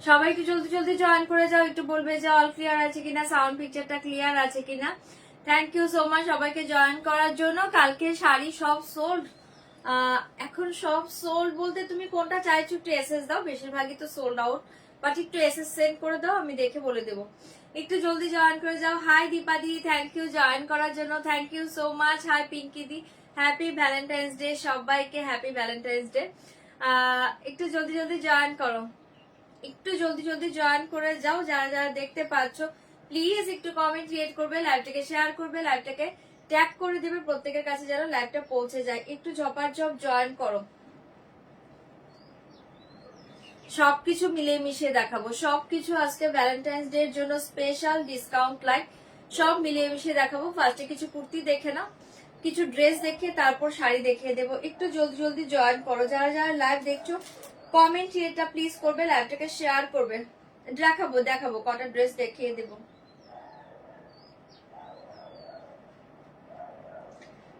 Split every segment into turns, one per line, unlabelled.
সবাই একটু জলদি জলদি জয়েন করে যাও, একটু বলবে যে অল ক্লিয়ার আছে কিনা, সাউন্ড পিকচারটা ক্লিয়ার আছে কিনা। থ্যাংক ইউ সো মাচ সবাইকে জয়েন করার জন্য। কালকে শাড়ি সব সোল্ড, এখন সব সোল্ড বলতে তুমি কোনটা চাইছো একটু এসএস দাও, বেশিরভাগই তো সোল্ড আউট, বাট একটু এসএস সেন্ড করে দাও, আমি দেখে বলে দেবো। একটু জলদি জয়েন করে যাও। Hi Deepa di, thank you join করার জন্য, thank you so much. Hi Pinky di, happy Valentine's day সবাইকে, হ্যাপি ভ্যালেন্টাইন্স ডে। একটু জলদি জলদি জয়েন করো, একটু জলদি জলদি জয়েন করে যাও। যারা যারা দেখতে পাচ্ছ প্লিজ একটু কমেন্ট ক্রিয়েট করবে, লাইভটাকে শেয়ার করবে, লাইভটাকে ট্যাগ করে দেবে প্রত্যেকের কাছে যেন লাইভটা পৌঁছে যায়। একটু ঝপাঝপ জয়েন করো। সবকিছু মিলিয়ে মিশিয়ে দেখাবো, সবকিছু আজকে ভ্যালেন্টাইন্স ডে এর জন্য স্পেশাল ডিসকাউন্ট লাইভ, সব মিলিয়ে মিশিয়ে দেখাবো। ফার্স্টে কিছু কুর্তি দেখে নাও, কিছু ড্রেস দেখে তারপর শাড়ি দেখিয়ে দেবো। একটু জলদি জলদি জয়েন করো। যারা যারা লাইভ দেখছো কমেন্ট এটা প্লিজ করবে, লাইভটাকে শেয়ার করবে। দেখাবো দেখাবো কটা ড্রেস দেখিয়ে দেবো,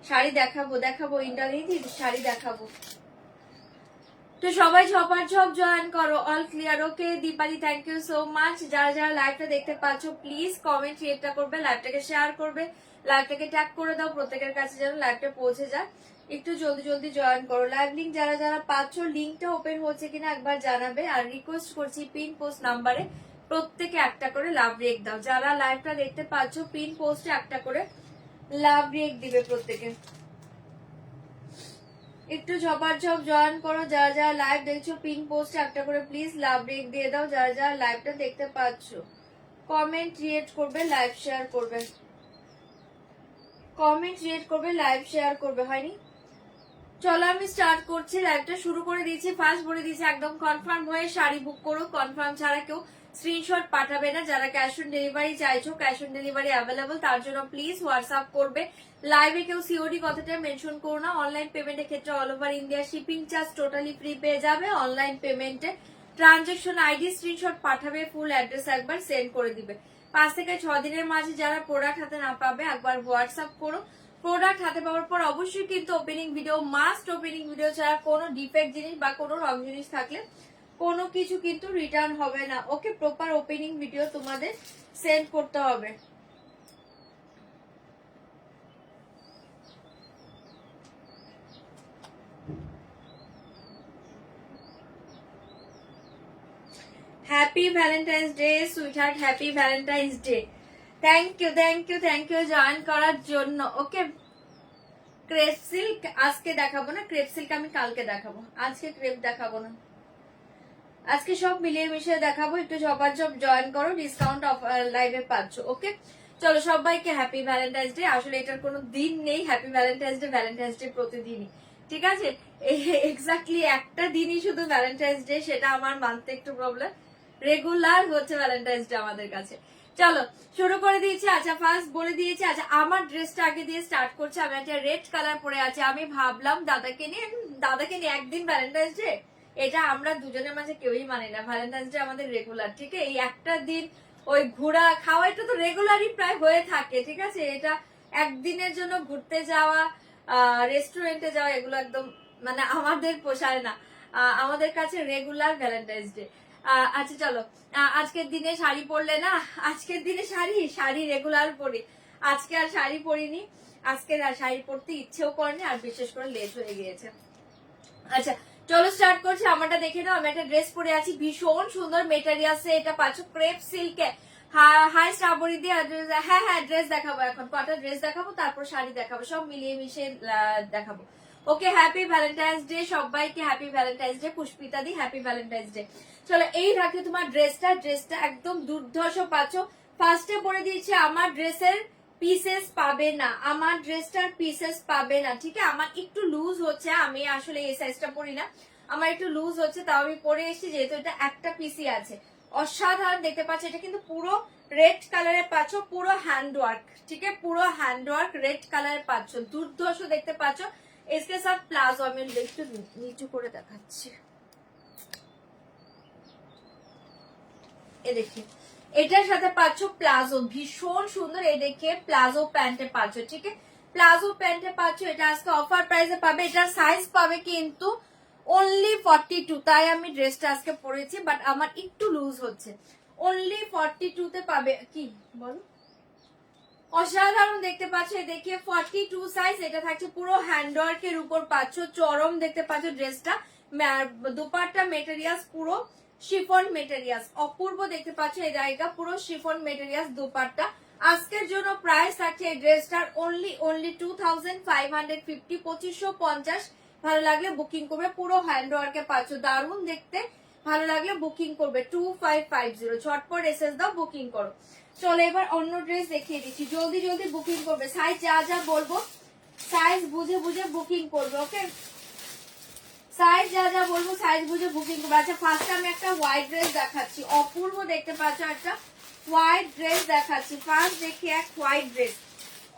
শাড়ি দেখাবো দেখাবো, ইন্টারনেট শাড়ি দেখাবো। তো সবাই ঝপাঝপ জয়েন করো। All clear, okay Dipali, thank you so much. যারা যারা লাইভটা দেখতে পাচ্ছ প্লিজ কমেন্ট এটা করবে, লাইভটাকে শেয়ার করবে, লাইভটাকে ট্যাগ করে দাও প্রত্যেকের কাছে যেন লাইভটা পৌঁছে যায়। একটু জলদি জলদি জয়েন করো। লাইভ লিঙ্ক যারা যারা পাচ্ছ লিঙ্কটা ওপেন হচ্ছে কিনা একবার জানাবে। আর রিকোয়েস্ট করছি পিন পোস্ট নাম্বারে প্রত্যেকে একটা করে লাভ রেক দাও। যারা লাইভটা দেখতে পাচ্ছ পিন পোস্টে একটা করে লাভ রেক দিবে প্রত্যেকে। একটু ঝপাঝপ জয়েন করো। যারা যারা লাইভ দেখছো পিন পোস্টে একটা করে প্লিজ লাভ রেক দিয়ে দাও। যারা যারা লাইভটা দেখতে পাচ্ছ কমেন্ট ক্রিয়েট করবে, লাইভ শেয়ার করবে, কমেন্ট ক্রিয়েট করবে, লাইভ শেয়ার করবে। হয়নি? চলো আমি স্টার্ট করছি, লাইভটা শুরু করে দিয়েছি। ফার্স্ট বলে দিয়েছি একদম কনফার্ম হয়ে শাড়ি বুক করো, কনফার্ম ছাড়া কেউ স্ক্রিনশট পাঠাবে না। যারা ক্যাশ অন ডেলিভারি চাইছো, ক্যাশ অন ডেলিভারি অ্যাভেলেবল, তার জন্য প্লিজ হোয়াটসঅ্যাপ করবে। লাইভে কেউ সিওডি কথাটা মেনশন করো না। অনলাইন পেমেন্টের ক্ষেত্রে all over India shipping charge totally free পেয়ে যাবে। অনলাইন পেমেন্টে ট্রানজাকশন আইডি স্ক্রিনশট পাঠাবে, ফুল অ্যাড্রেস একবার সেন্ড করে দিবে। 5 থেকে 6 দিনের মাঝে যারা প্রোডাক্ট হাতে না পাবে একবার হোয়াটসঅ্যাপ করো। প্রোডাক্ট হাতে পাওয়ার পর অবশ্যই কিন্তু opening video, must opening video ছাড়া কোনো ডিফেক্ট জিনিস বা কোনো রং জিনিস থাকলে কোনো কিছু কিন্তু রিটার্ন হবে না। ওকে, প্রপার ওপেনিং ভিডিও তোমাদের সেন্ড করতে হবে। Happy Valentine's day sweetheart, happy Valentine's day. Thank you thank you thank you join করার জন্য। ওকে, ক্রেপ সিল্ক আজকে দেখাবো না, ক্রেপ সিল্ক আমি কালকে দেখাবো, আজকে ক্রেপ দেখাবো না, আজকে সব মিলিয়ে মিশিয়ে দেখাবো। একটু ঝপাঝপ জয়েন করো, ডিসকাউন্ট লাইভে পাচ্ছ। ওকে, চলো সবাইকে হ্যাপি ভ্যালেন্টাইন্স ডে। আসলে এটার কোনো দিন নেই, happy Valentine's day, Valentine's day প্রতিদিনই, ঠিক আছে? এক্স্যাক্টলি একটা দিনই শুধু ভ্যালেন্টাইন্স ডে, সেটা আমার মানতে একটু প্রবলেম। রেগুলার হচ্ছে ভ্যালেন্টাইন্স ডে আমাদের কাছে। চলো শুরু করে দিয়েছি। আচ্ছা ফার্স্ট বলে দিয়েছি, আচ্ছা আমার ড্রেসটা আগে দিয়ে স্টার্ট করছে। আমি একটা রেড কালার পরে আছি। আমি ভাবলাম দাদাকে নিয়ে একদিন ভ্যালেন্টাইন্স ডে, এটা আমরা দুজনের মাঝে কেউই মানি না। ভ্যালেন্টাইন্স ডে আমাদের রেগুলার, ঠিক আছে? এই একটা দিন ওই ঘোরা খাওয়া এটা তো রেগুলারই প্রায় হয়ে থাকে, ঠিক আছে? এটা একদিনের জন্য ঘুরতে যাওয়া, রেস্টুরেন্টে যাওয়া, এগুলো একদম মানে আমাদের পোষায় না। আমাদের কাছে রেগুলার ভ্যালেন্টাইন্স ডে। আচ্ছা চলো, আজকের দিনে শাড়ি পরলে না, আজকের দিনে শাড়ি রেগুলার পরি, আজকে আর শাড়ি পরিনি। আজকে আর শাড়ি পরতে ইচ্ছেও করেনি, আর বিশেষ করে লেট হয়ে গিয়েছে। আচ্ছা চলো স্টার্ট করছি। আমারটা দেখে নাও, আমি একটা ড্রেস পরে আছি, ভীষণ সুন্দর মেটেরিয়ালসে। এটা পাচ্ছ ক্রেপ সিল্কে। হাই শ্রাবণী দিয়ে। হ্যাঁ হ্যাঁ ড্রেস দেখাবো, এখন কটা ড্রেস দেখাবো, তারপর শাড়ি দেখাবো, সব মিলিয়ে মিশিয়ে দেখাবো। ওকে, হ্যাপি ভ্যালেন্টাইন্স ডে সবাইকে, হ্যাপি ভ্যালেন্টাইন্স ডে। পুষ্পিতা দি, হ্যাপি ভ্যালেন্টাইন্স ডে। চলো এই রাখলে তোমার ড্রেসটা একদম দুর্ধর্ষ পাচ্ছ। ফার্স্টে বলে দিয়েছি আমার ড্রেসের পিসেস পাবে না, আমার ড্রেসটার পিসেস পাবে না, ঠিক আছে? আমার একটু লুজ হচ্ছে, আমি আসলে এই সাইজটা পরি না, আমার একটু লুজ হচ্ছে, তাও আমি পরে এসেছি যেহেতু এটা একটা পিসি আছে। অসাধারণ দেখতে পাচ্ছ, এটা কিন্তু পুরো রেড কালারের পাচ্ছ, পুরো হ্যান্ডওয়ার্ক, ঠিক আছে? পুরো হ্যান্ডওয়ার্ক রেড কালারের পাচ্ছ, দুর্ধর্ষ দেখতে পাচ্ছ। इसके साथ প্লাজো আমি একটু নিচু করে দেখাচ্ছি। এই দেখি এটার সাথে পাচ্ছ প্লাজো, ভীষণ সুন্দর। এই দেখে প্লাজো প্যান্টে পাচ্ছ, ঠিক আছে, প্লাজো প্যান্টে পাচ্ছ। এটা আজকে অফার প্রাইসে পাবে। এটার সাইজ পাবে কিন্তু অনলি 42, তাই আমি ড্রেসটা আজকে পরেছি, বাট আমার একটু লুজ হচ্ছে। অনলি 42 তে পাবে। কি বলো, অসাধারণ দেখতে পাচ্ছ। দেখিয়ে 42 সাইজ। এটা থাকছে পুরো হ্যান্ডওয়ার্কের উপর পাচ্ছ, চরম দেখতে পাচ্ছ ড্রেসটা। দুপাট্টা মেটেরিয়ালস পুরো শিফন মেটেরিয়ালস, অপূর্ব দেখতে পাচ্ছ। এই জায়গা পুরো শিফন মেটেরিয়ালস দুপাট্টা। আজকের জন্য প্রাইস থাকছে এই ড্রেসটার অনলি 2550, 2550। ভালো লাগলে বুকিং করবে। পুরো হ্যান্ডওয়ার্কে পাচ্ছ, দারুণ দেখতে। ভালো লাগলে বুকিং করবে 2550। ঝটপট এসএস দাও, বুকিং করো। চলো এবার অন্য ড্রেস দেখিয়ে দিচ্ছি, জলদি জলদি বুকিং করবে। সাইজ যা যা বলবো সাইজ বুঝে বুঝে বুকিং করবে, ওকে। সাইজ যা যা বলবো সাইজ বুঝে বুকিং করবে। আচ্ছা ফার্স্টে আমি একটা হোয়াইট ড্রেস দেখাচ্ছি, অপূর্ব দেখতে পাচ্ছ একটা হোয়াইট ড্রেস দেখাচ্ছি। ফার্স্ট দেখি এক হোয়াইট ড্রেস,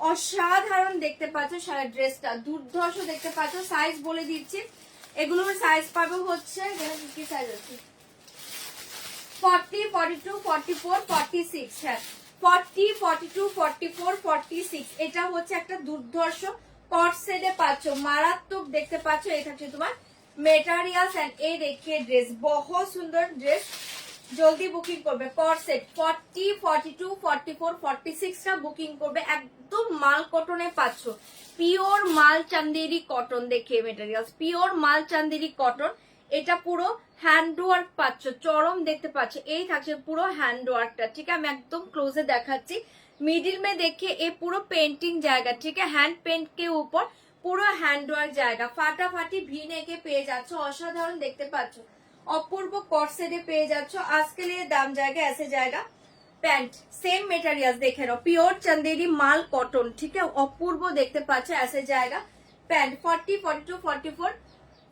অসাধারণ দেখতে পাচ্ছ সারা ড্রেসটা, দুর্ধর্ষ দেখতে পাচ্ছ। সাইজ বলে দিচ্ছি, এগুলোর সাইজ পাবে হচ্ছে কি সাইজ আছে 40, 42, 44, 46। হ্যাঁ 40, 42, 44, 46। এটা হচ্ছে একটা দুর্ধর্ষ কট সেটে পাচ্ছ, মারাত্মক দেখতে পাচ্ছ। এই থাকছে তোমার মেটেরিয়ালস এন্ড এই দেখে ড্রেস, বহুত সুন্দর ড্রেস। জলদি বুকিং করবে। কট সেট 40, 42, 44, 46টা বুকিং করবে। একদম মাল কটনে পাচ্ছ, পিওর মাল চান্দেরি কটন। দেখে মেটেরিয়ালস পিওর মাল চান্দেরি কটন। এটা পুরো হ্যান্ডওয়ার্ক পাচ্ছ, চরম দেখতে পাচ্ছ। এই থাকছে পুরো হ্যান্ডওয়ার্কটা, ঠিক আছে। আমি একদম ক্লোজে দেখাচ্ছি। मिडिल में देखिए ये पूरा पेंटिंग जाएगा, ठीक है, हैंड पेंट के ऊपर পুরো হ্যান্ডওয়ার্ক জায়গা। ফাটাফাটি ভি নেকে পেয়ে যাচ্ছ, অসাধারণ দেখতে পাচ্ছ। অপূর্ব কট সেটে পেয়ে যাচ্ছ। আজকে लिए দাম জায়গা ऐसे जाएगा। প্যান্ট সেম মেটেরিয়ালস দেখে নাও, পিওর চন্দেরি মাল কটন, ঠিক है, অপূর্ব দেখতে পাচ্ছ। ऐसे जाएगा প্যান্ট 40, 42, 44,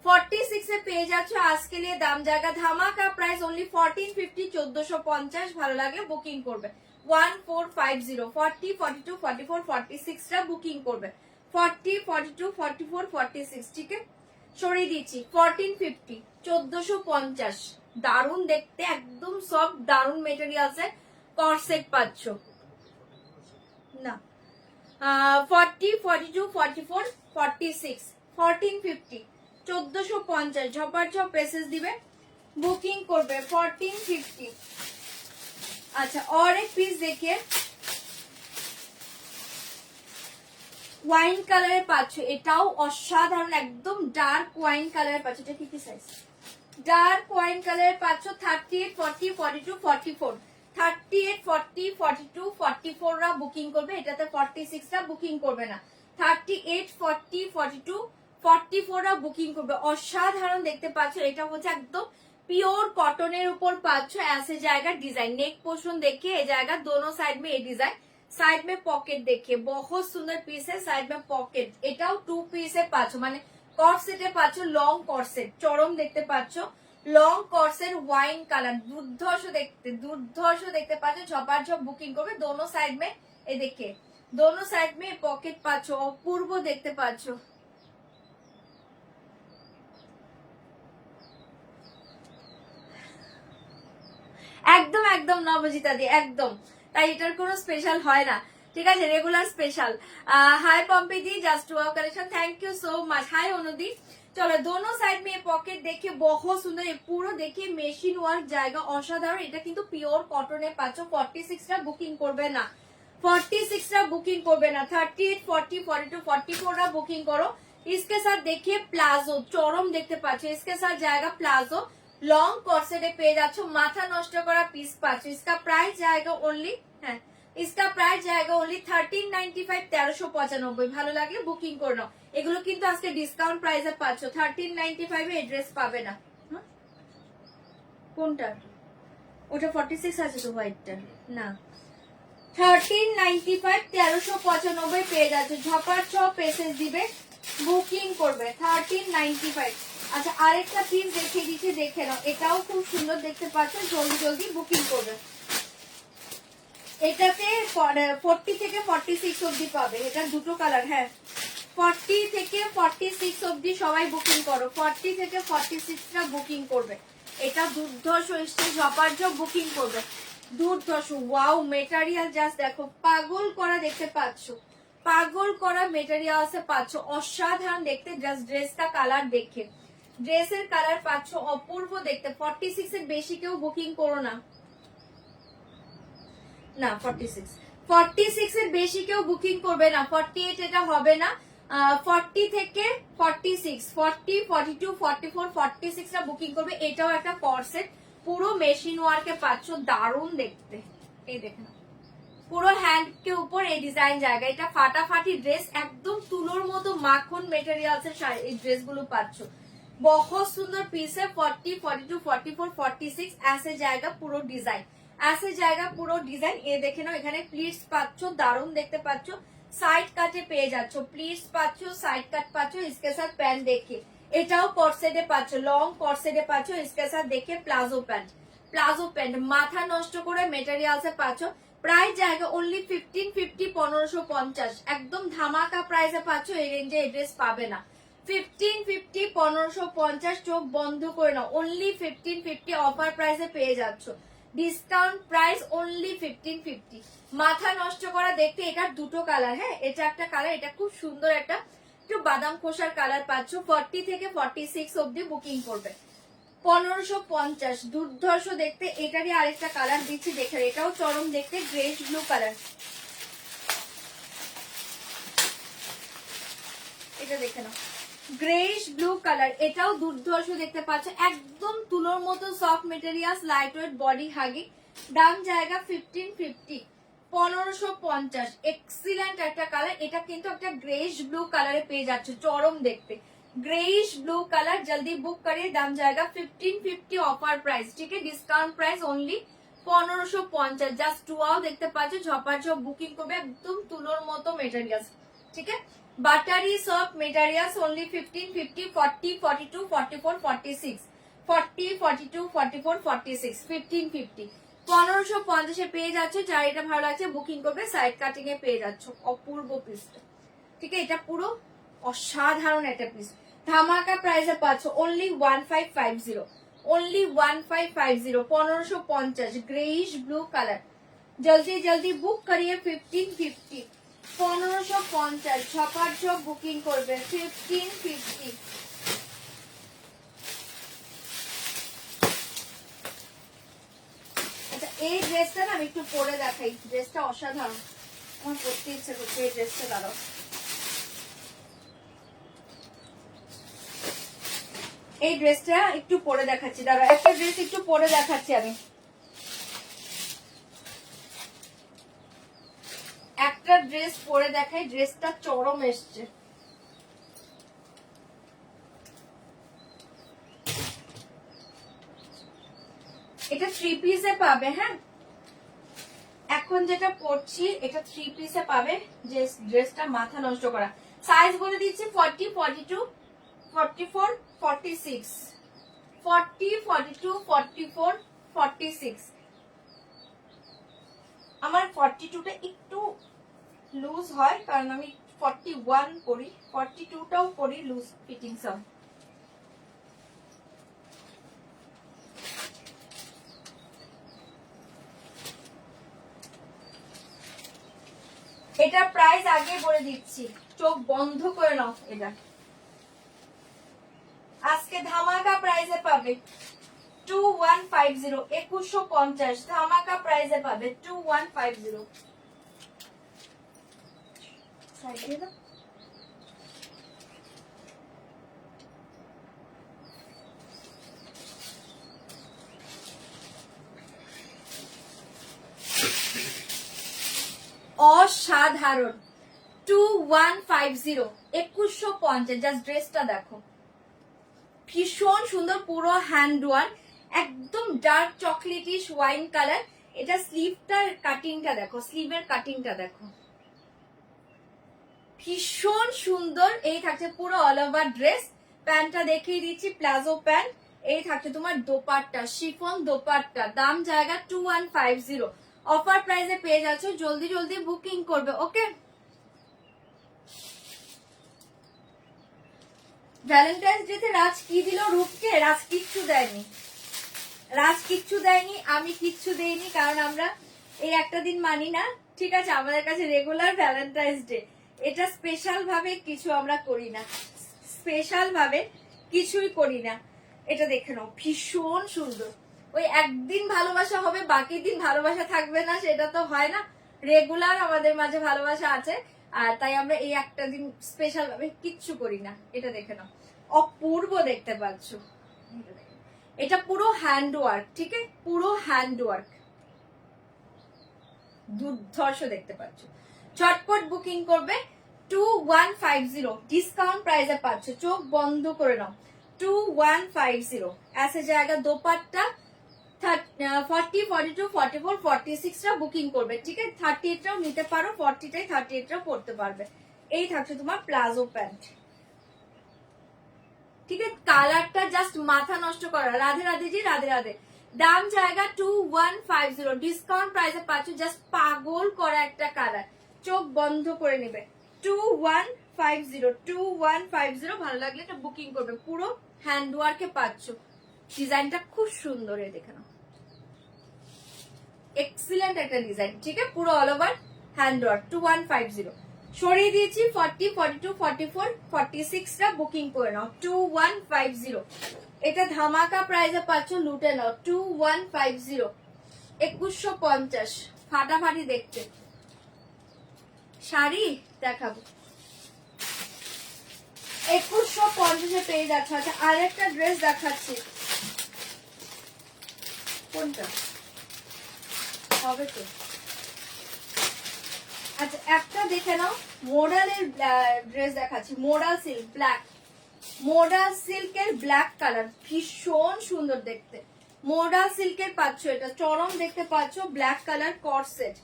46 এ পেয়ে যাচ্ছ। আজকে लिए দাম জায়গা ধামাকা প্রাইস অনলি 1450, 1450। ভালো লাগলে বুকিং করবে 1450, 40, 42, 44, 46টা বুকিং করবে। 40, 42, 44, 46, ঠিক আছে। সরিয়ে দিচ্ছি 1450, 1450। দারুণ দেখতে, একদম সফট, দারুণ মেটেরিয়ালস এর কর্সেট পাচ্ছ না। 40, 42, 44, 46, 1450, 1450। ঝপার ঝপ পেসেস দিবে, বুকিং করবে 1450। আচ্ছা और एक পিস देखिए, ওয়াইন কালারের পাচ্ছ, এটাও অসাধারণ, একদম ডার্ক ওয়াইন কালারের পাচ্ছ। এটা কি সাইজ? ডার্ক ওয়াইন কালারের পাচ্ছ। 38, 40, 42, 44, 38, 40, 42, 44 রা বুকিং করবে। এটাতে 46 রা বুকিং করবে না। 38, 40, 42, 44 রা বুকিং করবে। অসাধারণ দেখতে পাচ্ছ। এটা হচ্ছে একদম प्योर कॉटन ऊपर पाচ্ছ। ऐसे जाएगा डिजाइन, नेक पोर्शन देखिए, ये जाएगा दोनों साइड में ये डिजाइन, साइड में पॉकेट देखिए, बहुत सुंदर पीस है। साइड में पॉकेट, এটাও 2 পিসে পাচ্ছ, মানে কট সেটে পাচ্ছ। লং কট সেট, চরম দেখতে পাচ্ছ। লং কট সেট ওয়াইন কালার, দুর্ধর্ষ দেখতে পাচ্ছ। ঝপার ঝপ বুকিং করবে। दोनों साइड में ये देखिए, दोनों साइड में पॉकेट পাচ্ছ, অপূর্ব দেখতে পাচ্ছ। একদম একদম নবজিতা দি, একদম, তাই এটার কোনো স্পেশাল হয় না, ঠিক আছে, regular special. Hi Pampi di, just wow collection, thank you so much. Hi Anudi. चलो दोनों साइड में पॉकेट देखिए, बहुत सुंदर, ये পুরো देखिए মেশিন ওয়ার্ক জায়গা, অসাধারণ। এটা কিন্তু পিওর কটনে পাচ্ছ। 46 টা বুকিং করবে না, 46 টা বুকিং করবে না। 38, 40, 42, 44 টা বুকিং করো। इसके साथ देखिए प्लाजो, চরম দেখতে পাচ্ছ। इसके साथ जाएगा प्लाजो, লং কর্সেটে পেয়ে যাচ্ছ। মাথা নষ্ট করা পিস পাচ্ছ। इसका प्राइस जाएगा ओनली, হ্যাঁ इसका प्राइस जाएगा ओनली 1395, 1395। ভালো লাগলে বুকিং করে নাও। এগুলো কিন্তু আজকে ডিসকাউন্ট প্রাইসে পাচ্ছ। 1395 এ এড্রেস পাবে না। কোনটা? ওটা 46 আছে তো হোয়াইটটা না। 1395, 1395 পেয়ে যাচ্ছে। ঝপার ছপ পেসেস দিবে, বুকিং করবে 1395। আচ্ছা আরেকটা পিস দেখিয়ে দিচ্ছি, দেখে নাও। এটাও খুব সুন্দর দেখতে পাচ্ছ, জলদি জলদি বুকিং করবে। এটাতে 40 থেকে 46 অবধি পাবে। এটা দুটো কালার, হ্যাঁ 40 থেকে 46 অবধি সবাই বুকিং করো, 40 থেকে 46টা বুকিং করবে। এটা দুর্ধর্ষ এসছে, ঝপাঝপ বুকিং করবে, দুর্ধর্ষ। ওয়াও মেটেরিয়াল জাস্ট দেখো, পাগল করা দেখতে পাচ্ছ, পাগল করা মেটেরিয়াল আছে পাচ্ছ, অসাধারণ দেখতে। জাস্ট ড্রেসটা কালার দেখে, ড্রেসের কালার পাচ্ছ অপূর্ব দেখতে। 46 এর বেশি কেউ বুকিং করো না, না 46 এর বেশি কেউ বুকিং করবে না, 48 এটা হবে না। 40 থেকে 46, 40, 42, 44, 46টা বুকিং করবে। এটাও একটা কর্সেট, পুরো মেশিন ওয়ার্কে পাচ্ছ, দারুণ দেখতে। এই দেখেন পুরো হ্যান্ড কে উপর এই ডিজাইন জায়গা, এটা ফাটাফাটি ড্রেস, একদম তুলোর মতো মাখন মেটেরিয়ালস এর এই ড্রেস গুলো পাচ্ছ। बहुत सुंदर पीस है। 40, 42, 44, 46 ऐसे जाएगा পুরো ডিজাইন, ऐसे जाएगा পুরো ডিজাইন। এ দেখে নাও, এখানে প্লিটস পাচ্ছ, দারুণ দেখতে পাচ্ছ। সাইড কাটে পেয়ে যাচ্ছ, প্লিটস পাচ্ছ, সাইড কাট পাচ্ছ। इसके साथ প্যান্ট দেখে, এটাও কর্সেটে পাচ্ছ, লং কর্সেটে পাচ্ছ। इसके साथ দেখে প্লাজো প্যান্ট, প্লাজো প্যান্ট মাথা নষ্ট করে মেটেরিয়ালসে পাচ্ছ। প্রাইস জায়গা অনলি 1550, 1550, একদম ধামাকা প্রাইসে পাচ্ছ। এই রেঞ্জে এড্রেস পাবে না। 1550, 1550, চোখ বন্ধ করে নাও, অনলি 1550 অফার প্রাইসে পেয়ে যাচ্ছ। Discount price only 1550। মাথা নষ্ট করা দেখতে। এটার দুটো কালার, হ্যাঁ এটা একটা কালার, এটা খুব সুন্দর একটা একটু বাদাম খোসার কালার পাচ্ছ। 40 থেকে 46 অব্দি বুকিং করবে। 1550, দুর্ধর্ষ দেখতে। এটারই আরেকটা কালার দিচ্ছি দেখে, এটাও চরম দেখতে, গ্রেস ব্লু কালার। এটা দেখে নাও, গ্রেইশ ব্লু কালার, এটাও দুর্ধর্ষ দেখতে পাচ্ছ, একদম তুলোর মতো soft materials, light weight, body huggy. দাম জায়গা 1550, 1550। এক্সিলেন্ট একটা কালার, এটা কিন্তু একটা গ্রেইশ ব্লু কালারে পেয়ে যাচ্ছে, চরম দেখতে গ্রেইশ ব্লু কালার। জলদি বুক করিয়ে, দাম জায়গা 1550 অফার প্রাইস, ঠিক আছে। Discount price only 1550। জাস্ট টুয়াও দেখতে পাচ্ছ, ঝপাঝপ বুকিং করবে, একদম তুলোর মতো মেটেরিয়ালস, ঠিক আছে। বাটারি সফট মেটেরিয়ালস অনলি 1550, 40, 42, 44, 46, 40, 42, 44, 46, 1550, 1550 পেয়ে যাচ্ছে। যার এটা ভালো লাগছে বুকিং করবে, সাইড কাটিং এ পেয়ে যাচ্ছ। অপূর্ব পিসটা, ঠিক আছে, এটা পুরো অসাধারণ একটা পিস। ধামাকা প্রাইসে পাচ্ছ only 1550, only 1550, 1550। Greyish blue colour, জলদি জলদি বুক করিয়ে 1550, 1550 ঝপাঝপ বুকিং করবে 1550। আচ্ছা এই ড্রেসটা না আমি একটু পরে দেখাই, ড্রেসটা অসাধারণ, আমার পরতে ইচ্ছে করছে এই ড্রেসটা। দাঁড়াও, এই ড্রেসটা একটু পরে দেখাচ্ছি, দাঁড়াও একটা ড্রেস একটু পরে দেখাচ্ছি আমি। একটা ড্রেস পরে দেখাই, ড্রেসটা চরম এসছে। এটা 3 পিসে পাবে, হ্যাঁ এখন যেটা পরছি এটা 3 পিসে পাবে। যে ড্রেসটা মাথা নষ্ট করা। সাইজ বলে দিচ্ছি 40, 42, 44, 46, 40, 42, 44, 46। আমার 42টা একটু লুজ হয় কারণ আমি 41 পরি, 42টাও পরি লুজ ফিটিং সব। এটা প্রাইস আগে বলে দিচ্ছি, চোখ বন্ধ করে নাও। এটা আজকে ধামাকা প্রাইসে পাবে 2150, 2150 ধামাকা প্রাইসে পাবে 2150। অসাধারণ 2150, 2150। জাস্ট ড্রেসটা দেখো, ভীষণ সুন্দর, পুরো হ্যান্ড ওয়ার্ক, একদম ডার্ক চকলেটিশ ওয়াইন কালার। এটা স্লিভটার কাটিংটা দেখো, স্লিভের কাটিংটা দেখো, ভীষণ সুন্দর। এই থাকছে পুরো অল ওভার ড্রেস। প্যান্টটা দেখিয়ে দিচ্ছি, প্লাজো প্যান্ট। এই থাকছে তোমার দোপাট্টা, শিফন দোপাট্টা। দাম জায়গা 2150, অফার প্রাইসে পেয়ে যাচ্ছ। জলদি জলদি বুকিং করবে, ওকে। ভ্যালেন্টাইন্স ডে তে রাজ কি দিল রূপকে? রাজ কিচ্ছু দেয়নি, রাজ কিচ্ছু দেয়নি, আমি কিচ্ছু দেইনি, কারণ আমরা এই একটা দিন মানি না, ঠিক আছে? আমাদের কাছে রেগুলার ভ্যালেন্টাইন্স ডে, এটা স্পেশাল ভাবে কিছু আমরা করি না, স্পেশাল ভাবে কিছুই করি না। এটা দেখে নাও, ভীষণ সুন্দর। ওই একদিন ভালোবাসা হবে, বাকি দিন ভালোবাসা থাকবে না, সেটা তো হয় না। রেগুলার আমাদের মাঝে ভালোবাসা আছে, আর তাই আমরা এই একটা দিন স্পেশাল ভাবে কিচ্ছু করি না। এটা দেখে নাও, অপূর্ব দেখতে পাচ্ছ। এটা পুরো হ্যান্ড ওয়ার্ক, ঠিক আছে? পুরো হ্যান্ড ওয়ার্ক, দুর্ধর্ষ দেখতে পাচ্ছ। ঝটপট বুকিং করবে, 2150 ডিসকাউন্ট প্রাইসে পাচ্ছ, চোখ বন্ধ করে নাও। 2150 ऐसे जाएगा दोपट्टा 40, 42, 44, 46 টা বুকিং করবে, ঠিক আছে? 38 টাও নিতে পারো, 40 টাই 38 টাও পড়তে পারবে। এই থাকছে তোমার প্লাজো প্যান্ট, ঠিক আছে? কালারটা জাস্ট মাথা নষ্ট করা। রাধে রাধে জি, রাধে রাধে। দাম জায়গা 2150, ডিসকাউন্ট প্রাইসে পাচ্ছ, জাস্ট পাগল করা একটা কালার, চোখ বন্ধ করে নেবে। 2150 ভালো লাগলে এটা বুকিং করবে। পুরো হ্যান্ড ওয়ার্কে পাচ্ছ, ডিজাইনটা খুব সুন্দর, দেখে নাও, এক্সিলেন্ট একটা ডিজাইন, ঠিক আছে? পুরো অল ওভার হ্যান্ড ওয়ার্ক। 2150 সরিয়ে দিয়েছি, 40, 42, 44, 46 টা বুকিং করে নাও। 2150 এটা ধামাকা প্রাইসে পাচ্ছ, লুটে নাও। 2150 2150 ফাটাফাটি দেখতে শাড়ি দেখাবো, 2150 পেয়ে যাচ্ছে। আচ্ছা, আরেকটা ড্রেস দেখাচ্ছি, কোনটা হবে তো? আচ্ছা, একটা দেখে নাও, মোডালের ড্রেস দেখাচ্ছি, মোডাল সিল্ক ব্ল্যাক, মোডাল সিল্কের ব্ল্যাক কালার, ভীষণ সুন্দর দেখতে। মোডাল সিল্কের পাচ্ছ, এটা চরম দেখতে পাচ্ছ, black colour corset,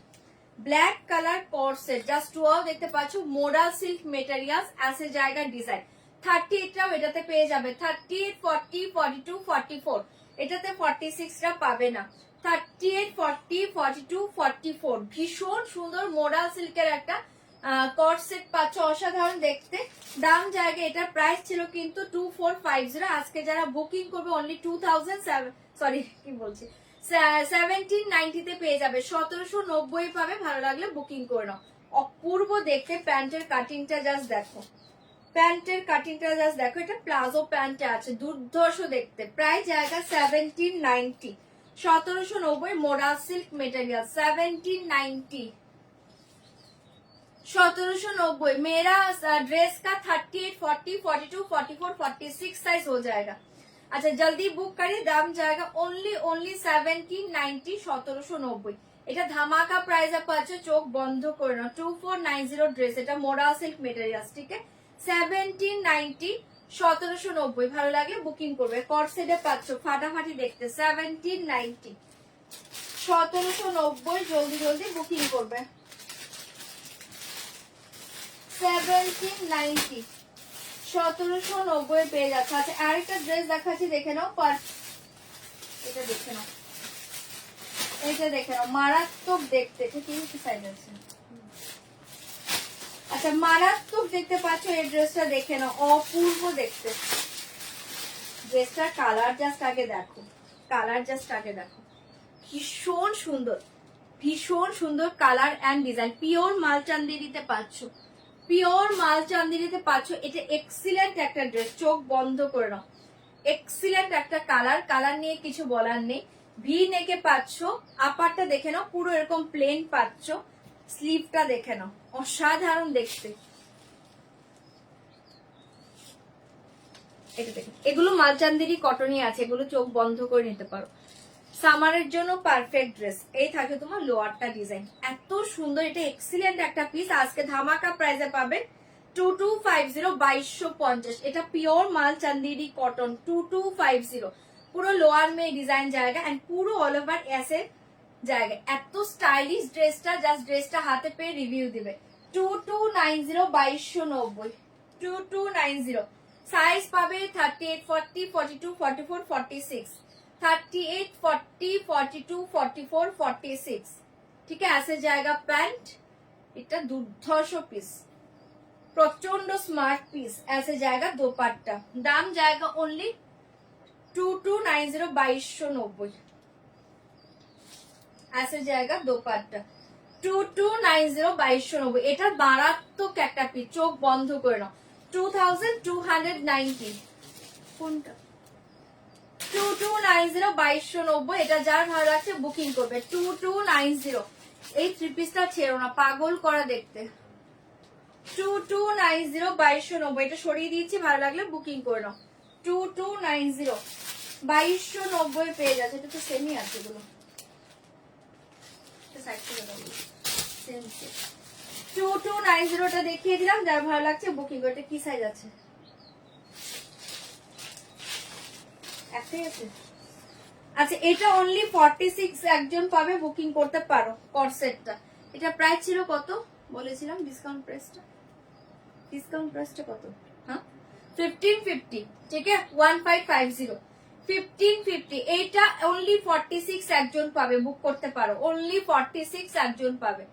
black colour corset, just wow দেখতে পাচ্ছ। মোডাল সিল্ক মেটেরিয়ালস, ऐसे জায়গা ডিজাইন। 38 টাও এটাতে পেয়ে যাবে, 38, 40, 42, 44, এটাতে 46 টা পাবে না। 38, 40, 42, 44 ভীষণ সুন্দর মোডাল সিল্কের একটা কর্সেট পাচ্ছ, অসাধারণ দেখতে। দাম জায়গা, এটার প্রাইস ছিল কিন্তু 2450, আজকে যারা বুকিং করবে অনলি 2000, সরি কি বলছি, 1790 তে পেয়ে যাবে, 1790 পাবে। ভালো লাগলে বুকিং করে নাও। অপূর্ব দেখতে, প্যান্টের কাটিংটা জাস্ট দেখো, প্যান্টের কাটিংটা জাস্ট দেখো, এটা প্লাজো প্যান্টে আছে, দুর্ধর্ষ দেখতে। প্রায় জায়গা 1790, 1790 মোডাল সিল্ক মেটেরিয়াল, 1790, 1790। मेरा ड्रेस का 38, 40, 42, 44, 46 साइज हो जाएगा। अच्छा, जल्दी बुक करिए, दाम जाएगा ओनली 1790, 1790। এটা ধামাকা প্রাইসে পাচ্ছ, চোখ বন্ধ করে নাও। 2490 ড্রেস, এটা মোডাল সিল্ক মেটেরিয়ালস, ঠিক আছে? 1790, 1790 ভালো লাগলে বুকিং করবে। কর্সেটে পাচ্ছ, ফাটাফাটি দেখতে, 1790, 1790 জলদি জলদি বুকিং করবে। 1790, 1790 পেয়ে যাচ্ছে। আচ্ছা, আরেকটা ড্রেস দেখাচ্ছি, দেখে নাও। এটা দেখে নাও, এটা দেখে নাও, মারাত্মক দেখতে, ঠিক সাইজ আছে। আচ্ছা, মারাত্মক দেখতে পাচ্ছ, এই ড্রেসটা দেখে নাও, অপূর্ব দেখতে ড্রেসটার কালার জাস্ট আগে দেখো, কালার জাস্ট আগে দেখো, ভীষণ সুন্দর, ভীষণ সুন্দর কালার অ্যান্ড ডিজাইন। পিওর মাল চান্দেরিতে পাচ্ছ, পিওর মাল চান্দেরিতে পাচ্ছ। এটা এক্সিলেন্ট একটা ড্রেস, চোখ বন্ধ করে নাও, এক্সিলেন্ট একটা কালার, কালার নিয়ে কিছু বলার নেই। ভি নেকে পাচ্ছ, আপারটা দেখে নাও, পুরো এরকম প্লেন পাচ্ছ, স্লিভটা দেখে নাও, অসাধারণ দেখতে। এটা দেখে, এগুলো মালচান্দেরি কটনই আছে, এগুলো চোখ বন্ধ করে নিতে পারো, সামারের জন্য পারফেক্ট ড্রেস। এই থাকে তোমার লোয়ারটা ডিজাইন, এত সুন্দর, এটা এক্সিলেন্ট একটা পিস। আজকে ধামাকা প্রাইসে পাবে 2250, 2250। এটা পিওর মাল চান্দেরি কটন, 2250, পুরো লোয়ার মে ডিজাইন জায়গা এন্ড পুরো অল ওভার এসে জায়গা। এত স্টাইলিশ ড্রেসটা, জাস্ট ড্রেসটা হাতে পেয়ে রিভিউ দিবে। 2290, 2290, 2290। সাইজ পাবে 38, 40, 42, 44, 46, 38, 40, 42, 44, 46, ठीक है? ऐसे जाएगा पैंट, এটা দুর্ধর্ষ পিস, प्रचंड स्मार्ट पीस, ऐसे जाएगा दोपट्टा, दाम जाएगा ओनली 2290 2290, ऐसे जाएगा दोपट्टा 2290 2290। এটা মারাত্মক একটা পিস, চোখ বন্ধ করে নাও। 2290 কোনটা 2290 2290, এটা যার ভালো লাগছে বুকিং করবে 2290। এই থ্রি পিসটা ছেড়ো না, পাগল করা দেখতে। 2290 2290, এটা সরিয়ে দিয়েছি, ভালো লাগলে বুকিং করে নাও। 2290 2290 পেয়ে যাচ্ছে, এটা তো সেমই আছে এগুলো। 2290টা দেখিয়ে দিলাম, যার ভালো লাগছে বুকিং করতে। কি সাইজ আছে? একটাই আছে। আচ্ছা, এটা অনলি 46 একজন পাবে, বুকিং করতে পারো। কর্সেটটা এটা প্রাইস ছিল কত বলেছিলাম? ডিসকাউন্ট প্রাইসটা কত? হ্যাঁ 1550, ঠিক আছে 1550 1550। এইটা অনলি 46 একজন পাবে, বুক করতে পারো। অনলি 46 একজন পাবে,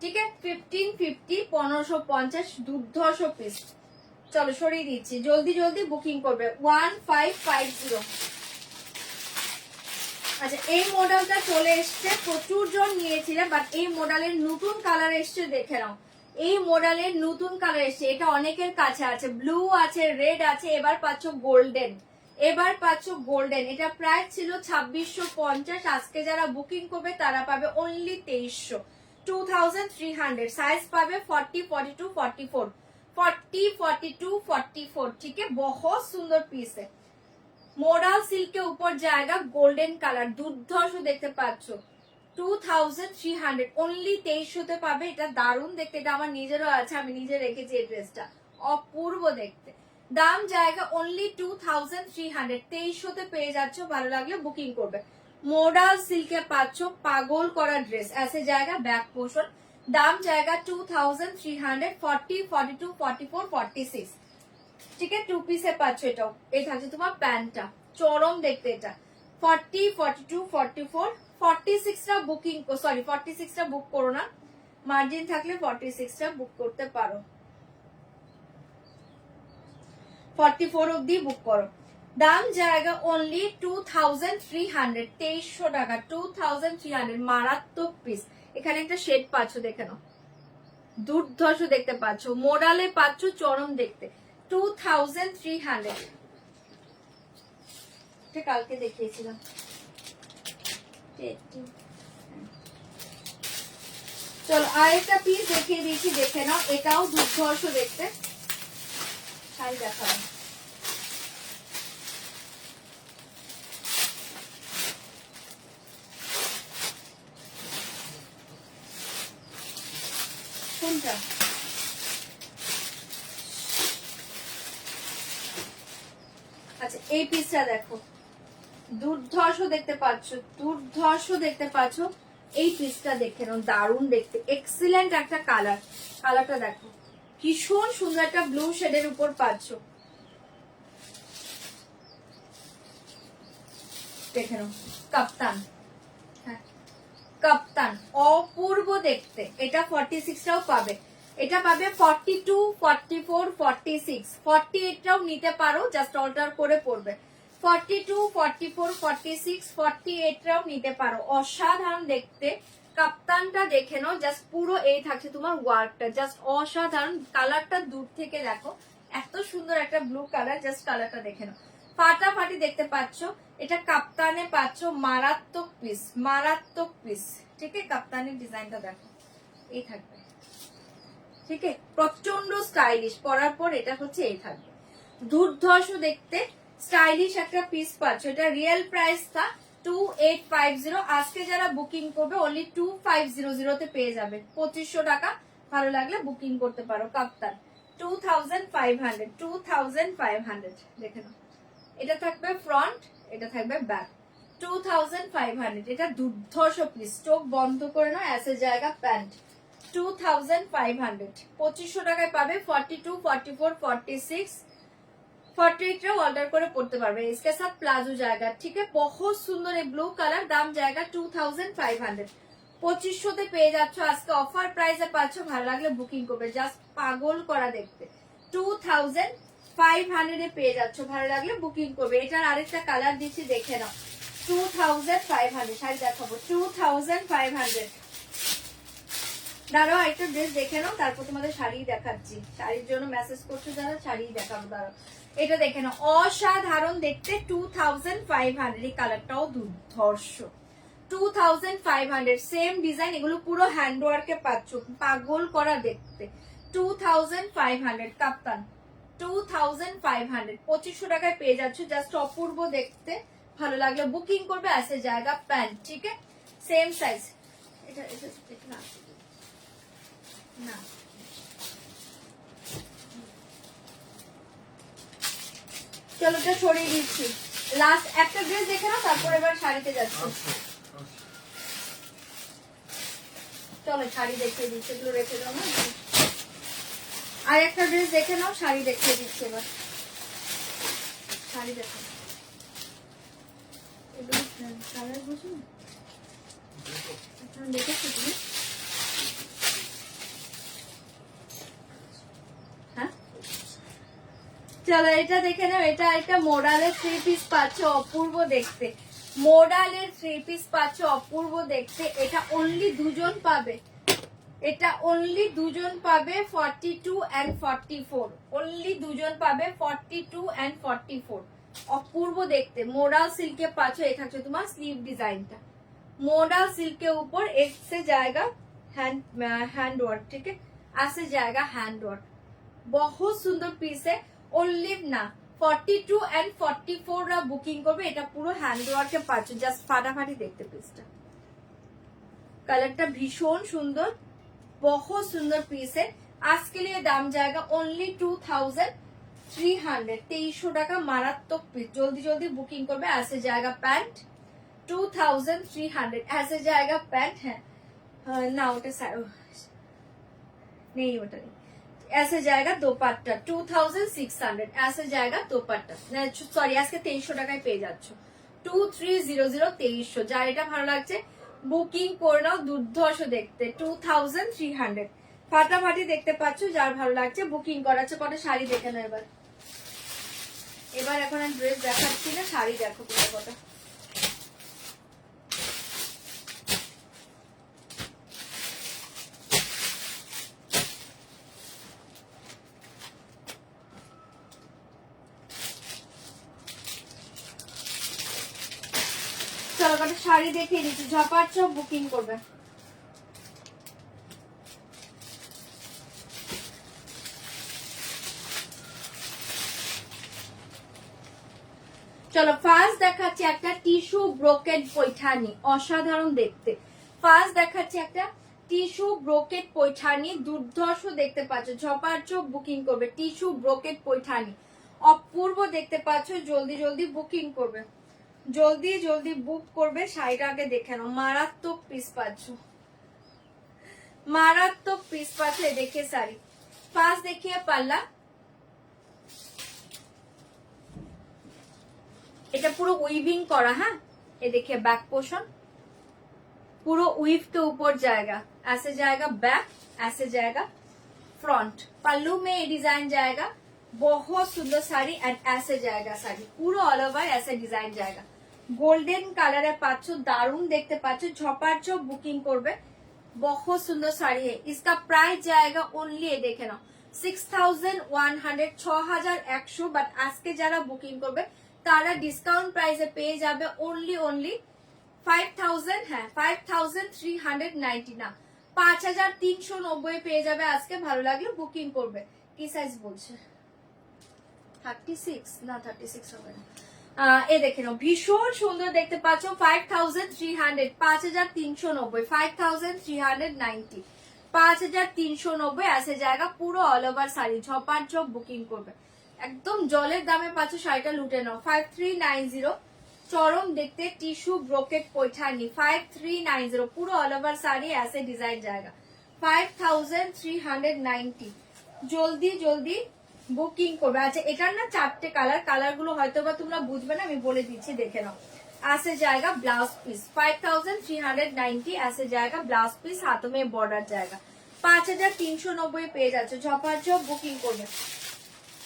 ঠিক আছে 1550 1550, দুর্ধর্ষ পিস। চলো সরিয়ে দিচ্ছি, জলদি জলদি বুকিং করবে 1550। আচ্ছা, এই মডেলটা চলে এসছে, প্রচুর জন নিয়েছিলেন, বাট এই মডেলের নতুন কালার এসছে, দেখে নাও। এই মডেলের নতুন কালার এসছে, এটা অনেকের কাছে আছে, ব্লু আছে, রেড আছে, এবার পাচ্ছ গোল্ডেন। এটা প্রাইস ছিল 2650, আজকে যারা বুকিং করবে তারা পাবে অনলি 2300, 2300। সাইজ পাবে 40 42 44 40 42 44, ठीक है। बहुत सुंदर पीस है, मोडल सिल्क के ऊपर जाएगा, गोल्डन कलर, দুর্ধর্ষ দেখতে পাচ্ছ। 2300 অনলি 2300তে পাবে। এটা দারুণ দেখতে, এটা আমার নিজেরও আছে, আমি নিজে রেখেছি এই ড্রেসটা, অপূর্ব দেখতে। দাম জায়গা অনলি 2300, 2300তে পেয়ে যাচ্ছ, ভালো লাগলে বুকিং করবে। মোডাল সিল্কে পাচ্ছ, পাগল করা ড্রেস, ऐसे জায়গা ব্যাক পোর্শন। দাম জায়গা 2300, 40 42 44 46, ঠিক আছে। টু পিসে পাচ্ছ এটাও। এই থাকছে তোমার প্যান্টটা, চরম দেখতে এটা। 40 42 44 46টা বুকিং, সরি 46টা বুক করো না, মার্জিন থাকলে 46টা বুক করতে পারো, 44 অব্দি বুক করো। দাম জায়গা অনলি 2300, 2300 টাকা, 2300। মারাত্মক পিস। এখানে একটা শেড পাচ্ছ, দেখে নাও, দুর্ধর্ষ দেখতে পাচ্ছ, মোডালে পাচ্ছ, চরম দেখতে। 2300, কালকে দেখিয়েছিলাম। চলো আরেকটা পিস দেখিয়ে দিয়েছি, দেখে নাও, এটাও দুর্ধর্ষ দেখতে। শাড়ি দেখাবো, কোনটা? আচ্ছা, এই পিসটা দেখো, দুর্ধর্ষ দেখতে পাচ্ছ, এই পিসটা দেখে নাও, দারুণ দেখতে, এক্সিলেন্ট একটা কালার। কালারটা দেখো, ভীষণ সুন্দর একটা ব্লু শেডের উপর পাচ্ছ, দেখে নাও। কাপ্তান, হ্যাঁ কাপ্তান, অপূর্ব দেখতে। এটা 46টাও পাবে, এটা পাবে 42 44 46 48টাও নিতে পারো, জাস্ট অল্টার করে পড়বে। 42 44 46 48টাও নিতে পারো, অসাধারণ দেখতে। কাপ্তানটা দেখে নাও, জাস্ট পুরো এই থাকছে তোমার ওয়ার্কটা, জাস্ট অসাধারণ। কালারটা দূর থেকে দেখো, এত সুন্দর একটা ব্লু কালার, জাস্ট কালারটা দেখে নাও, ফাটাফাটি দেখতে পাচ্ছ। এটা কাপ্তানে পাচ্ছ, মারাত্মক পিস, ঠিক আছে। কাপ্তানের ডিজাইনটা দেখো, এই থাকবে, ঠিক আছে, প্রচন্ড স্টাইলিশ। পরার পর এটা হচ্ছে এই থাকবে, দুর্ধর্ষ দেখতে, স্টাইলিশ একটা পিস পাচ্ছ। এটা রিয়েল প্রাইস থা 2850, আজকে যারা বুকিং করবে অনলি 2500 পেয়ে যাবে, 2500 টাকা। ভালো লাগলে বুকিং করতে পারো। কাপ্তান 2500, দেখে নাও। এটা থাকবে ফ্রন্ট, এটা থাকবে ব্যাক, 2500। এটা দুর্ধর্ষ পিস, চোখ বন্ধ করে না, ऐसे জায়গা প্যান্ট 2500, 2500 টাকায় পাবে। 42 44 46 48টাও অর্ডার করে পড়তে পারবে। इसके साथ प्लाजो जाएगा, ठीक है। बहुत सुंदर है, ब्लू कलर। दाम जाएगा 2500, 2500-তে পেয়ে যাচ্ছ আজকে অফার প্রাইসে পাচ্ছ। ভালো লাগলে বুকিং করবে, জাস্ট পাগল করা দেখতে। 2500-এ পেয়ে যাচ্ছ, ভালো লাগলে বুকিং করবে। এটার আরেকটা কালার দিচ্ছি, দেখে নাও। 2500 শাড়ি দেখাবো, 2500। দাঁড়াও একটা ড্রেস দেখে নাও, তারপর তোমাদের শাড়ি দেখাচ্ছি। শাড়ির জন্য মেসেজ করছো যারা, শাড়ি দেখাবো। দাঁড়াও এটা দেখে নাও, অসাধারণ দেখতে। 2500, এই কালারটাও দুর্ধর্ষ। 2500 সেম ডিজাইন, এগুলো পুরো হ্যান্ডওয়ার্কে পাচ্ছ, পাগল করা দেখতে। 2500 কাপ্তান, 2500, 2500 টাকায় পেয়ে যাচ্ছ, জাস্ট অপূর্ব দেখতে। ভালো লাগলে বুকিং করবে। আসে জায়গা প্যান্ট, ঠিক আছে, সেম সাইজ। এটা না চলো এটা ছড়িয়ে দিচ্ছি। লাস্ট একটা ড্রেস দেখে নাও, তারপর এবার শাড়িতে যাচ্ছি। চলো শাড়ি দেখিয়ে দিচ্ছি, এগুলো রেখে দাও না। আর একটা ড্রেস দেখে নাও, শাড়ি দেখিয়ে দিচ্ছি এবার। শাড়ি দেখো, এগুলো কালার বুঝো না, দেখেছো তুমি? হ্যাঁ চলো এটা দেখে নাও। এটা একটা মোডালের 3 পিস পাচ্ছ, অপূর্ব দেখতে। মোডালের 3 পিস পাচ্ছ, অপূর্ব দেখতে। এটা অনলি দুজন পাবে, এটা অনলি দুজন পাবে। 42 and 44, অনলি দুজন পাবে। 42 and 44, অপূর্ব দেখতে। মোডাল সিল্কে পাচ্ছ। এই থাকছে তোমার স্লিভ ডিজাইনটা, मोडल सिल्क के ऊपर एक से जाएगा हैंड वर्क, ठीक है, ऐसे जाएगा हैंड वर्क। बहुत सुंदर पीस है। ओनली ना 42 एंड 44 रा बुकिंग করবে। এটা পুরো হ্যান্ড ওয়ার্কে পাচ্ছ, জাস্ট ফাটাফাটি দেখতে পিসটা। কালারটা ভীষণ সুন্দর, बहुत सुंदर पीस है। आज के लिए दाम जाएगा ओनली 2300, 2300 টাকা। মারাত্মক পিস, জলদি জলদি বুকিং করবে। ऐसे जाएगा पैंट 2300, ऐसे जाएगा पैंट है ना, ওটা नहीं, ওটা नहीं। ऐसे जाएगा दोपट्टा 2600, ऐसे जाएगा दोपट्टा। সরি, আজকে 2300 টাকায় পেয়ে যাচ্ছ। 2300, 2300। যার এটা ভালো লাগছে বুকিং করে নাও, দুর্ধর্ষ দেখতে। 2300 ফাটাফাটি দেখতে পাচ্ছ। যার ভালো লাগছে বুকিং করাচ্ছে। কটা শাড়ি দেখে নাও এবার। এবার এখন আর ড্রেস দেখাচ্ছি না, শাড়ি দেখো পুরো কটা। চলো কটা শাড়ি দেখিয়ে দিচ্ছি, ঝপাচ্ছ বুকিং করবে। চলো ফার্স্ট দেখাচ্ছি একটা টিস্যু ব্রোকেট পৈঠানি, অসাধারণ দেখতে। ফার্স্ট দেখাচ্ছি একটা টিস্যু ব্রোকেট পৈঠানি, দুর্ধর্ষ দেখতে পাচ্ছ। ঝপাচ্ছ বুকিং করবে। টিস্যু ব্রোকেট পৈঠানি, অপূর্ব দেখতে পাচ্ছ। জলদি জলদি বুকিং করবে, জলদি জলদি বুক করবে। শাড়িটা আগে দেখে নাও, মারাত্মক পিস পাচ্ছ, মারাত্মক পিস পাচ্ছ। দেখে শাড়ি ফার্স্ট দেখিয়ে পাল্লা। এটা পুরো উইভিং করা, হ্যাঁ। ये देखिए बैक पोर्शन पूरा उइव के ऊपर जाएगा, ऐसे जाएगा बैक, ऐसे जाएगा फ्रंट। पल्लू में ये डिजाइन जाएगा, बहुत सुंदर साड़ी। एंड ऐसे जाएगा साड़ी पूरा ऑल ओवर, ऐसे डिजाइन जाएगा। गोल्डन कलर है पाচ্ছ, दारुण देखते पाচ্ছ। ঝপাচ্ছ বুকিং করবে। बहुत सुंदर साड़ी है। इसका प्राइस जाएगा ओनली, ये देखे ना, 6100, 6100। বাট আজকে যারা বুকিং করবে তারা ডিসকাউন্ট প্রাইসে পেয়ে যাবে ओनली 5000, হ্যাঁ 5390 না, 5390 পেয়ে যাবে আজকে। ভালো লাগলে বুকিং করবে। কি সাইজ বলছে? 36 না, 36 হবে না। এ দেখে নাও, ভীষণ সুন্দর দেখতে পাচ্ছ। 5300, 5390, 5390, 5390 ऐसे जाएगा। পুরো অল ওভার শাড়ি, ঝপাঝপ বুকিং করবে। একদম জলের দামে পাচ্ছ, শাড়িটা লুটে নাও। 5390, চরম দেখতে টিস্যু ব্রোকেট পৈঠানি। 5390 পুরো অল ওভার শাড়ি, ऐसे डिजाइन जाएगा। 5390, জলদি জলদি বুকিং করবে। আচ্ছা এটার না 4টে কালার, কালার গুলো হয়তো বা তোমরা বুঝবে না, আমি বলে দিচ্ছি, দেখে নাও। ऐसे जाएगा ब्लाउज पीस 5390 ऐसे जाएगा ब्लाउज पीस हाथों में बॉर्डर जाएगा 5390 পেয়ে যাচ্ছে ঝপাঝপ বুকিং করবে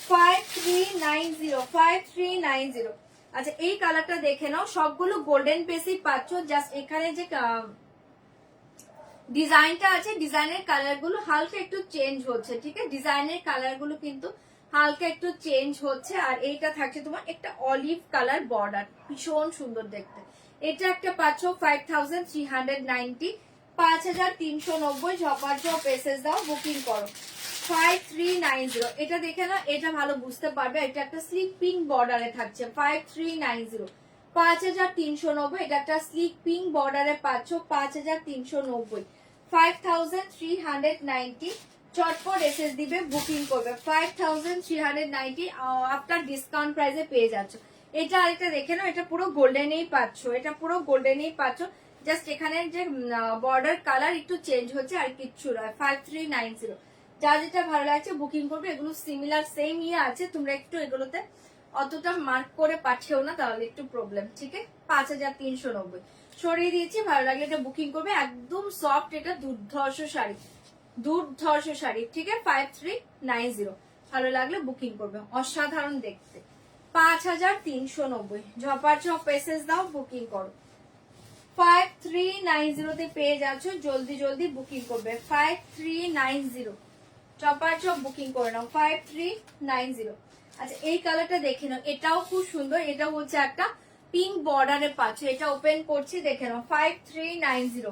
5390 আচ্ছা এই কালারটা দেখে নাও সবগুলো গোল্ডেন বেসিক পাচ্ছ জাস্ট এখানে যে ডিজাইনটা আছে ডিজাইনের কালার গুলো হালকা একটু চেঞ্জ হচ্ছে ঠিক আছে ডিজাইনের কালার গুলো কিন্তু হালকা একটু চেঞ্জ হচ্ছে আর এইটা থাকছে তোমার একটা অলিভ কালার বর্ডার ভীষণ সুন্দর দেখতে এটা একটা পাচ্ছ 5390 5390 ঝপাঝপ এসএস দাও বুকিং করো 5390 এটা দেখে না এটা ভালো বুঝতে পারবে এটা একটা স্লিক পিঙ্ক বর্ডারে থাকছে 5390 5390 এটা একটা স্লিক পিঙ্ক বর্ডারে পাচ্ছ 5390 5390 চটপট এসএস দিবে বুকিং করবে 5390 আফটার ডিসকাউন্ট প্রাইসে পেয়ে যাচ্ছ এটা আরেকটা দেখে নাও এটা পুরো গোল্ডেনেই পাচ্ছ এটা পুরো গোল্ডেনেই পাচ্ছ জাস্ট এখানে যে বর্ডার কালার একটু চেঞ্জ হচ্ছে আর কিচ্ছু নয় 5390 যা যেটা ভালো লাগছে বুকিং করবে এগুলো সিমিলার সেম ইয়ে আছে তোমরা একটু এগুলোতে অতটা মার্ক করে পাঠিও না তাহলে একটু প্রবলেম ঠিক আছে 5390 সরিয়ে দিয়েছি ভালো লাগলে এটা বুকিং করবে একদম সফট এটা দুর্ধর্ষ শাড়ি ঠিক আছে 5390 ভালো লাগলে বুকিং করবে অসাধারণ দেখতে 5390 ঝপাঝপ পেসেস দাও বুকিং করো 5390 তে পেয়ে যাচ্ছ জলদি জলদি বুকিং করবে 5390 ঝপাঝপ বুকিং করে নাও 5390 আচ্ছা এই কালারটা দেখে নাও এটাও খুব সুন্দর এটা হচ্ছে একটা পিঙ্ক বর্ডারে পাচ্ছ এটা ওপেন করছি দেখে নাও 5390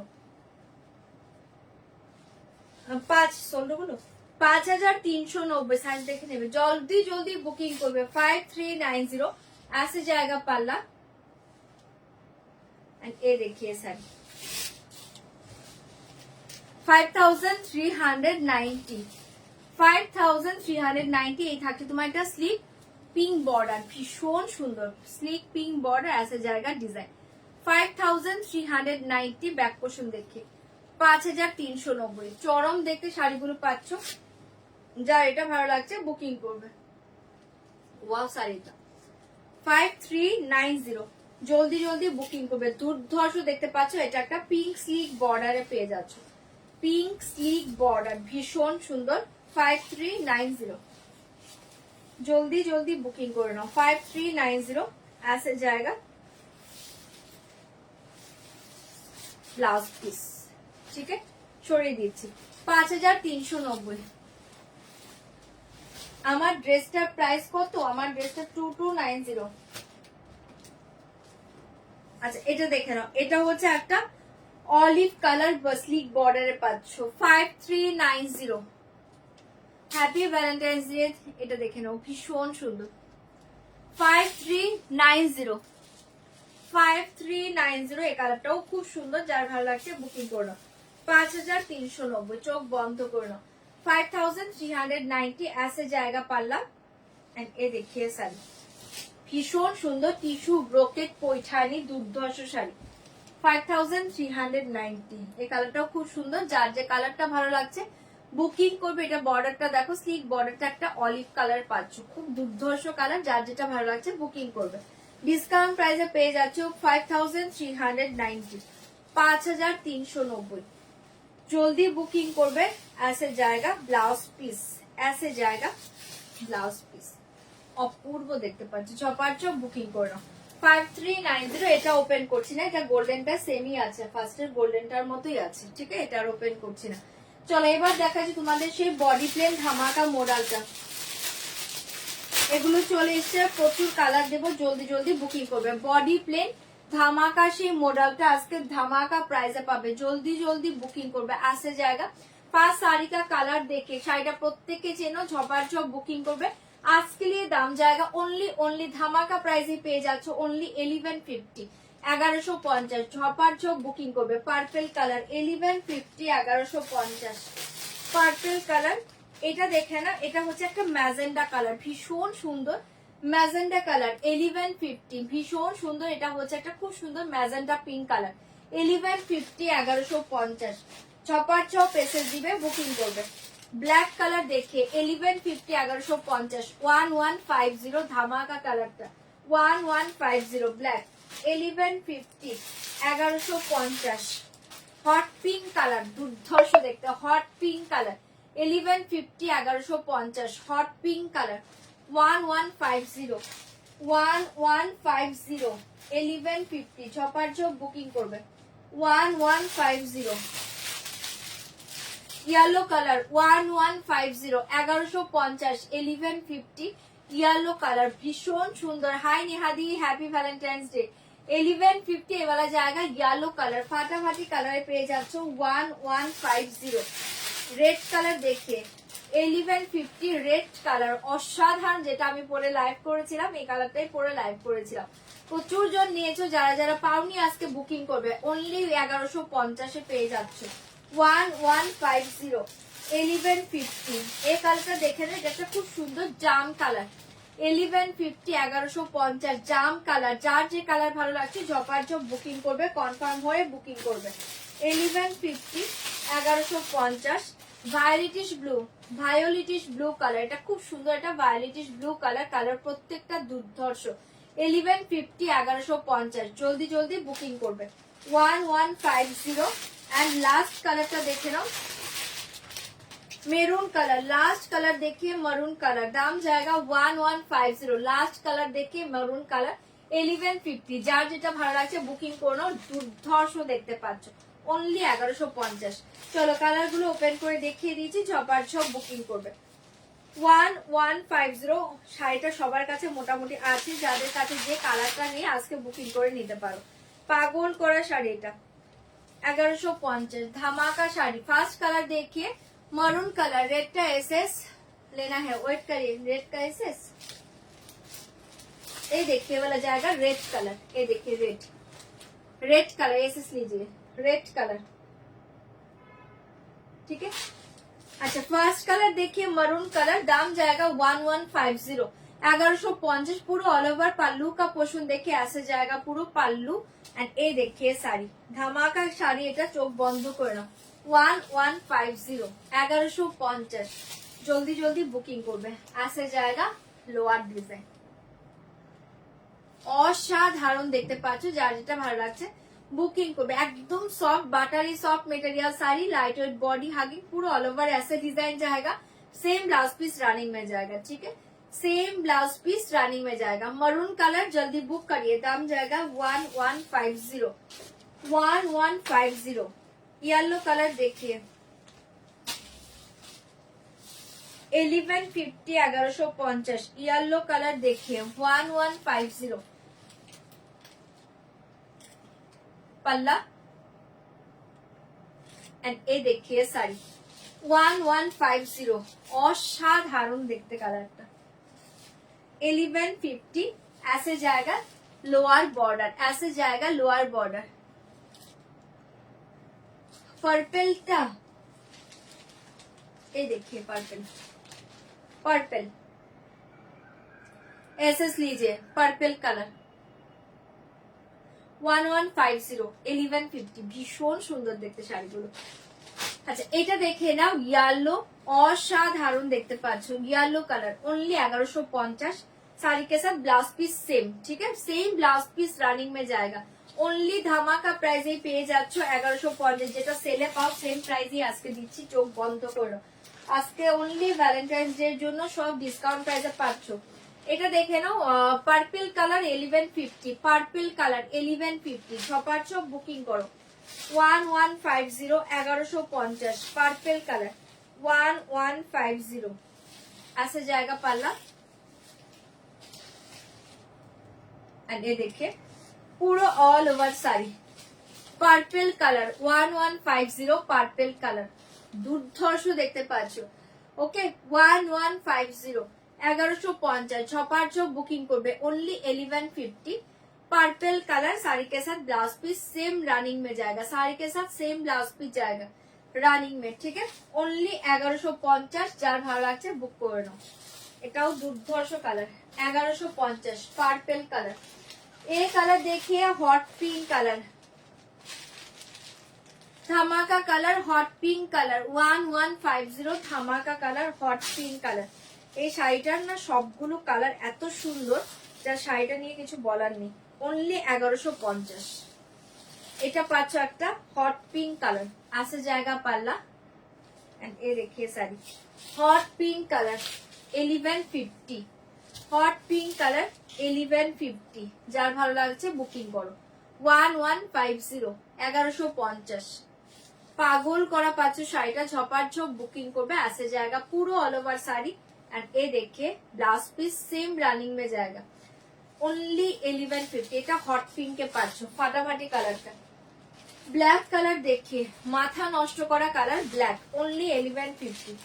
5390 সাইজ দেখে নেবে জলদি জলদি বুকিং করবে 5390 ऐसे जाएगा पल्ला एंड ये देखिए सर 5390 5390 এই থাকছে তোমার একটা স্লিক পিঙ্ক বর্ডার ভীষণ সুন্দর স্লিক পিঙ্ক বর্ডার ऐसे जाएगा ডিজাইন 5390 ব্যাক পোর্শন দেখে 5390 চরম দেখতে শাড়িগুলো পাচ্ছ যা এটা ভালো লাগছে বুকিং করবে ওয়াও শাড়িটা 5390 জলদি জলদি বুকিং করবে দুর্ধর্ষ দেখতে পাচ্ছ এটা একটা পিঙ্ক স্লিক বর্ডারে পেয়ে যাচ্ছ পিঙ্ক স্লিক বর্ডার ভীষণ সুন্দর 5390 জলদি জলদি বুকিং করে নাও 5390 ऐसे जाएगा ब्लाउज पीस ঠিক আছে সরিয়ে দিচ্ছি 5390 আমার ড্রেসটার প্রাইস কত আমার ড্রেসটা 2290 আচ্ছা এটা দেখে নাও এটা হচ্ছে একটা অলিভ কালার স্লিক বর্ডারে পাচ্ছ 5390 হ্যাপি ভ্যালেন্টাইন্স ডে এটা দেখে নাও ভীষণ সুন্দর 5390 5390 এই কালারটাও খুব সুন্দর যার ভালো লাগছে বুকিং করে নাও 5390 চোখ বন্ধ করে নাও 5390 ऐसे जाएगा पल्ला एंड ये देखिए শাড়ি ভীষণ সুন্দর টিস্যু ব্রোকেট পৈঠানি দুর্ধর্ষ শাড়ি 5390 এই কালারটাও খুব সুন্দর যার যে কালারটা ভালো লাগছে বুকিং করবে এটা বর্ডারটা দেখো স্লিক বর্ডারটা একটা অলিভ কালার পাচ্ছ খুব দুর্ধর্ষ কালার যার যেটা ভালো লাগছে বুকিং করবে ডিসকাউন্ট প্রাইসে পেয়ে যাচ্ছ 5390 5390 जल्दी बुकिंग করবে ऐसे जाएगा ब्लाउज पीस ऐसे जाएगा ब्लाउज पीस অপূর্ব দেখতে পাচ্ছ ঝপাঝপ বুকিং করে নাও 5390 এটা ওপেন করছি না এটা গোল্ডেনটা সেমই আছে ফার্স্টের গোল্ডেনটার মতোই আছে ঠিক আছে এটা ওপেন করছি না চলো এবার দেখাচ্ছি তোমাদের সেই বডি প্লেন ধামাকা মডেলটা এগুলো চলে এসেছে প্রচুর কালার দেবো জলদি জলদি বুকিং করবে বডি প্লেন ধামাকা সেই মডেলটা আজকে ধামাকা প্রাইসে পাবে জলদি জলদি বুকিং করবে ऐसे जाएगा फास्ट साड़ी का कलर देखे শাড়িটা প্রত্যেককে চেনো ঝপাঝপ বুকিং করবে আজকে लिए দাম जाएगा ओनली ধামাকা প্রাইসে পেয়ে যাচ্ছ ओनली 1150 1150 ঝপাঝপ বুকিং করবে পার্পল কালার 1150 1150 পার্পল কালার এটা দেখে না এটা হচ্ছে একটা ম্যাজেন্ডা কালার ভীষণ সুন্দর ম্যাজেন্ডা কালার 1150 ভীষণ সুন্দর এটা হচ্ছে একটা খুব সুন্দর ম্যাজেন্ডা পিঙ্ক কালার 1150 1150 ঝপাঝপ এসএস দিবে বুকিং করবে ব্ল্যাক কালার দেখে 1150 1150 1150 ধামাকা কালারটা 1150 ব্ল্যাক 1150 1150 হট পিঙ্ক কালার, দুর্ধর্ষ দেখতে, hot pink colour 1150 1150 hot pink colour 1150 1150 1150 ঝপার ঝপ বুকিং করবে 1150 ইয়েলো কালার 1150 1150 1150 ইয়েলো কালার ভীষণ সুন্দর। Hi Nehadi, happy Valentine's day. 1150 এবারে জায়গা ইয়েলো কালার, ফাটাফাটি কালারে পেয়ে যাচ্ছ 1150। রেড কালার দেখে 1150 রেড কালার অসাধারণ, যেটা আমি পরে লাইভ করেছিলাম, এই কালারটাই পরে লাইভ করেছিলাম। প্রচুর জন নিয়েছো, যারা যারা পাওনি আজকে বুকিং করবে, অনলি 1150 পেয়ে যাচ্ছ 1150 1150। এই কালারটা দেখে নেই, এটা খুব সুন্দর জাম কালার 1150 1150 জাম কালার। যার যে কালার ভালো লাগছে ঝপার ঝপ বুকিং করবে, কনফার্ম হয়ে বুকিং করবে 1150 1150। ভায়োলেটিশ ব্লু, ভায়োলেটিশ ব্লু কালার, এটা খুব সুন্দর, এটা ভায়োলেটিশ ব্লু কালার, কালার প্রত্যেকটা দুর্ধর্ষ 1150 1150 জলদি জলদি বুকিং করবে 1150। এন্ড লাস্ট কালারটা দেখে নাও, মেরুন কালার, লাস্ট কালার দেখিয়ে মেরুন কালার, দাম জায়গা 1150। লাস্ট কালার দেখিয়ে মেরুন কালার 1150। যার যেটা ভালো লাগছে বুকিং করে নাও, দুর্ধর্ষ দেখতে পাচ্ছ, অনলি 1150। চলো কালার গুলো ওপেন করে দেখিয়ে দিয়েছি, ঝপার ঝপ বুকিং করবে 1150। শাড়িটা সবার কাছে মোটামুটি আছে, যাদের কাছে যে কালারটা নিয়ে আজকে বুকিং করে নিতে পারো। পাগল করা শাড়ি এটা 1150 ধামাকা শাড়ি। ফার্স্ট कालर देखिए मरून कलर, रेड का एसएस लेना है, वेट करिए, रेड का एसएस। ये देखिए वाला जाएगा रेड कलर, ये देखिए रेड, रेड कलर एसएस लीजिए, रेड कलर, ठीक है। अच्छा फर्स्ट कलर देखिए मरून कलर, दाम जाएगा 1150 1150। पूरा ऑल ओवर पल्लू का पोर्शन देखिए ऐसे जाएगा, पूरा पल्लू एंड ये देखिए साड़ी, धमाका शाड़ी, এটা চোখ বন্ধ করে নাও 1150 1150। জলদি জলদি বুকিং করবে, ऐसे जाएगा লোয়ার ডিজাইন, অসাধারণ দেখতে পাচ্ছ। যার যেটা ভালো লাগছে বুকিং করবে। একদম soft buttery soft material sari, light weight body hugging, पूरा ऑल ओवर ऐसे डिजाइन जाएगा। सेम ब्लाउज पीस रनिंग में जाएगा, ठीक है, सेम ब्लाउज पीस रनिंग में जाएगा। मरून कलर जल्दी बुक करिए, दाम जाएगा 1150 1150। येलो कलर देखिए 1150 1150। येलो कलर देखिए 1150। पल्ला एंड ये देखिए साड़ी 1150। অসাধারণ দেখতে কালারটা 1150। ऐसे जाएगा लोअर बॉर्डर, ऐसे जाएगा लोअर बॉर्डर। पर्पलটা ये देखिए पर्पल, पर्पल एसएस लीजिए, पर्पल कलर 1150 1150। ভীষণ সুন্দর দেখতে শাড়িগুলো। আচ্ছা এটা দেখে নাও, येलो অসাধারণ দেখতে পাচ্ছ, येलो कलर ओनली 1150। साड़ी के साथ ब्लाउज पीस सेम, ठीक है, सेम ब्लाउज पीस रनिंग में जाएगा। ओनली ধামাকা প্রাইসে পেয়ে যাচ্ছ 1150। যেটা সেলে পাও সেম প্রাইসই আজকে দিচ্ছি, চোখ বন্ধ করো। আজকে ওনলি ভ্যালেন্টাইন্স ডে এর জন্য সব ডিসকাউন্ট প্রাইসে পাচ্ছ। এটা দেখে নাও পার্পল কালার 1150, পার্পল কালার 1150। ছপার ছপ বুকিং করো 1150 1150। Purple colour 1150। ऐसे जाएगा पल्ला एंड ये देखिए पूरा all over sari purple colour 1150। Purple colour দুর্ধর্ষ দেখতে পাচ্ছ, ওকে 1150 1150। ছপার ছপ বুকিং করবে ओनली 1150। पर्पल कलर साड़ी के साथ ब्लाउज पीस सेम रनिंग में जाएगा, साड़ी के साथ सेम ब्लाउज पीस जाएगा रनिंग में, ठीक है, ओनली 1150। যার ভালো লাগছে বুক করে নাও। এটাও দুর্ধর্ষ কালার 1150। পার্পল কালার, ये कलर देखिए हॉट पिंक कलर, ধামাকা কালার হট পিঙ্ক কালার 1150। ধামাকা কালার হট পিঙ্ক কালার। এই শাড়িটার না সবগুলো কালার এত সুন্দর, যা শাড়িটা নিয়ে কিছু বলার নেই। অনলি 1150। এটা পাচ্ছ একটা হট পিঙ্ক কালার, আছে জায়গা পাল্লা। এন্ড এ দেখিয়ে sari hot pink colour 1150, hot pink colour 1150। যার ভালো লাগছে বুকিং করো 1150, 1150। পাগল করা পাচ্ছ শাড়িটা, ঝপার ঝপ বুকিং করবে, আসে জায়গা পুরো অল ওভার শাড়ি। एंड ये देखिए ब्लाउज पीस सेम रनिंग में जाएगा ओनली 1150। এটা হট পিঙ্কে পাচ্ছ, ফাটাফাটি কালারটা। ব্ল্যাক কালার দেখিয়ে মাথা নষ্ট করা কালার, ব্ল্যাক ওনলি 1150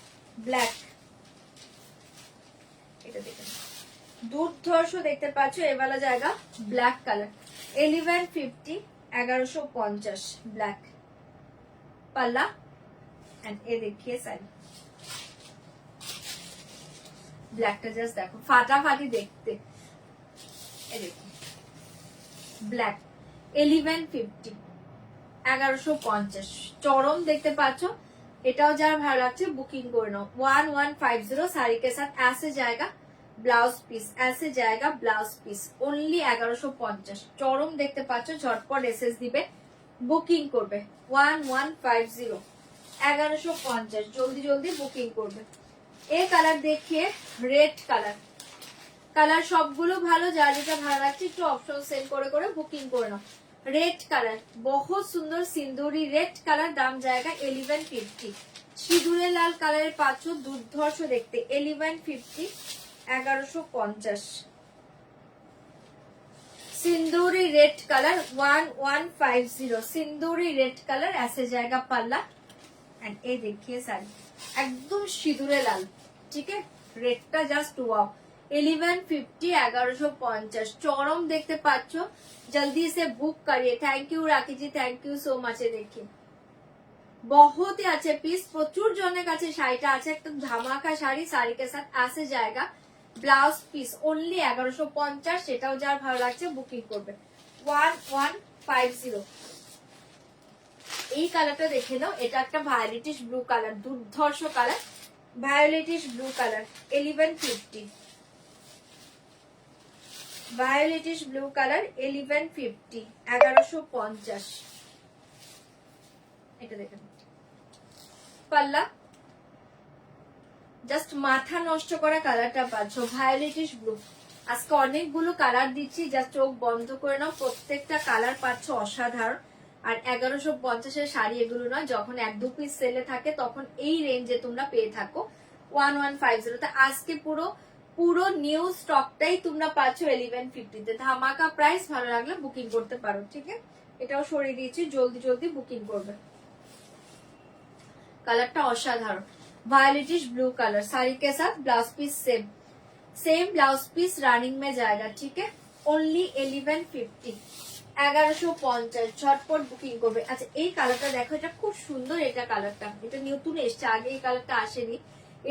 ব্ল্যাক। এটা দেখেন দুর্ধর্ষ দেখতে পাচ্ছ এবালা জায়গা ব্ল্যাক কালার 1150, 1150 ব্ল্যাক পাল্লা। एंड ये देखिए শাড়ি ব্ল্যাকটা জাস্ট দেখো ফাটাফাটি দেখতে। ব্ল্যাক 1150, 1150 চরম দেখতে পাচ্ছ। এটাও যার ভালো লাগছে বুকিং করে নাও 1150। শাড়ি के साथ ऐसे जाएगा ব্লাউজ পিস, ऐसे जाएगा ব্লাউজ পিস ওনলি 1150। চরম দেখতে পাচ্ছ, ঝটপট এসএস দিবে, বুকিং করবে 1150, 1150। জলদি জলদি বুকিং করবে। এই কালার দেখিয়ে রেড কালার, কালার সবগুলো ভালো, যার যেটা ভালো লাগছে একটু অপশন সেন্ড করে করে বুকিং করে নাও। রেড কালার বহুত সুন্দর সিন্দুরি রেড কালার, দাম জায়গা 1150। সিঁদুরে লাল কালারের পাচ্ছ, দুর্ধর্ষ দেখতে 1150, 1150। सिंदूरी रेड कलर 1150, सिंदूरी रेड कलर ऐसे जाएगा पल्ला। एंड ये देखिए साड़ी एकदम सिंदूरे लाल, ठीक है रेडটা জাস্ট ওয়াও 1150, 1150 চরম দেখতে পাচ্ছ। जल्दी से बुक करिए। Thank you Rakhi ji, thank you so much. देखिए बहुत ही अच्छे पीस, প্রচুর জনের কাছে শাড়িটা আছে, একটা ধামাকা শাড়ি। শাড়ি के साथ ऐसे जाएगा ব্লাউজ পিস ওনলি 1150। সেটাও যার ভালো লাগছে বুকিং করবে 1150। এই কালারটা দেখে নাও, এটা একটা ভায়োলেটিশ ব্লু কালার, দুর্ধর্ষ colour violetish blue colour 1150, violetish blue colour 1150, 1150। এটা দেখেন পাল্লা জাস্ট মাথা নষ্ট করা কালারটা পাচ্ছ, ভায়োলেটিশ ব্লু। আজকে অনেকগুলো কালার দিচ্ছি, জাস্ট চোখ বন্ধ করে নাও, প্রত্যেকটা কালার পাচ্ছ অসাধারণ। আর 1150 শাড়ি এগুলো নয়, যখন 1-2 পিস সেলে থাকে তখন এই রেঞ্জে তোমরা পেয়ে থাকো 1150। তা আজকে পুরো পুরো নিউ স্টকটাই তোমরা পাচ্ছ 1150 তে, ধামাকা প্রাইস। ভালো লাগলে বুকিং করতে পারো, ঠিক আছে। এটাও সরিয়ে দিয়েছি, জলদি জলদি বুকিং করবে। কালারটা অসাধারণ वायलेटिश ब्लू कलर, साड़ी के साथ blouse piece same, same blouse piece running में जाएगा, ठीक है ओनली 1150, 1150। ঝটপট বুকিং করবে। আচ্ছা এই কালারটা দেখো, এটা খুব সুন্দর। এটা কালারটা এটা নতুন এসছে, আগে এই কালারটা আসেনি।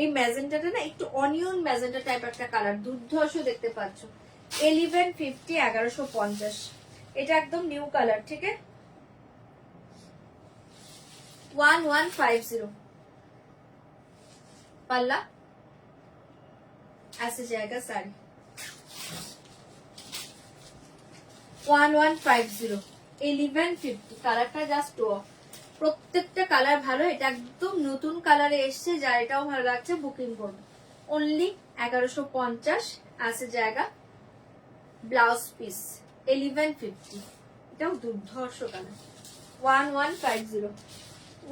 এই ম্যাজেন্টাটা না একটু অনিয়ন ম্যাজেন্টা টাইপ একটা কালার, দুর্ধর্ষ দেখতে পাচ্ছ 1150, 1150। এটা একদম নিউ কালার, ঠিক আছে 1150 पल्ला ऐसे जाएगा साड़ी 1150, 1150। কালারটা জাস্ট প্রত্যেকটা কালার ভালো, এটা একদম নতুন কালারে এসছে, যার এটাও ভালো লাগছে বুকিং করবে ओनली 1150। ऐसे जाएगा ब्लाउज पीस 1150। এটাও দুর্ধর্ষ কালার 1150,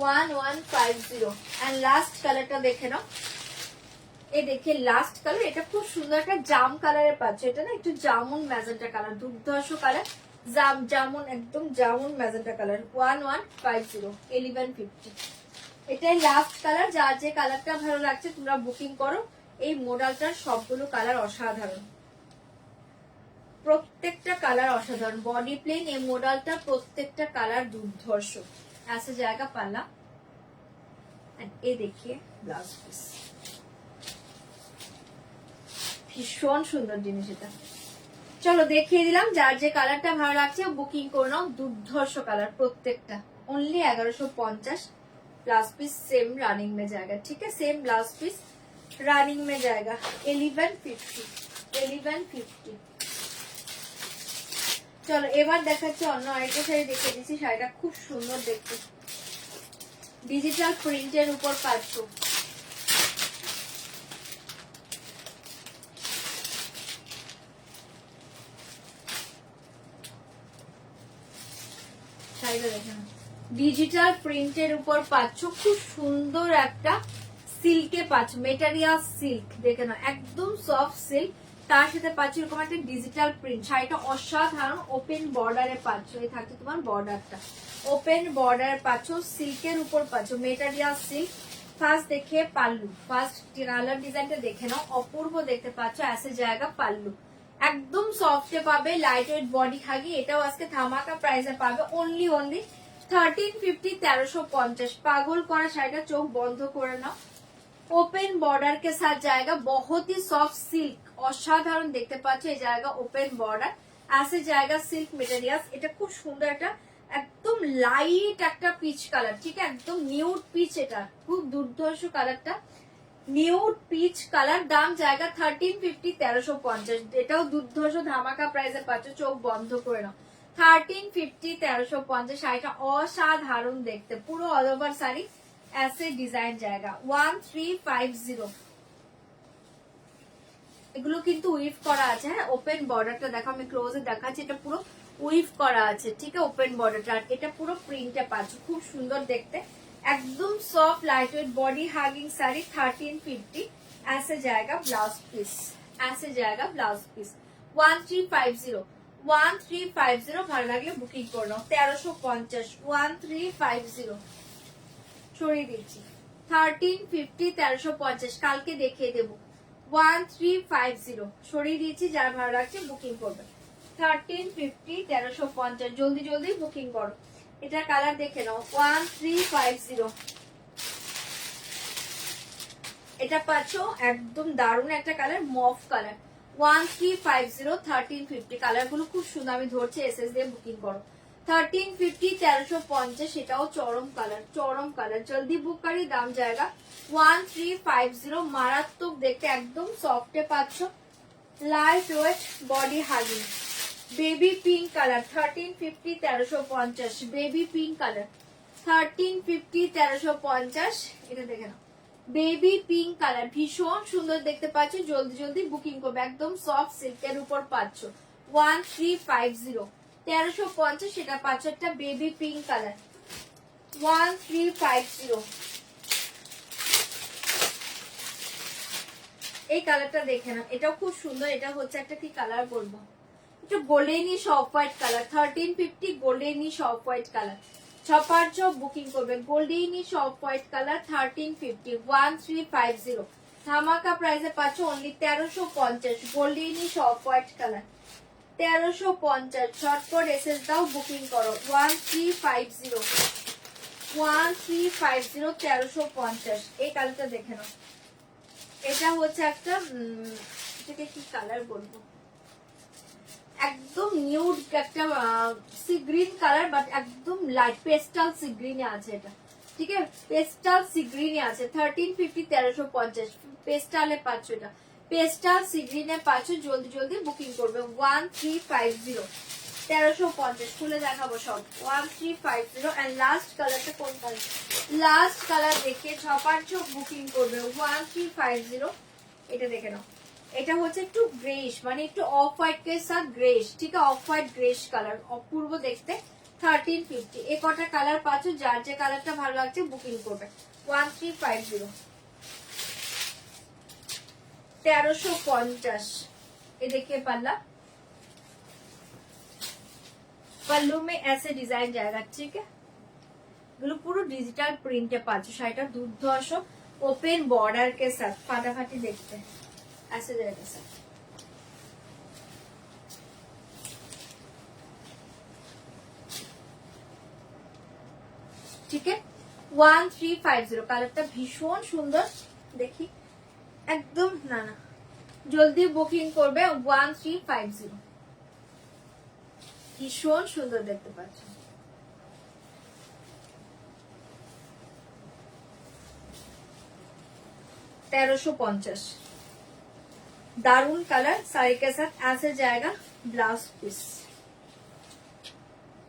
1150। एंड लास्ट কালারটা দেখে নাও, এই দেখে লাস্ট কালার, এটা খুব সুন্দর একটা জাম কালারের পাচ্ছ। এটা না একটু জামুন ম্যাজেন্টা কালার, দুর্ধর্ষ কালার, জামুন একদম জামুন ম্যাজেন্টা কালার 1150, 1150। এটাই লাস্ট কালার। যার যে কালারটা ভালো লাগছে তোমরা বুকিং করো। এই মডেলটার সবগুলো কালার অসাধারণ, প্রত্যেকটা কালার অসাধারণ। বডি প্লেন এই মডেলটা, প্রত্যেকটা কালার দুর্ধর্ষ। ऐसे जाएगा पल्ला। एंड ये देखिए ब्लाउज पीस, ভীষণ সুন্দর জিনিস এটা। চলো দেখিয়ে দিলাম, যার যে কালারটা ভালো লাগছে বুকিং করে নাও। দুর্ধর্ষ কালার প্রত্যেকটা, only 1150। Blouse piece same running में जाएगा, ठीक है सेम ब्लाउज पीस रनिंग में जाएगा 1150, 1150। চলো এবার দেখাচ্ছি অন্য আরেকটা শাড়ি দেখে দিচ্ছি। শাড়িটা খুব সুন্দর দেখতে, ডিজিটাল প্রিন্টের উপর পাচ্ছ। শাড়িটা দেখে না, ডিজিটাল প্রিন্টের উপর পাচ্ছ, খুব সুন্দর একটা সিল্কে পাচ্ছ, মেটেরিয়াল সিল্ক দেখে না, একদম সফট সিল্ক, তার সাথে পাচ্ছ এরকম একটা ডিজিটাল প্রিন্ট। শাড়িটা অসাধারণ, ওপেন বর্ডারে পাচ্ছ, এই থাকছে তোমার বর্ডারটা, ওপেন বর্ডার পাচ্ছ, সিল্কের উপর পাচ্ছ, মেটেরিয়াল সিল্ক। ফার্স্ট দেখে পাল্লু, ফার্স্ট কালার ডিজাইনটা দেখে নাও, অপূর্ব দেখতে পাচ্ছ, অ্যাসে জায়গা পাল্লু, একদম সফটে পাবে, লাইট ওয়েট বডি হাগি। এটাও আজকে ধামাকা প্রাইসে পাবে, অনলি 1350, 1350। পাগল করা শাড়িটা, চোখ বন্ধ করে নাও। ओपन बॉर्डर के साथ जाएगा, बहुत ही सॉफ्ट सिल्क, অসাধারণ দেখতে পাচ্ছ এই জায়গা ওপেন বর্ডার, আসে জায়গা সিল্ক মেটেরিয়ালস। এটা খুব সুন্দর একটা একদম লাইট একটা পিচ কালার, ঠিক আছে, একদম নিউড পিচ, এটা খুব দুর্ধর্ষ কালারটা, নিউড পিচ কালার। দাম জায়গা 1350, 1350। এটাও দুর্ধর্ষ ধামাকা প্রাইসে পাচ্ছ, চোখ বন্ধ করে নাও। 1350, 1350। শাড়িটা অসাধারণ দেখতে, পুরো অল ওভার শাড়ি ऐसे ডিজাইন জায়গা। 1350। এগুলো কিন্তু উইভ করা আছে, হ্যাঁ, ওপেন বর্ডারটা দেখো, আমি ক্লোজে দেখাচ্ছি, এটা পুরো উইভ করা আছে, ঠিক আছে, ওপেন বর্ডারটা। আর এটা পুরো প্রিন্টে পাচ্ছ, খুব সুন্দর দেখতে, একদম soft light weight body hugging sari. 1350। ऐसे जाएगा ब्लाउज पीस, ऐसे जाएगा ब्लाउज पीस। 1350, 1350। ভালো লাগলে বুকিং করে নাও। 1350, 1350 সরিয়ে দিচ্ছি। 1350, 1350 কালকে দেখিয়ে দেবো। 1350 সরিয়ে দিচ্ছি, যার ভালো লাগছে বুকিং করবে। 1350, 1350 জলদি জলদি বুকিং করো। এটা কালার দেখে নাও। 1350। এটা পাচ্ছ একদম দারুণ একটা কালার, মফ কালার। 1350, 1350 কালার গুলো খুব সুন্দর, আমি ধরছি, এসএস দিয়ে বুকিং করো। 1350, 1350। এটাও চরম কালার, চরম কালার, জলদি বুক করি, দাম জায়গা 1350। মারাত্মক দেখতে, একদম সফটে পাচ্ছ, light weight body hugging, baby pink colour. 1350, 1350 baby pink colour. 1350, 1350। এটা দেখে নাও, বেবি পিঙ্ক কালার, ভীষণ সুন্দর দেখতে পাচ্ছ, জলদি জলদি বুকিং করবে, একদম সফট সিল্কের উপর পাচ্ছ। 1350, 1350। সেটা পাচ্ছ একটা বেবি পিঙ্ক কালার। 1350। এই কালারটা দেখে না, এটাও খুব সুন্দর। এটা হচ্ছে একটা কি কালার বলবো, একটু goldenish off white colour. 1350 goldenish off white colour. ছপার চপ বুকিং করবে, গোল্ডেনিশ অফ হোয়াইট কালার। 1350, 1350 ধামাকা প্রাইসে পাচ্ছ, only 1350 goldenish off white colour. 1350 ঝটপট এসএস দাও, বুকিং করো। 1350, 1350 1350। এই কালারটা দেখে নাও, এটা হচ্ছে একটা এটাকে কি কালার বলবো, একদম নিউড একটা সি গ্রিন কালার, বাট একদম লাইট পেস্টাল সি গ্রিনে আছে এটা, ঠিক আছে, পেস্টাল সি গ্রিনে আছে। 1350, 1350 পেস্টালে পাচ্ছ, এটা পেস্টাল সি গ্রিনে পাচ্ছ, জলদি জলদি বুকিং করবে। 1350, 1350 খুলে দেখাবো সব। 1350। এন্ড লাস্ট কালারটা কোন কালার, লাস্ট কালার দেখে ছপার চোখ বুকিং করবে। 1350। এটা দেখে নাও, এটা হচ্ছে একটু গ্রেশ, মানে একটু অফ হোয়াইট এর সাথে গ্রেশ, ঠিক আছে, অফ হোয়াইট গ্রেশ কালার, অপূর্ব দেখতে। 1350। এ কটা কালার পাচ্ছ, যার যে কালারটা ভালো লাগছে বুকিং করবে। 1350, 1350। ये देखिए पल्ला, पल्लू में ऐसे डिजाइन जाएगा, ठीक है, এগুলো পুরো ডিজিটাল প্রিন্টে পাচ্ছ। শাড়িটা দুর্ধর্ষ, ওপেন বর্ডার কে সাথ, ফাটাফাটি দেখতে, ऐसे जाएगा सर। ঠিক আছে, 1350 কালারটা ভীষণ সুন্দর, দেখি একদম, না না জলদি বুকিং করবে। 1350 ভীষণ সুন্দর দেখতে পাচ্ছ। $1350 दारुण कलर, साड़ी के साथ ऐसे जाएगा ब्लाउज पीस।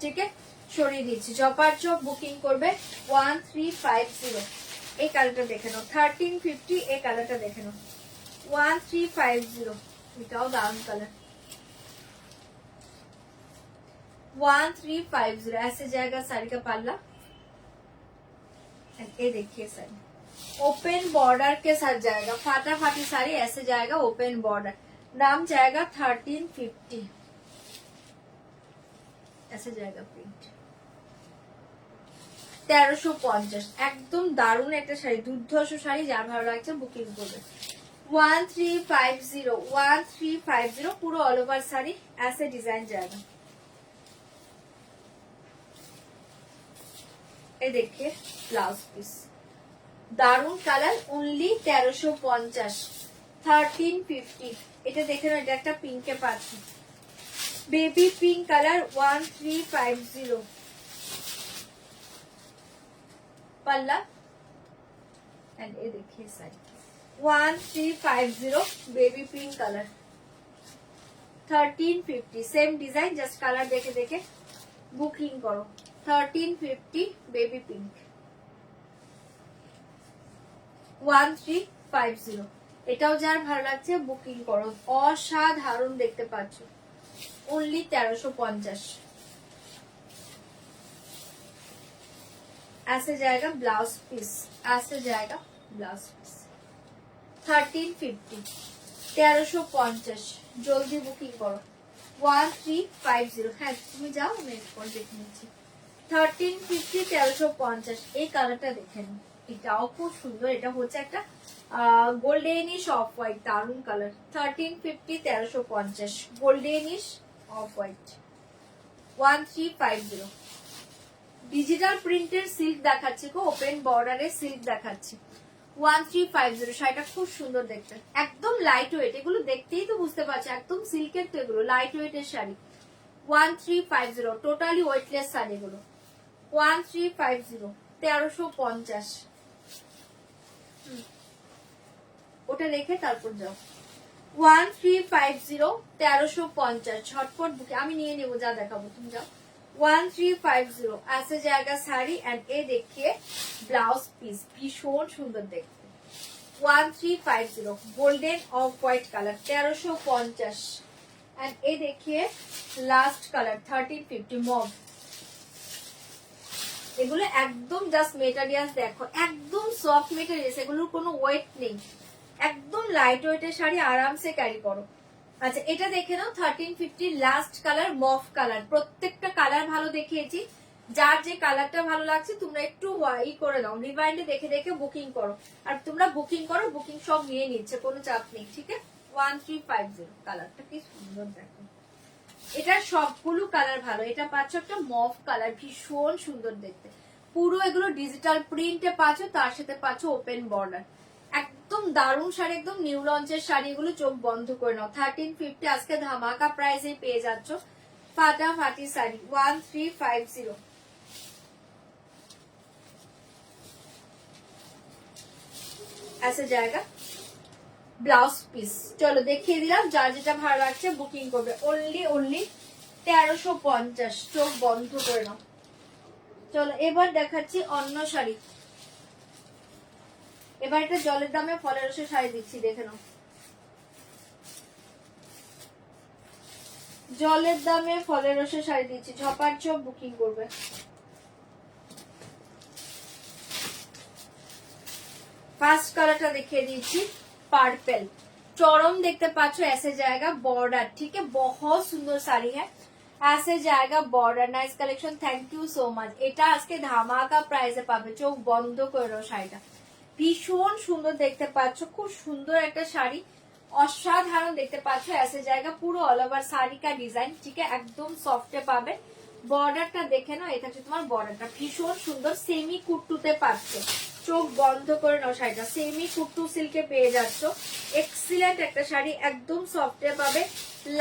ঠিক আছে, সরিয়ে দিচ্ছি। জপার চোখ বুকিং করবে 1350। এই কালারটা দেখে নাও 1350, এই কালারটা দেখে নাও 1350। এটাও দারুণ কালার 1350। ऐसे जाएगा साड़ी का पल्ला। ये देखिए साड़ी ओपन बॉर्डर के साथ जाएगा, फाटा फाटी साड़ी ऐसे जाएगा ओपन बॉर्डर। दाम जाएगा 1350। ऐसे जाएगा प्रिंट 1350। একদম দারুণ একটা শাড়ি, দুর্ধর্ষ শাড়ি, যার ভালো লাগছে বুকিং করবে 1350। 1350 পুরো অল ওভার শাড়ি ऐसे डिजाइन जाएगा। এই देखिए ব্লাউজ পিস, দারুন কালার, অনলি 1350। 1350। এটা দেখে নাও, এটা একটা পিঙ্কে পাচ্ছি, বেবি পিঙ্ক কালার 1350। पल्ला एंड ये देखिए side 1350 baby pink colour 1350। Same design, just colour देखे देखे बुकिंग करो 1350 बेबी पिंक 1350। এটাও যার ভালো লাগছে বুকিং করো, অসাধারণ দেখতে পাচ্ছ, অনলি 1350। ऐसे जाएगा ब्लाउज पीस, ऐसे जाएगा ब्लाउज पीस 1350। 1350 জলদি বুকিং করো 1350। হ্যাঁ তুমি যাও, আমি এরপর দেখে নিচ্ছি 1350 1350। এই কালারটা দেখে নিন, এটাও খুব সুন্দর, এটা হচ্ছে একটা গোল্ডেনিশ অফ হোয়াইট, দারুন colour 1350 1350 goldenish off white 1350। Digital প্রিন্টের সিল্ক দেখাচ্ছি গো, ওপেন বর্ডারের সিল্ক দেখাচ্ছি 1350। শাড়িটা খুব সুন্দর দেখতে, একদম লাইট ওয়েট, এগুলো দেখতেই তো বুঝতে পারছো একদম সিল্কের, তো এগুলো লাইট ওয়েটের শাড়ি 1350। টোটালি ওয়েটলেস শাড়ি এগুলো 1350 1350। ওটা রেখে তারপর যাও 1350 1350। ঝটপট বুকে আমি নিয়ে নেবো, যা দেখাবো তুমি যাও 1350। ऐसे जाएगा साड़ी एंड ये देखिए ब्लाउज पीस, भीषण सुंदर देखते 1350 golden of white colour 1350। And ये देखिए लास्ट कलर 1350 मॉव। এগুলো একদম জাস্ট মেটেরিয়ালস দেখো, একদম সফট মেটেরিয়ালস, এগুলোর কোনো ওয়েট নেই, একদম লাইট ওয়েটের শাড়ি আরামসে ক্যারি করো। আচ্ছা এটা দেখে নাও 1350 লাস্ট কালার মফ কালার, প্রত্যেকটা কালার ভালো দেখিয়েছি, যার যে কালারটা ভালো লাগছে তোমরা একটু ই করে নাও, রিমাইন্ডে দেখে দেখে বুকিং করো, আর তোমরা বুকিং করো, বুকিং সব নিয়ে নিচ্ছে, কোনো চাপ নেই, ঠিক আছে 1350। কালারটা কি সুন্দর দেখো, এটা সবগুলো কালার ভালো, এটা পাচ্ছ একটা মফ কালার, ভীষণ সুন্দর দেখতে, পুরো এগুলো ডিজিটাল প্রিন্টে পাচ্ছ, তার সাথে পাচ্ছ ওপেন বর্ডার, একদম দারুণ শাড়ি, একদম নিউ লঞ্চের শাড়ি, এগুলো চোখ বন্ধ করে নাও 1350। আজকে ধামাকা প্রাইসে পেয়ে যাচ্ছ ফাটাফাটি শাড়ি 1350। ऐसे जाएगा ব্লাউজ পিস। চলো দেখিয়ে দিলাম, যার যেটা ভালো লাগছে বুকিং করবে, অনলি 1350। চোখ বন্ধ করে নাও। চলো এবার দেখাচ্ছি অন্য শাড়ি, এবার একটা জলের দামে ফলের রসের শাড়ি দিচ্ছি, দেখে নাও, জলের দামে ফলের রসের শাড়ি দিচ্ছি, ঝপার চোখ বুকিং করবে। ফার্স্ট কালারটা দেখিয়ে দিচ্ছি পার্পল, চরম দেখতে পাচ্ছ, ऐसे जाएगा बॉर्डर, ठीक है बहुत सुंदर साड़ी है, ऐसे जाएगा border, nice collection, thank you so much. এটা আজকে ধামাকা প্রাইসে পাবে, চোখ বন্ধ করে শাড়িটা ভীষণ সুন্দর দেখতে পাচ্ছ, খুব সুন্দর একটা শাড়ি, অসাধারণ দেখতে পাচ্ছ, ऐसे जाएगा পুরো অল ওভার শাড়ি কা ডিজাইন, ঠিক है একদম সফটে পাবে। বর্ডারটা দেখে নাও, এটা হচ্ছে তোমার বর্ডারটা ভীষণ সুন্দর, সেমি কুট্টুতে পাচ্ছ, চোখ বন্ধ করে নাও শাড়িটা, সেমি কুট্টু সিল্কে পেয়ে যাচ্ছ, এক্সিলেন্ট একটা শাড়ি, একদম সফটে পাবে,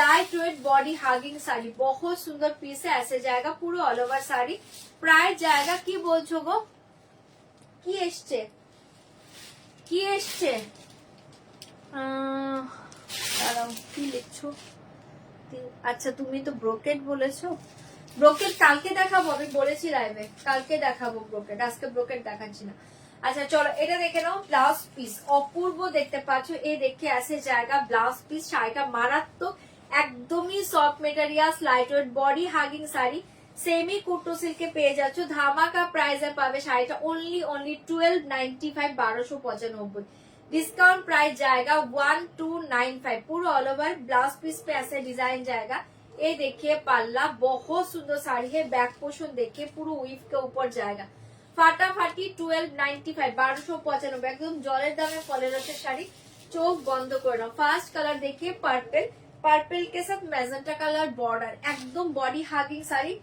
light weight body hugging sari, বহুত সুন্দর পিসে ऐसे जाएगा পুরো অল ওভার শাড়ি। প্রাইস জায়গা কি বলছো গো, কি এসছে কি এসছে, দাঁড়াও কি লিখছো, আচ্ছা তুমি তো ব্রোকেট বলেছো, ব্রোকেট কালকে দেখাবো, আমি বলেছি লাইভে কালকে দেখাবো ব্রোকেট, আজকে ব্রোকেট দেখাচ্ছি না। আচ্ছা চলো এটা দেখে নাও, ব্লাউজ পিস অপূর্ব দেখতে পাচ্ছ, এই দেখে আসে জায়গা ব্লাউজ পিস। শাড়িটা মারাত্মক, একদমই soft material, light weight body hugging sari, semi কুট্টু সিল্কে পেয়ে যাচ্ছ, ধামাকা প্রাইসে পাবে শাড়িটা অনলি 1295, 1295 डिस्काउंट प्राइस जाएगा 1295, पूरा ऑल ओवर ब्लाउज पीस पे ऐसे डिजाइन जाएगा। ये देखिए पल्ला, बहुत सुंदर साड़ी है, बैक पोर्शन देखिए पूरा वीव के ऊपर जाएगा। फाटाफाटी 1295, 1295 एकदम जलेर दामे फलेर रसेर शाड़ी, चोख बंद करे नाओ। फार्स्ट कलर देखिए पर्पल, पर्पल के साथ मैजेंटा कलर बॉर्डर, एकदम body hugging sari,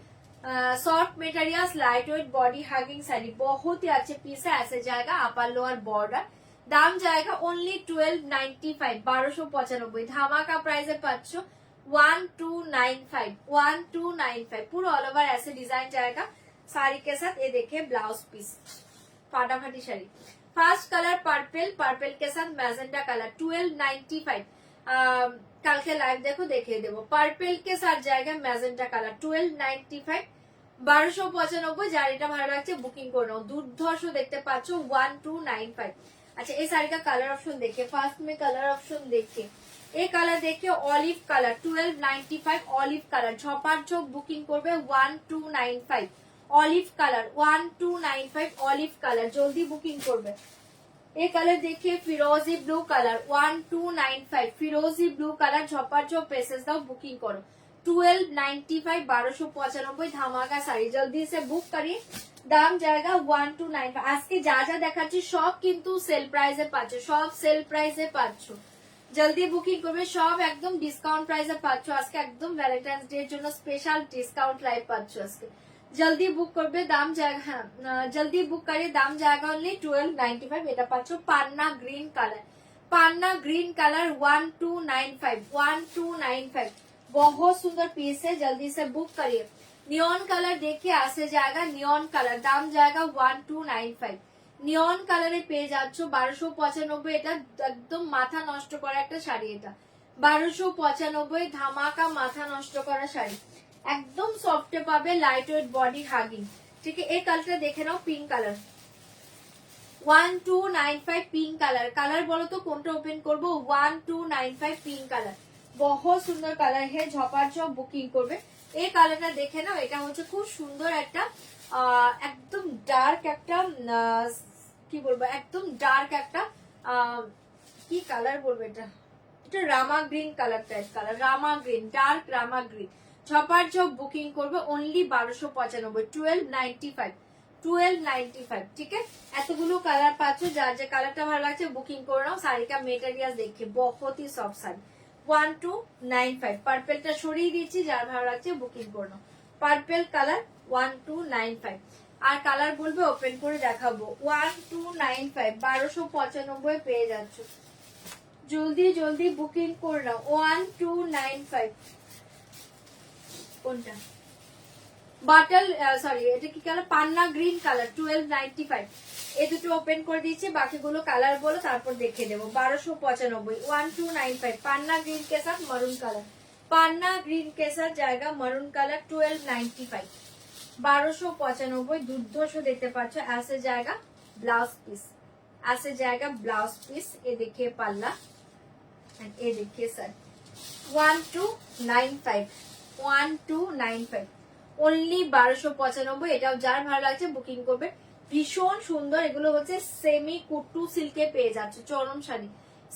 soft materials, light weight body hugging sari, बहुत ही अच्छे पीस है, ऐसे जाएगा अपर लोअर बॉर्डर। दाम जाएगा ओनली 1295, 1295, धामाका प्राइस है पाচ্ছ 1295, 1295, पूरा ऑल ओवर ऐसे डिजाइन जाएगा साड़ी के साथ। ये देखिए ब्लाउज पीस, फाटाफाटी sari. First colour purple, purple के साथ मैजेंटा कलर 1295, कल के लाइव देखो देखे देवो। पर्पल के साथ जाएगा मैजेंटा कलर 1295, 1295। যার এটা ভালো লাগছে বুকিং করে নাও, দুর্ধর্ষ দেখতে পাচ্ছ 1295। अच्छा इस साड़ी का कलर ऑप्शन देखिए, फर्स्ट में कलर ऑप्शन देखिए, ये कलर देखिए ऑलिव कलर 1295, ऑलिव कलर झपार झोप बुकिंग करबे 1295, ऑलिव कलर 1295, ऑलिव कलर जल्दी बुकिंग करबे। ये कलर देखिए फिरोजी ब्लू कलर 1295, फिरोजी ब्लू कलर झपार झोप पेसेस दाओ बुकिंग करो 1295, 1295 ধামাকা শাড়ি, জলদি से बुक करिए। দাম জায়গা 1295। আজকে যা যা দেখাচ্ছি সব কিন্তু সেল প্রাইসে পাচ্ছ, সব সেল প্রাইসে পাচ্ছ, জলদি বুকিং করবে, সব একদম ডিসকাউন্ট প্রাইসে পাচ্ছ। আজকে একদম ভ্যালেন্টাইন্স ডে এর জন্য স্পেশাল ডিসকাউন্ট লাইভ পাচ্ছ আজকে, জলদি বুক করবে। দাম জায়গা, হ্যাঁ জলদি বুক করিয়ে, দাম জায়গা অনলি 1295। এটা পাচ্ছ পান্না গ্রিন কালার, পান্না গ্রিন কালার 1295, 1295, बहुत सुंदर पीस है, जल्दी से बुक करिए। नियॉन कलर देखिए ऐसे जाएगा, नियॉन कलर दाम जाएगा 1295, नियॉन कलरे পেয়ে যাচ্ছ 1295। এটা একদম মাথা নষ্ট করা একটা শাড়ি, এটা 1295 ধামাকা মাথা নষ্ট করা শাড়ি, একদম সফটে পাবে, লাইট ওয়েট বডি হাগিং। ঠিক আছে এই কালারটা দেখে নাও, pink colour 1295, pink colour. Colour বলো তো কোনটা ওপেন করব, 1295 পিঙ্ক কালার, बहुत सुंदर कलर है, झपार झप बुकिंग করবে। এই কালারটা দেখে নাও, এটা হচ্ছে খুব সুন্দর একটা একদম ডার্ক একটা কি বলবো, একদম ডার্ক একটা কি কালার বলবো, এটা রামা গ্রিন কালার টাইপ কালার, রামা গ্রিন, ডার্ক রামা গ্রিন। ঝপার ঝপ বুকিং করবে অনলি 1295, 1295, 1295। ठीक है এতগুলো কালার পাচ্ছ, যার যে কালারটা ভালো লাগছে বুকিং করে নাও। শাড়ি का মেটেরিয়াল देखिए बहुत ही सॉफ्ट শাড়ি 1295। পার্পেলটা সরিয়ে দিচ্ছি, যার ভালো লাগছে বুকিং করে নাও। পার্পেল কালার 1295, আর কালার বলবে ওপেন করে দেখাবো 1295, 1295 পেয়ে যাচ্ছ, জলদি জলদি বুকিং করে নাও 1295। কোনটা বাটল, সরি এটা কি কালার, পান্না গ্রিন কালার 1295। এই দুটো ওপেন করে দিচ্ছি, বাকিগুলো কালার বলো তারপর দেখিয়ে দেবো। 1295, 1295, পান্না গ্রিন के साथ मरून कलर, पान्ना ग्रीन के साथ जाएगा मरून कलर 1295, 1295। দুর্ধর্ষ দেখতে পাচ্ছ, ऐसे जाएगा ब्लाउज पीस, ऐसे जाएगा ब्लाउज पीस। ये देखिए पल्ला एंड ये देखिए सर 1295, 1295 ओनली 1295। এটাও যার ভালো লাগছে বুকিং করবে, ভীষণ সুন্দর। এগুলো হচ্ছে সেমি কুট্টু সিল্কে পেয়ে যাচ্ছ, চরম শাড়ি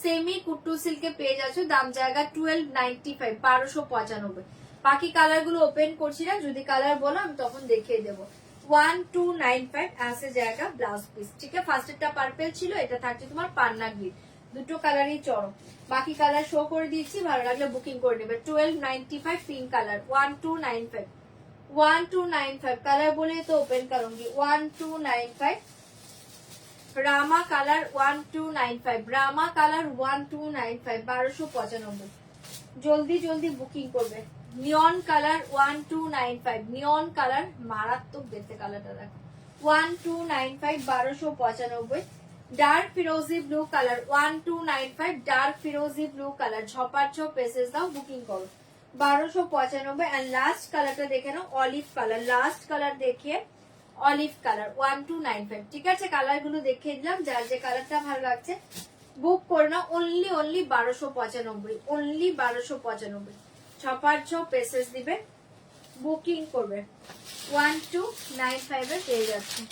সেমি কুট্টু সিল্কে পেয়ে যাচ্ছ, দাম জায়গা 1295, 1295। বাকি কালার গুলো ওপেন করছি না, যদি কালার বলো আমি তখন দেখিয়ে দেবো। 1295 ऐसे जाएगा ब्लाउज पीस। ठीक है ফার্স্ট একটা পার্পল ছিল, এটা থাকছে তোমার পান্না গ্রিন, দুটো কালারই চরম। বাকি কালার শো করে দিচ্ছি, ভালো লাগলে বুকিং করে নেবে। 1295 পিঙ্ক কালার 1295, 1295 कलर बोले तो ओपन करूंगी 1295। Rama colour 1295, Rama colour 1295, 1295। जल्दी जल्दी बुकिंग करबे। नियन कलर 1295, नियन कलर मारात्मक देखते कलरটা দেখো 1295, 1295। डार्क फिरोजी ब्लू कलर 1295, डार्क फिरोजी ब्लू कलर झपार झप पेसेस दाও बुकिंग करो 1295 এন্ড লাস্ট কালারটা দেখে নাও অলিভ কালার, লাস্ট কালার দেখিয়ে অলিভ কালার 1295। ঠিক আছে, কালার গুলো দেখিয়ে দিলাম, যার যে কালারটা ভালো লাগছে বুক করে নাও। Only 1295, only 1295। ছপার ছ পেসেস দিবে, বুকিং করবে 1295 এ পেয়ে যাচ্ছে।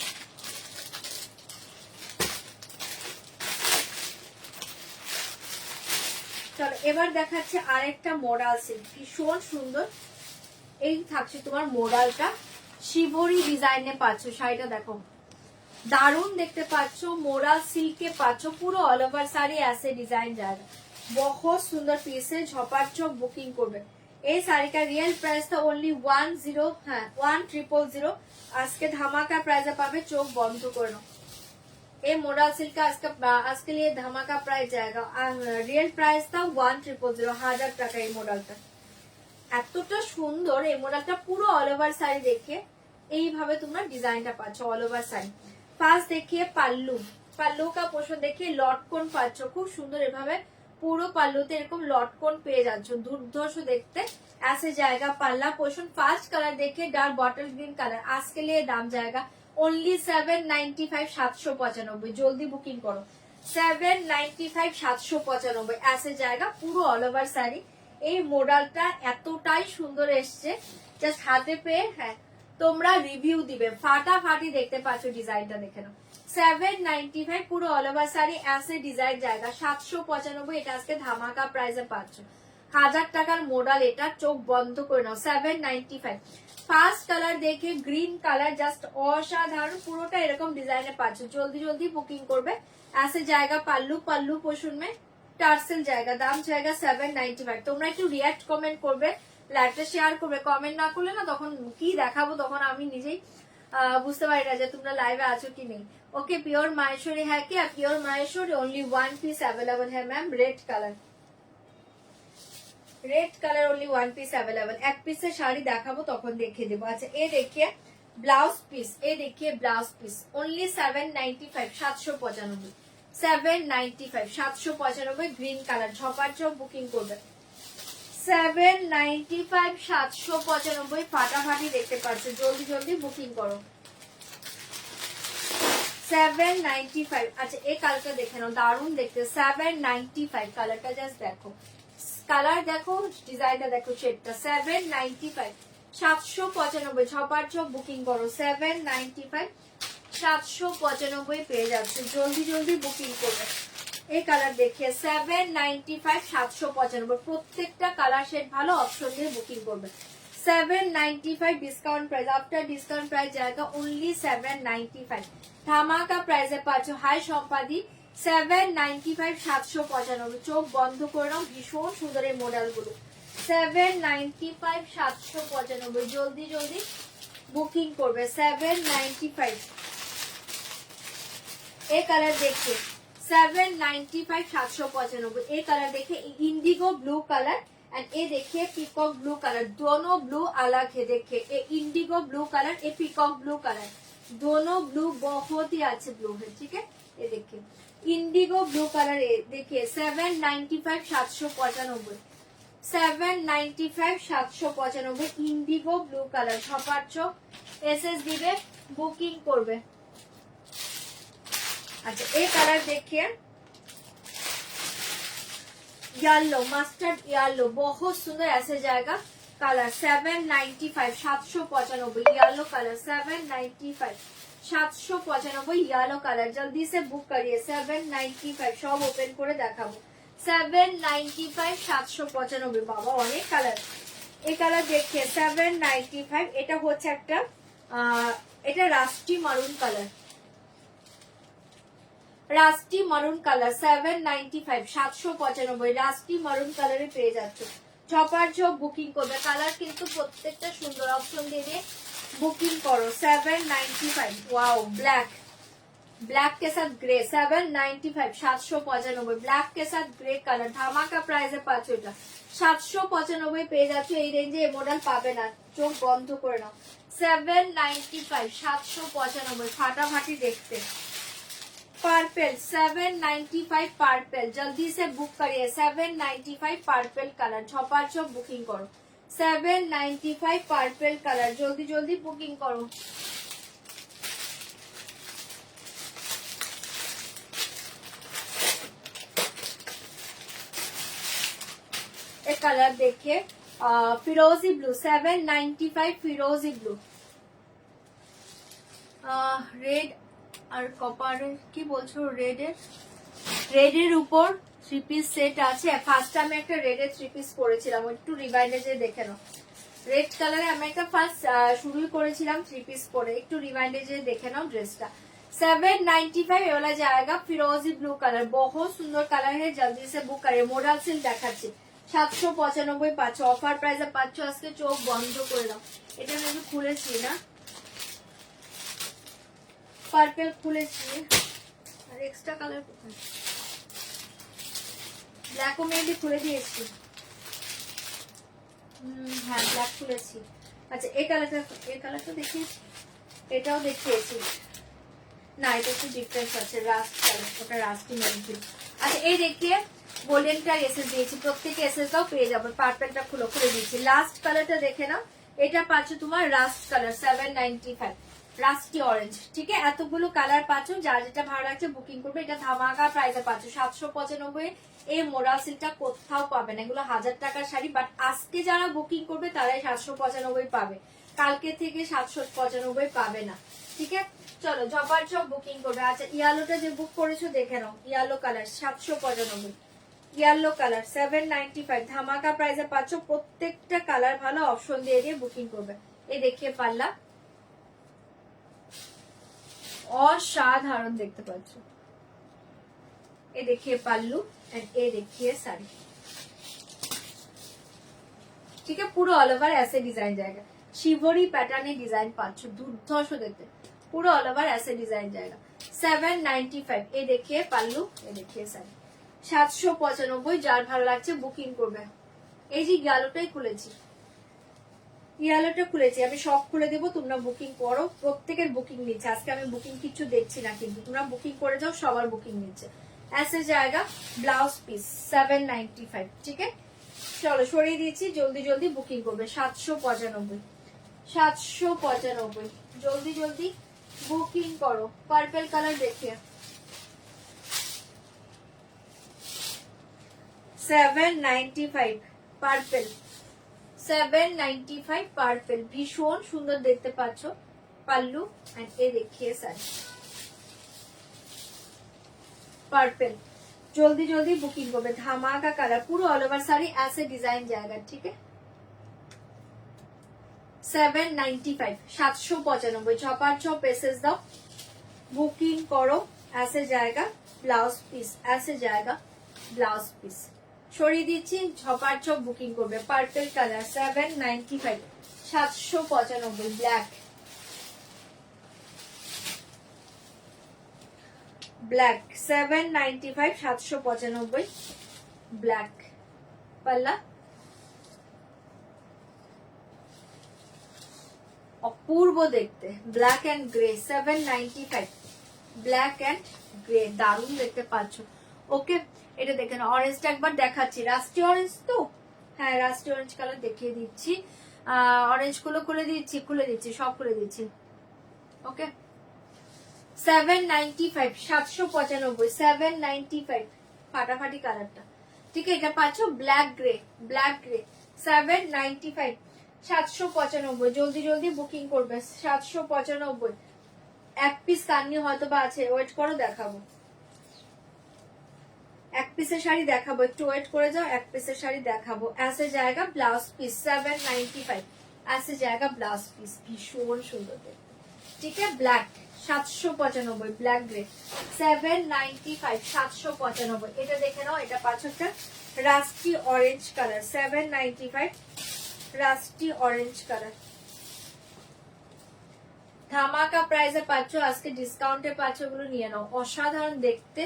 চলো এবার দেখাচ্ছে আরেকটা মোডাল সিল্ক, ভীষণ সুন্দর। এই থাকছে তোমার মোডালটা, শিবরি ডিজাইনে পাচ্ছ শাড়িটা, দেখো দারুণ দেখতে পাচ্ছ, মোডাল সিল্কে পাচ্ছ, পুরো অল ওভার শাড়ি ऐसे ডিজাইন जाएगा, बहुत सुंदर पीस है। झपाझप बुकिंग করবে। এই শাড়িটা রিয়েল প্রাইসটা অনলি 10 আজকে ধামাকা প্রাইসে পাবে, চোখ বন্ধ করে নাও। ये मोडल सिल्क का आज के लिए धमाका प्राइस जाएगा, रियल प्राइस था 1000 হাজার টাকা। এই মডেলটা এতটা সুন্দর, এই মডেলটা পুরো অল ওভার শাড়ি দেখে এইভাবে তোমরা ডিজাইনটা পাচ্ছ অল ওভার শাড়ি। ফার্স্ট দেখিয়ে পাল্লু, পাল্লু কা পোর্শন দেখিয়ে লটকন পাচ্ছ, খুব সুন্দর এভাবে পুরো পাল্লুতে এরকম লটকন পেয়ে যাচ্ছ, দুর্ধর্ষ দেখতে ऐसे जाएगा पल्ला पोर्शन। फास्ट कलर देखिए डार्क बॉटल ग्रीन कलर, आज के लिए दाम जाएगा ओनली 795 795। जल्दी बुकिंग करो 795 795 ऐसे जाएगा পুরো অল ওভার শাড়ি। এই মডেলটা এতটাই সুন্দর এসছে, জাস্ট হাতে পেয়ে হ্যাঁ তোমরা রিভিউ দিবে, ফাটাফাটি দেখতে পাচ্ছ, ডিজাইনটা দেখে নাও। 795 পুরো অল ওভার শাড়ি ऐसे ডিজাইন জায়গা 795, এটা আজকে ধামাকা প্রাইসে পাচ্ছ। 1000 টাকার মডেল, এটা চোখ বন্ধ করে নাও 795। ফার্স্ট কালার দেখে গ্রিন কালার, জাস্ট অসাধারণ, পুরোটা এরকম ডিজাইনে পাচ্ছ, জলদি জলদি বুকিং করবে। ऐसे जाएगा पल्लू, पल्लू पोर्शन में টার্সেল জায়গা, দাম জায়গা 795। তোমরা একটু রিয়াক্ট কমেন্ট করবে, লাইভটা শেয়ার করবে, কমেন্ট না করলে না তখন কি দেখাবো, তখন আমি নিজেই বুঝতে পারি না যে তোমরা লাইভে আছো কি নেই। ওকে, পিওর মাহেশ্বরী হ্যাঁ কি? Pure Maheshwari only 1 piece available है ma'am, red colour, red colour only 1 piece available. एक पीस से শাড়ি দেখাবো তখন দেখিয়ে দেবো। আচ্ছা এ দেখিয়ে ব্লাউজ পিস, এ দেখিয়ে blouse piece only 795 795 795 795 green colour, ঝপাঝপ বুকিং করবে 795 795, ফাটাফাটি দেখতে পাচ্ছ, জলদি জলদি বুকিং করো 795। আচ্ছা এই কালারটা দেখে নাও, দারুণ দেখতে 795 কালারটা, জাস্ট দেখো কালার দেখো, ডিজাইনটা দেখো, শেডটা 795 795, ঝপাঝপ বুকিং করো 795 795 পেয়ে যাচ্ছে, জলদি জলদি বুকিং করবে। এই কালার দেখিয়ে 795 795, প্রত্যেকটা কালার শেড ভালো, অপশন দিয়ে বুকিং করবে 795 discount price, after discount price জায়গা ओनली 795। ধামাকা প্রাইসে পাচ্ছ। হাই সম্পাদি 795 795, চোখ বন্ধ করে নাও, ভীষণ সুন্দর এই মডেল গুলো 795 795, জলদি জলদি বুকিং করবে 795। এই কালার দেখে 795 795, এই কালার দেখে इंडिगो ब्लू कलर एंड ये देखिए पीकॉक ब्लू कलर, दोनों ब्लू अलग है। देखिए ये इंडिगो ब्लू कलर, ये पीकॉक ब्लू कलर, दोनों ब्लू बहुत ही अच्छे ब्लू है। ठीक है, ये देखिए इंडिगो ब्लू कलर, ये देखिए 795 795 795 795 इंडिगो ब्लू कलर, ছপাচ্ছ এসএস দিবে, বুকিং করবে। अच्छा ये कलर देखिए येलो, मस्टर्ड येलो, बहुत सुंदर ऐसे जाएगा colour 795 795, yellow colour 795 795, yellow colour, जल्दी से बुक करिए 795। सब ओपन করে দেখাবো 795 795, বাবা অনেক কালার। এই কালার দেখে 795, এটা হচ্ছে একটা এটা রাস্টি মারুন কালার, রাস্টি মারুন কালার 795 795, রাস্টি মারুন কালারে পেয়ে যাচ্ছে, ঝপাঝপ বুকিং করবে। কালার কিন্তু প্রত্যেকটা সুন্দর, অপশন দিয়ে দিয়ে বুকিং করো 795। ওয়াও ব্ল্যাক, ब्लैक के साथ ग्रे 795 795, ব্ল্যাক के साथ গ্রে কালার, ধামাকা প্রাইসে পাচ্ছ, এটা 795 পেয়ে যাচ্ছ। এই রেঞ্জে এই মডেল পাবে না, চোখ বন্ধ করে নাও 795 795, ফাটাফাটি দেখতে। पर्पल 795 पर्पल, जल्दी से बुक करिए 795 पर्पल कलर, झपाझप बुकिंग करो 795 পার্পল কালার, জলদি জলদি বুকিং করো। এই কালার দেখে ফিরোজি ব্লু 795 ফিরোজি ব্লু, রেড আর কপারের কি বলছো, রেডের উপর থ্রি পিস সেট আছে। ফার্স্ট আমি একটা রেডের থ্রি পিস পরেছিলাম, একটু রিমাইন্ডার যে দেখে নাও। রেড কালারে আমি একটা ফার্স্ট শুরু করেছিলাম থ্রি পিস পরে, একটু রিমাইন্ডার যে দেখে নাও ড্রেসটা। 795 ये वाला जाएगा फिरोजी ब्लू कलर, बहुत सुंदर कलर है, जल्दी से बुक करिए। मोडल सिल्क দেখাচ্ছি 795 পাচ্ছ, অফার প্রাইসে পাচ্ছ। আজকে চোখ বন্ধ করে দাও। এটা আমি খুলেছি না, পার্পল খুলেছি, আর এক্সট্রা কালার কোথায়, ব্ল্যাক ও মেহেদি খুলে দিয়েছি। হ্যাঁ ব্ল্যাক খুলেছি। আচ্ছা এই কালারটা দেখিয়েছি, এটাও দেখিয়েছি না, এটা একটু ডিফারেন্স আছে, রাস্ট কালার, ওটা রাস্টি মেহেদি। আচ্ছা এই দেখিয়ে গোল্ডেনটা এসএস দিয়েছি, প্রত্যেকে এসএসটাও পেয়ে যাবে। পার্পলটা খুলে দিয়েছি। লাস্ট কালারটা দেখে নাও, এটা পাচ্ছ তোমার রাস্ট কালার 795 রাস্টি অরেঞ্জ। ঠিক আছে, এতগুলো কালার পাচ্ছ, যার যেটা ভালো লাগছে বুকিং করবে। এটা ধামাকা প্রাইসে পাচ্ছ 795। এই মোডাল সিল্কটা কোথাও পাবে না, এগুলো 1000 টাকার শাড়ি, বাট আজকে যারা বুকিং করবে তারাই 795 পাবে, কালকে থেকে 795 পাবে না। ঠিক আছে, চলো জবার চপ বুকিং করবে। আচ্ছা ইয়ালোটা যে বুক করেছো দেখে নাও, ইয়ালো কালার 795, ইয়ালো কালার 795 ধামাকা প্রাইসে পাচ্ছ। প্রত্যেকটা কালার ভালো, অপশন দিয়ে দিয়ে বুকিং করবে। এই দেখিয়ে পাল্লা, অসাধারণ দেখতে পাচ্ছ। এ দেখিয়ে পাল্লু, এন্ড এ দেখিয়ে শাড়ি। ঠিক আছে, পুরো অল ওভার ऐसे ডিজাইন জায়গা, শিবরি প্যাটার্নে ডিজাইন পাচ্ছ, দুর্ধর্ষ দেখতে, পুরো অল ওভার ऐसे ডিজাইন জায়গা। 795 এ দেখিয়ে পাল্লু, এ দেখিয়ে শাড়ি। 795, যার ভালো লাগছে বুকিং করবে। এই যে ইয়ালোটাই খুলেছি, ইয়ালোটা খুলেছি, আমি সব খুলে দেবো, তোমরা বুকিং করো। প্রত্যেকের বুকিং নিচ্ছে আজকে, আমি বুকিং কিছু দেখছি না, কিন্তু তোমরা বুকিং করে যাও, সবার বুকিং নিচ্ছে। ऐसे जाएगा ব্লাউজ পিস 795। ঠিক আছে, চলো সরিয়ে দিয়েছি, জলদি জলদি বুকিং করবে। 795 795, জলদি জলদি বুকিং করো। পার্পল কালার দেখিয়ে 795 পার্পল, 795 পার্পল, ভীষণ সুন্দর দেখতে পাচ্ছ। পাল্লু এন্ড এ দেখিয়ে শাড়ি, পার্পল, জলদি জলদি বুকিং করবে। ধামাকা কালার, পুরো অল ওভার শাড়ি ऐसे ডিজাইন জায়গা। ঠিক আছে, 795 795, ছপার ছপ এসএস দাও, বুকিং করো। ऐसे जाएगा ব্লাউজ পিস, ऐसे जाएगा ব্লাউজ পিস। সরিয়ে দিচ্ছি, ছপার ছপ বুকিং করবে। Purple colour 795 795, black, black 795 795, black পাল্লা, অপূর্ব দেখতে, black and grey 795, black and grey, দারুণ দেখতে পাচ্ছ। ওকে, এটা দেখে না, অরেঞ্জটা একবার দেখাচ্ছি, রাস্টি অরেঞ্জ তো, হ্যাঁ রাস্টি অরেঞ্জ কালার দেখিয়ে দিচ্ছি। অরেঞ্জ গুলো খুলে দিচ্ছি, সব খুলে দিচ্ছি। ওকে, 795 795, 795 ফাটাফাটি কালারটা। ঠিক আছে, এটা পাচ্ছ ব্ল্যাক গ্রে, ব্ল্যাক গ্রে 795 795, জলদি জলদি বুকিং করবে। 795, এক পিস কান্নি হয়তো বা আছে, ওয়েট করো দেখাবো। এক পিসের শাড়ি দেখাবো, একটু ওয়েট করে যাও, এক পিসের শাড়ি দেখাবো। ऐसे जाएगा ব্লাউজ পিস 795, ऐसे जाएगा ব্লাউজ পিস, ভীষণ সুন্দর দেখতে। ঠিক আছে, ব্ল্যাক 795, ব্ল্যাক গ্রে 795 795, এটা দেখে নাও। এটা পাচ্ছ একটা rusty orange colour 795, rusty orange colour, ধামাকা প্রাইসে পাচ্ছ, আজকে ডিসকাউন্টে পাচ্ছ, ওগুলো নিয়ে নাও। অসাধারণ দেখতে,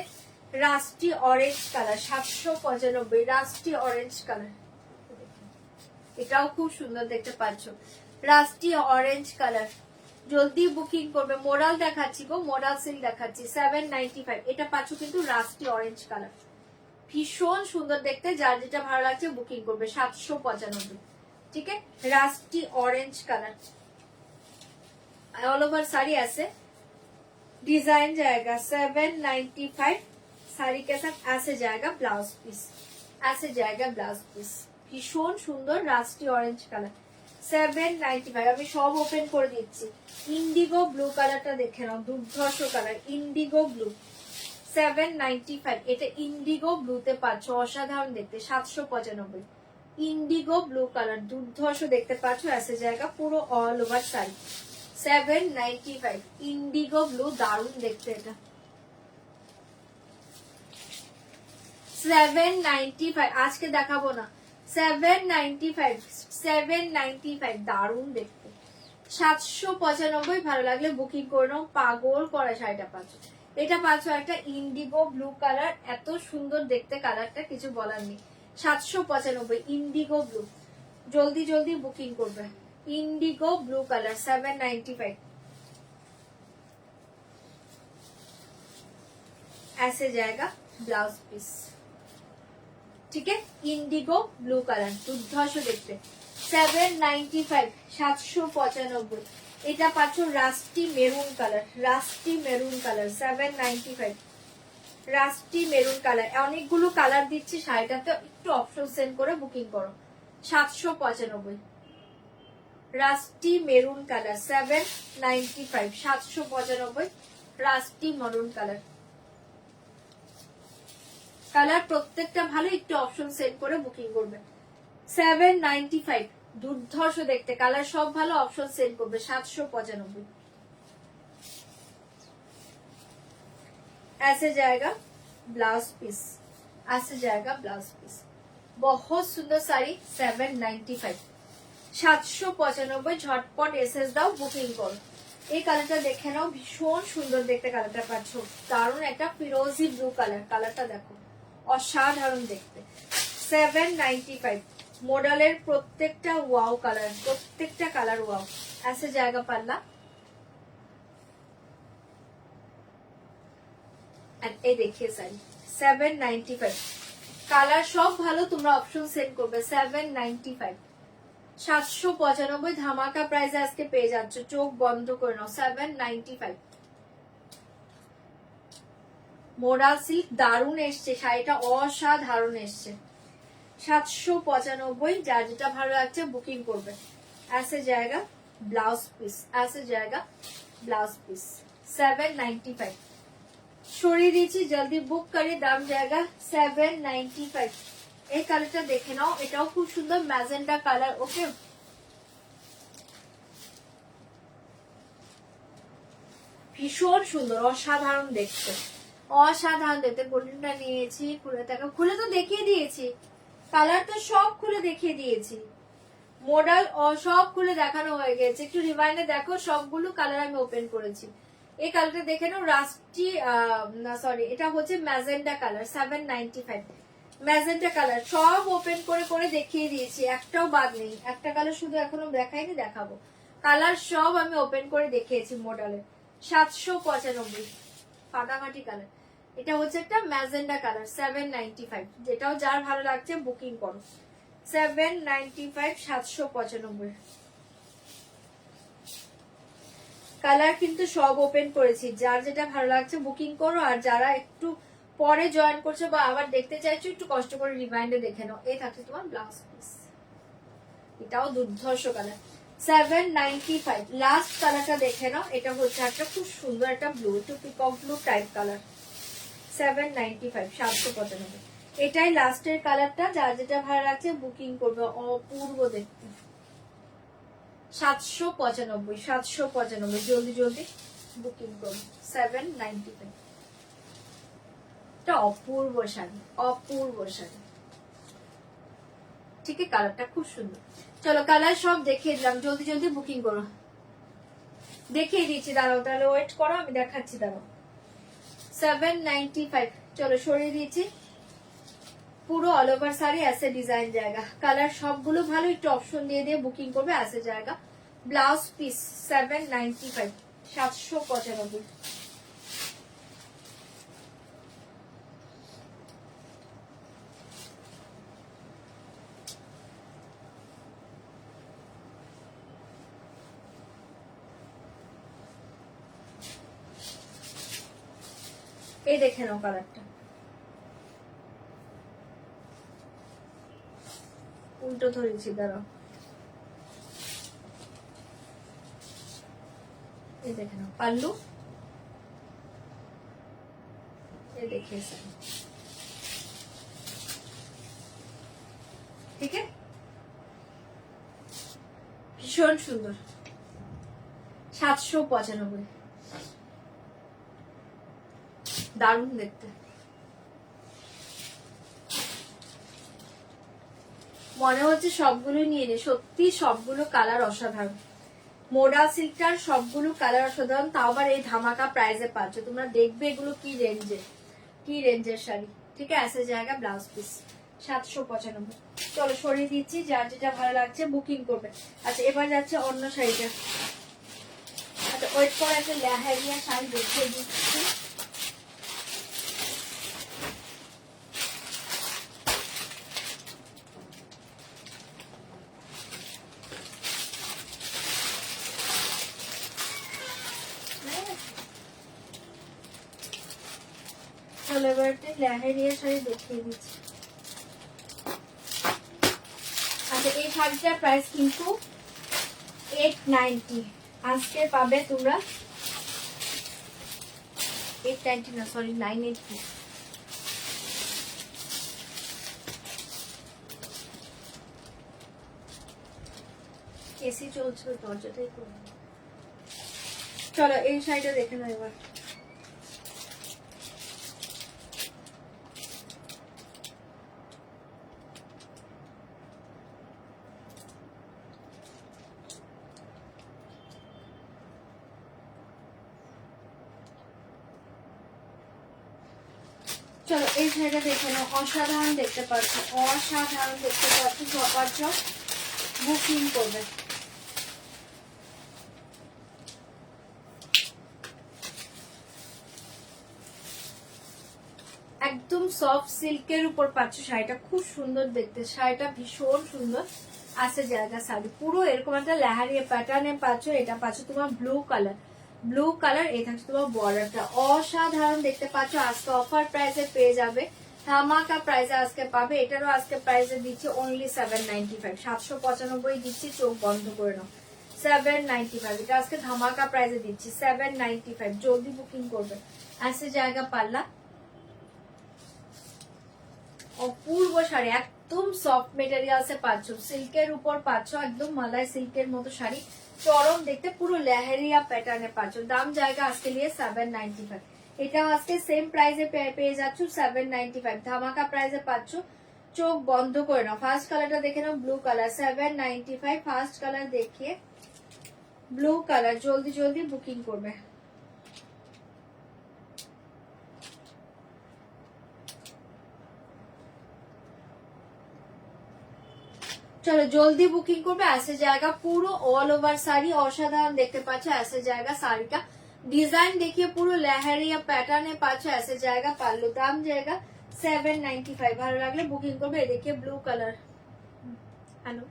rusty orange colour 795, rusty orange colour, এটাও খুব সুন্দর দেখতে পাচ্ছ, রাস্টি অরেঞ্জ কালার। জলদি বুকিং করবে। মোডাল দেখাচ্ছি গো, মোডাল সিল্ক দেখাচ্ছি 795, এটা পাচ্ছ কিন্তু রাস্টি অরেঞ্জ কালার, ভীষণ সুন্দর দেখতে, যার যেটা ভালো লাগছে বুকিং করবে। 795, ঠিক আছে, rusty orange colour all over sari ऐसे डिजाइन जाएगा 795 साड़ी के साथ ऐसे जाएगा ब्लाउज पीस, ऐसे जाएगा ब्लाउज पीस ভীষণ সুন্দর রাস্টি অরেঞ্জ কালার 795 আমি সব ওপেন করে দিচ্ছি। ইন্ডিগো ব্লু কালারটা দেখে নাও, দুর্ধর্ষ কালার ইন্ডিগো ব্লু 795 এটা ইন্ডিগো ব্লুতে পাচ্ছ, অসাধারণ দেখতে 795 ইন্ডিগো ব্লু কালার দুর্ধর্ষ দেখতে পাচ্ছ ऐसे जाएगा পুরো all over sari 795 Indigo blue দারুণ দেখতে এটা 795 আজকে দেখাবো না 795 দারুণ দেখতে 795 ভালো লাগলে বুকিং করে নাও, পাগল করা শাড়িটা পাচ্ছ। এটা পাচ্ছ একটা ইন্ডিগো ব্লু কালার, এত সুন্দর দেখতে কালারটা কিছু বলার নেই 795 ইন্ডিগো ব্লু, জলদি জলদি বুকিং করবে। इंडिगो ब्लू कलर 795 ऐसे जाएगा ब्लाउज पीस, ठीक है इंडिगो ब्लू कलर दुर्धर्ष देखते 795 795 এটা পাচ্ছ rusty maroon colour, rusty maroon colour 795 rusty maroon colour, অনেকগুলো কালার দিচ্ছি শাড়িটাতে, একটু অপশন সেন্ড করে বুকিং করো 795 rusty maroon colour 795 795 rusty maroon colour, colour প্রত্যেকটা ভালো, একটু অপশন সেট করে বুকিং করবে 795 দুর্ধর্ষ দেখতে কালার সব ভালো, অপশন সেট করবে 795 ऐसे जाएगा ब्लाउज पीस, ऐसे जाएगा ब्लाउज पीस बहुत सुंदर साड़ी 795 795 ঝটপট এসএস দাও বুকিং করো। এই কালারটা দেখে নাও, ভীষণ সুন্দর দেখতে কালারটা পাচ্ছ, দারুণ একটা ফিরোজি ব্লু কালার, কালারটা দেখো অসাধারণ দেখতে 795 মডেলের প্রত্যেকটা ওয়াও কালার, প্রত্যেকটা কালার ওয়াও ऐसे জায়গা পাল্লা আর এই দেখিয়ে শাড়ি 795 কালার সব ভালো, তোমরা অপশন সেন্ড করবে 795 795 ধামাকা প্রাইসে আজকে পেয়ে যাচ্ছ, চোখ বন্ধ করে নাও 795 মোরা সিল্ক দারুণ এসছে শাড়িটা, অসাধারণ এসছে 795 যার যেটা ভালো লাগছে বুকিং করবে। ऐसे जाएगा ब्लाउज पीस, ऐसे जाएगा ब्लाउज पीस 795 সরিয়ে দিচ্ছি, জলদি বুক করে, দাম জায়গা 795 এই কালারটা দেখে নাও, এটাও খুব সুন্দর ম্যাজেন্ডা কালার, ওকে ভীষণ সুন্দর অসাধারণ দেখতে, অসাধারণ দেখতে। গোল্ডেনটা নিয়েছি, খুলে দেখো, খুলে তো দেখিয়ে দিয়েছি, কালার তো সব খুলে দেখিয়ে দিয়েছি, মডেল সব খুলে দেখানো হয়ে গেছে, একটু রিমাইন্ডে দেখো সবগুলো কালার আমি ওপেন করেছি। এই কালারটা দেখে নাও, রাস্টি সরি এটা হচ্ছে ম্যাজেন্ডা কালার 795 ম্যাজেন্টা কালার, সব ওপেন করে করে দেখিয়ে দিয়েছি, একটাও বাদ নেই, একটা কালার শুধু এখনো দেখাইনি, দেখাবো কালার সব আমি ওপেন করে দেখিয়েছি মডেলের 795 ফাটাফাটি কালার। এটা হচ্ছে একটা ম্যাজেন্ডা কালার 795, যেটাও যার ভালো লাগছে বুকিং করো 795 795 কালার কিন্তু সব ওপেন করেছি, যার যেটা ভালো লাগছে বুকিং করো, আর যারা একটু পরে জয়েন করছো বা আবার দেখতে চাইছো একটু কষ্ট করে রিমাইন্ডে দেখে নাও। এই থাকছে তোমার ব্লাউজ পিস, এটাও দুর্ধর্ষ কালার 795 লাস্ট কালারটা দেখে নাও, এটা হচ্ছে একটা খুব সুন্দর একটা ব্লু, একটু পিকক ব্লু টাইপ কালার 795 795 এটাই লাস্টের কালারটা, যার যেটা ভালো লাগছে বুকিং করবে, অপূর্ব দেখতে 795 795 জলদি জলদি বুকিং করো 795 এটা অপূর্ব শাড়ি, অপূর্ব শাড়ি, ঠিক আছে কালারটা খুব সুন্দর। চলো কালার সব দেখিয়ে দিলাম, জলদি জলদি বুকিং করো, দেখিয়ে দিচ্ছি, দাঁড়াও তাহলে ওয়েট করো, আমি দেখাচ্ছি, দাঁড়াও 795 চলো সরিয়ে দিয়েছি, পুরো অল ওভার শাড়ি ऐसे ডিজাইন জায়গা, কালার সবগুলো ভালো, একটু অপশন দিয়ে দিয়ে বুকিং করবে ऐसे জায়গা ব্লাউজ পিস 795 795 795 এই দেখে নাও কালারটা, উল্টো ধরেছি, দাঁড়াও, এই দেখে নাও পাল্লু, এই देखिए सर, ठीक है, ভীষণ সুন্দর। 795, দারুণ দেখতে। মনে হচ্ছে সবগুলো নিয়ে নে, সত্যি সবগুলো কালার অসাধারণ। মোডা সিল্কটার সবগুলো কালার অসাধারণ, তাও আবার এই ধামাকা প্রাইসে পাচ্ছ। তোমরা দেখবে এগুলো কি রেঞ্জের শাড়ি, ঠিক আছে। ऐसे জায়গা ব্লাউজ পিস 795। চলো সরিয়ে দিচ্ছি, যার যেটা ভালো লাগছে বুকিং করবে। আচ্ছা এবার যাচ্ছে অন্য শাড়িটা। আচ্ছা ওয়েট করে একটা লেহেরিয়া শাড়ি দেখিয়ে দিচ্ছি। চলো এবার একটা লেহেরিয়া শাড়ি দেখিয়ে দিচ্ছি। আচ্ছা এই শাড়িটার প্রাইস কিন্তু 890, আজকে পাবে তোমরা 890 না, সরি 980। এসি চলছে, দরজাটাই করবো। চলো এই শাড়িটা দেখে নাও এবার। চলো এই শাড়িটা দেখে নাও, অসাধারণ দেখতে পাচ্ছ, অসাধারণ দেখতে পাচ্ছ। সবার জব বুকিং করবে। একদম সফট সিল্কের উপর পাচ্ছ শাড়িটা, খুব সুন্দর দেখতে, শাড়িটা ভীষণ সুন্দর। আছে জায়গা শাড়ি পুরো এরকম একটা লেহারিয়া প্যাটার্নে পাচ্ছ। এটা পাচ্ছ তোমার ব্লু কালার, এই থাকছে তোমার বর্ডারটা, অসাধারণ দেখতে পাচ্ছ। আজকে অফার প্রাইসে পেয়ে যাবে, ধামাকা প্রাইসে আজকে পাবে। এটারও আজকে প্রাইসে দিচ্ছি অনলি 795, 795 দিচ্ছি, চোখ বন্ধ করে নাও। 795 এটা আজকে ধামাকা প্রাইসে দিচ্ছি 795, জলদি বুকিং করবে। আছে জায়গা পাল্লা, অপূর্ব শাড়ি, একদম সফট মেটেরিয়ালসে পাচ্ছ, সিল্কের উপর পাচ্ছ, একদম মালাই সিল্কের মতো শাড়ি, চরম দেখতে, পুরো লেহেরিয়া প্যাটার্নে পাচ্ছ। দাম জায়গা আজকে নিয়ে 795, এটাও আজকে সেম প্রাইসে পেয়ে যাচ্ছ 795, ধামাকা প্রাইসে পাচ্ছ। চোখ বন্ধ করে নাও। ফার্স্ট কালারটা দেখে নাও, ব্লু কালার, 795 ফার্স্ট কালার দেখিয়ে, ব্লু কালার, জলদি বুকিং করবে। চলো জলদি বুকিং করবে। ऐसे জায়গা পুরো অল ওভার শাড়ি, অসাধারণ দেখতে পাচ্ছ। ऐसे জায়গা শাড়িটা ডিজাইন দেখিয়ে পুরো লেহেরিয়া প্যাটার্নে পাচ্ছ। ऐसे জায়গা পাল্লু, দাম জায়গা 795, ভালো লাগলে বুকিং করবে। এই দেখিয়ে ব্লু কালার। হ্যালো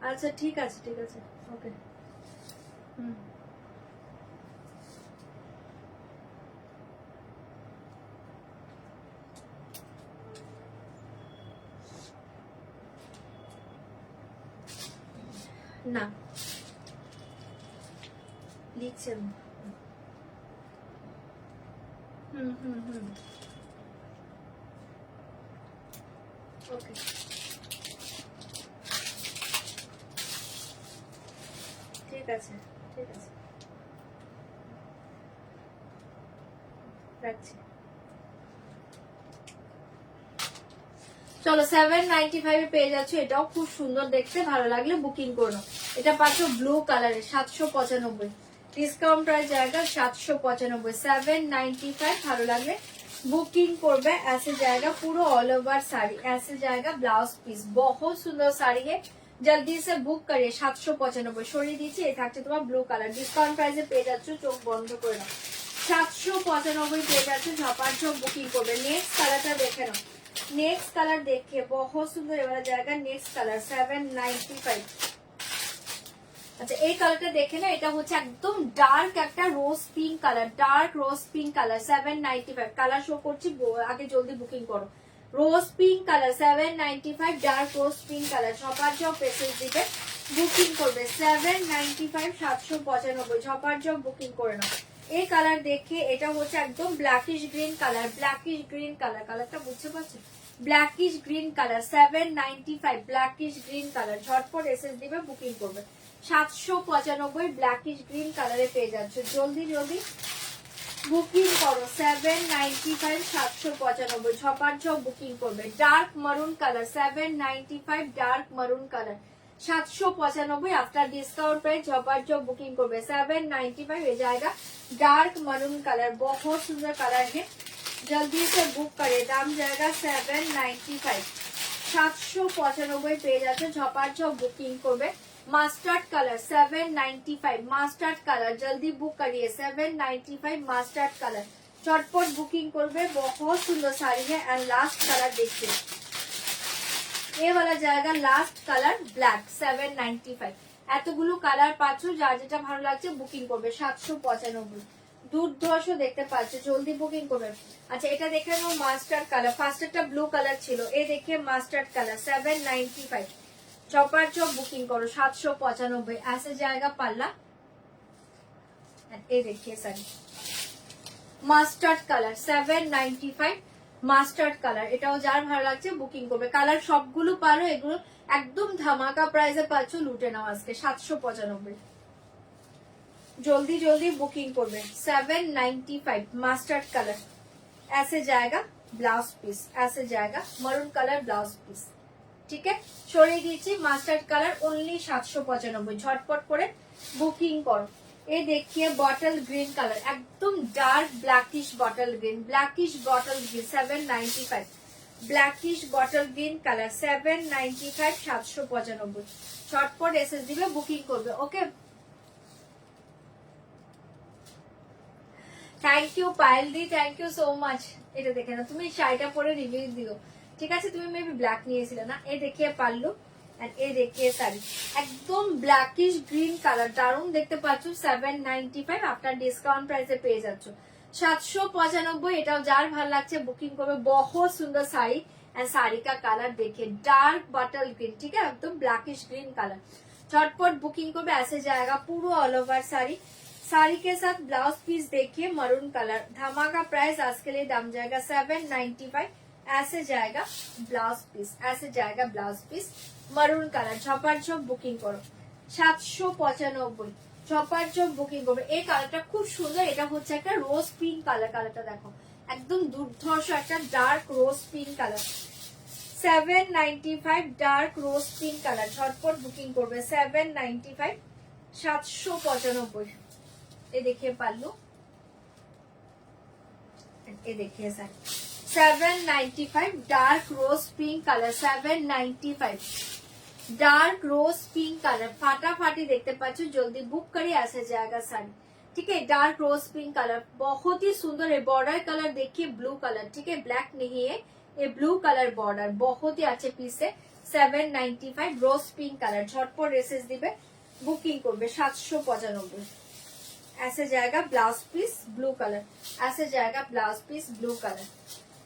আচ্ছা ঠিক আছে ওকে। না লিখছেন, ওকে ঠিক আছে রাখছি। চলো 795 পেয়ে যাচ্ছ, এটাও খুব সুন্দর দেখতে, ভালো লাগলে বুকিং করো। এটা পাচ্ছ ব্লু কালারে 795, ডিসকাউন্ট প্রাইস জায়গা 795, 795, ভালো লাগলে বুকিং করবে। ऐसे जाएगा पूरा ऑल ओवर साड़ी, ऐसे जाएगा ब्लाउज पीस, बहुत सुंदर साड़ी है, जल्दी से बुक करिए 795 সরিয়ে দিচ্ছি। এই থাকছে তোমার ব্লু কালার, ডিসকাউন্ট প্রাইসে পেয়ে যাচ্ছ, চোখ বন্ধ করে নাও 795 পেয়ে যাচ্ছে। ঝপাঝপ বুকিং করবে। নেক্সট কালারটা দেখে নাও, नेक्स्ट कलर देखिए बहुत सुंदर ये वाला जाएगा। Next colour 795। আচ্ছা এই কালারটা দেখে না, এটা হচ্ছে একদম ডার্ক একটা rose pink colour, dark rose pink colour 795 colour show করছি, আগে জলদি বুকিং করো। Rose pink colour 795, dark rose pink colour. ঝপাঝপ মেসেজ দিবে, বুকিং করবে 795 795। ঝপাঝপ বুকিং করে নাও। এই কালার দেখে, এটা হচ্ছে একদম blackish green colour, blackish green colour, কালারটা বুঝতে পারছো? Blackish green colour 795, blackish green colour. ঝটপট এসএস দিবে, বুকিং করবে 795 ব্ল্যাকিশ গ্রিন কালারে পেয়ে যাচ্ছে। জলদি জলদি বুকিং করো 795 795। ঝপাঝপ বুকিং করবে। Dark maroon colour 795, dark maroon colour 795 after discount price. झपाझप बुकिंग करबे 795 ये जाएगा। डार्क मरून कलर बहुत सुंदर कलर है, जल्दी से बुक करे। दाम जाएगा 795, 795 পেয়ে যাচ্ছে। ঝপাঝপ বুকিং করবে। মাস্টার্ড কালার 795, মাস্টার্ড কালার जल्दी बुक करिए 795 मास्टर्ड कलर। चटपट बुकिंग করবে। बहुत सुंदर साड़ी है। एंड लास्ट कलर देखिए, ये वाला जाएगा लास्ट कलर ब्लैक 795। এতগুলো কালার পাচ্ছ, যার যেটা ভালো লাগছে বুকিং করবে 795। দুর্ধর্ষ দেখতে পাচ্ছ, জলদি বুকিং করবে। আচ্ছা এটা দেখে নাও মাস্টার্ড কালার, ফার্স্ট একটা ব্লু কালার ছিল, এই দেখে মাস্টার্ড কালার 795। চপার বুকিং করো 795। ऐसे जाएगा पल्ला। ये देखिए sari mustard colour 795, mustard colour. এটাও যার ভালো লাগছে বুকিং করবে। কালার সবগুলো পারো, এগুলো একদম ধামাকা প্রাইসে পাচ্ছ, লুটে নাও আজকে 795। जल्दी जल्दी बुकिंग করবে 795 मास्टर्ड कलर। ऐसे जाएगा ब्लाउज पीस, ऐसे जाएगा मरून कलर ब्लाउज पीस। ठीक है, সরিয়ে দিচ্ছি। Mustard colour only 795। ঝটপট করে বুকিং করো। ये देखिए बॉटल ग्रीन कलर, एकदम dark blackish bottle green, blackish bottle green 795, blackish bottle green colour 795 795। চটপট এসএস দিবে, বুকিং করবে। Okay, thank you Payel di, thank you so much. এটা দেখে না, তুমি শাড়িটা পরে রিভিউ দিও, ঠিক আছে? তুমি মেবি ব্ল্যাক নিয়েছিলে না? এই দেখিয়ে পারলো, এ দেখিয়ে শাড়ি একদম ব্ল্যাকিশ গ্রিন কালার, দারুণ দেখতে পাচ্ছ। 795 আপনার ডিসকাউন্ট প্রাইসে পেয়ে যাচ্ছ 795। এটাও যার ভালো লাগছে বুকিং করবে। बहुत सुंदर साड़ी एंड साड़ी का कलर देखिए डार्क बॉटल ग्रीन, ठीक है, एकदम ब्लैकिश ग्रीन कलर। झटपट बुकिंग करबे। ऐसे जाएगा पूरा ऑल ओवर साड़ी, साड़ी के साथ ब्लाउज पीस देखिए मरून कलर। धमाका प्राइस आज के लिए, दाम जाएगा 795। ऐसे जाएगा ब्लाउज पीस, ऐसे जाएगा ब्लाउज पीस मरून कलर। झपाझप बुकिंग करो 795। झपाझप बुकिंग করবে। এই কালারটা খুব সুন্দর, এটা হচ্ছে একটা রোজ পিঙ্ক কালার। কালারটা দেখো একদম দুর্ধর্ষ একটা dark rose pink colour 795, dark rose pink colour. ঝটপট বুকিং করবে 795 795। ये देखिए पल्लू, ये देखिए sir 795, dark rose pink colour 795, dark rose pink colour. फाटाफाटी देखते पाচ্ছো, जल्दी बुक करिए। ऐसे जाएगा साड़ी, ठीक है, डार्क रोज पिंक कलर बहुत ही सुंदर है। बॉर्डर कलर देखिए ब्लू कलर, ठीक है, ब्लैक नहीं है, ये ब्लू कलर बॉर्डर बहुत ही अच्छे पीस है। 795 रोज पिंक कलर। झटपट एसएस दिबे, बुकिंग করবে 795। ऐसे जाएगा ब्लाउज पीस ब्लू कलर, ऐसे जाएगा ब्लाउज पीस ब्लू कलर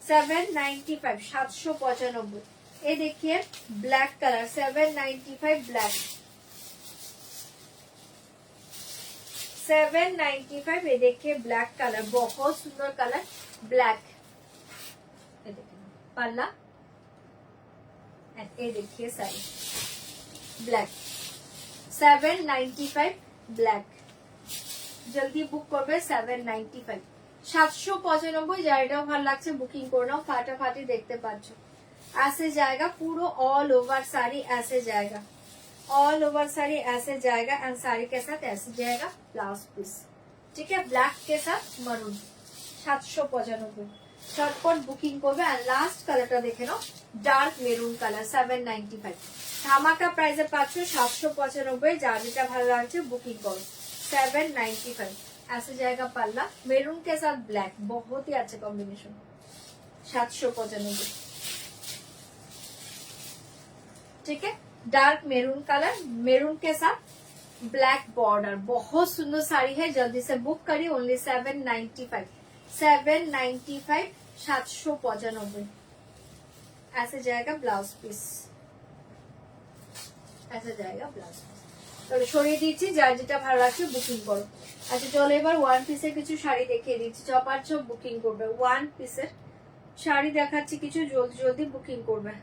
795 795। ये देखिए ब्लैक कलर 795 ब्लैक 795। ये देखिए ब्लैक कलर बहुत सुंदर कलर ब्लैक। ये देखिए पल्ला, ये देखिए साड़ी ब्लैक 795 ब्लैक। जल्दी बुक করবে 795 795। যার এটাও ভালো লাগছে বুকিং করে নাও। ফাটাফাটি দেখতে পাচ্ছ। ऐसे जाएगा पूरा ऑल ओवर साड़ी, ऐसे जाएगा ऑल ओवर साड़ी, ऐसे जाएगा एंड साड़ी के साथ ऐसे जाएगा ब्लाउज पीस, ठीक है, ब्लैक के साथ मरून 795। শর্টকট বুকিং করবে। আর লাস্ট কালারটা দেখে নাও, ডার্ক মেরুন কালার, 795। ধামাকা প্রাইসে পাচ্ছ 795। যার যেটা ভালো লাগছে বুকিং করো। 795 ऐसे जाएगा पल्ला, मेरून के साथ ब्लैक, बहुत ही अच्छा कॉम्बिनेशन। 795, ठीक है। डार्क मेरून कलर, मेरून के साथ ब्लैक बॉर्डर, बहुत सुंदर साड़ी है। जल्दी से बुक करिए। ओनली 795, 795, 795। ऐसे जाएगा ब्लाउज पीस, ऐसे जाएगा ब्लाउज पीस। তাহলে সরিয়ে দিচ্ছি, যার যেটা ভালো লাগছে বুকিং করো। আচ্ছা চলো এবার ওয়ান পিসের কিছু শাড়ি দেখিয়ে দিচ্ছি, চপার চপ বুকিং করবে। ওয়ান পিসের শাড়ি দেখাচ্ছি কিছু, জলদি জলদি বুকিং করবে।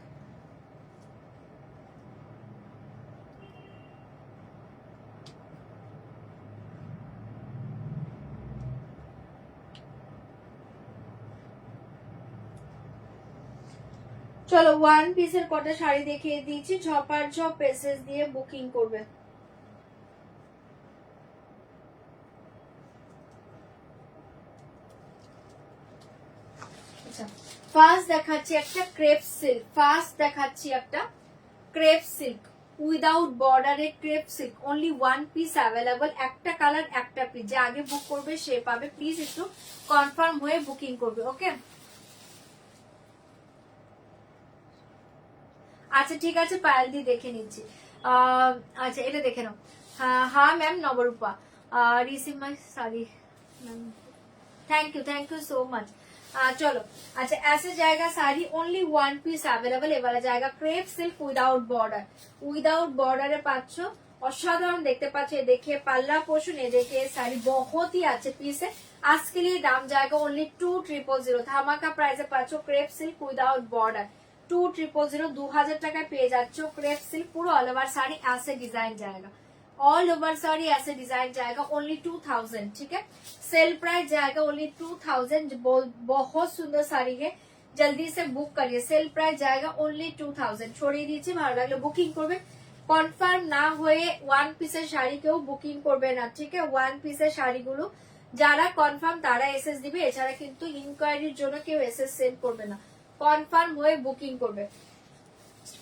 চলো ওয়ান পিসের কটা শাড়ি দেখিয়ে দিচ্ছি, চপার চপ পেসেস দিয়ে বুকিং করবে। ফার্স্ট দেখাচ্ছি একটা ক্রেপ সিল্ক, ফার্স্ট দেখাচ্ছি একটা ক্রেপ সিল্ক উইদাউট বর্ডারের crepe silk. Only one piece available, একটা কালার একটা পিস। যে আগে বুক করবে সে পাবে। প্লিজ একটু কনফার্ম হয়ে বুকিং করবে, ওকে। আচ্ছা ঠিক আছে, পায়েল দি দেখে নিচ্ছি। আচ্ছা এটা দেখে নাও। হ্যাঁ ma'am, Nabarupa receive my sari ma'am, thank you so much. चलो अच्छा ऐसे जाएगा sari, only one piece available. এবারে জায়গা crepe silk without border, without বর্ডারে পাচ্ছ। অসাধারণ দেখতে পাচ্ছ। দেখে পাল্লা পোষণ, দেখে শাড়ি बहुत ही अच्छे पीस है। आज के लिए दाम जाएगा ओनली 2000। ধামাকা প্রাইসে পাচ্ছ ক্রেপ সিল্ক উইদাউট বর্ডার 2000। 2000 টাকায় পেয়ে যাচ্ছ ক্রেপ সিল্ক। পুরো অল ওভার শাড়ি ऐसे डिजाइन जाएगा, ऑल ओवर साड़ी ऐसे डिजाइन जाएगा। ओनली 2000, ठीक है। सेल प्राइस जाएगा ओनली 2000। बहुत सुंदर साड़ी है, जल्दी से बुक करिए। सेल प्राइस जाएगा ओनली 2000। ছড়িয়ে দিচ্ছি, ভালো লাগলে বুকিং করবে। কনফার্ম না হয়ে ওয়ান পিসের শাড়ি কেউ বুকিং করবে না, ঠিক আছে। ওয়ান পিসের শাড়িগুলো যারা কনফার্ম তারা এসএস দিবে, এছাড়া কিন্তু ইনকোয়ারির জন্য কেউ এসএস সেন্ড করবে না। কনফার্ম হয়ে বুকিং করবে,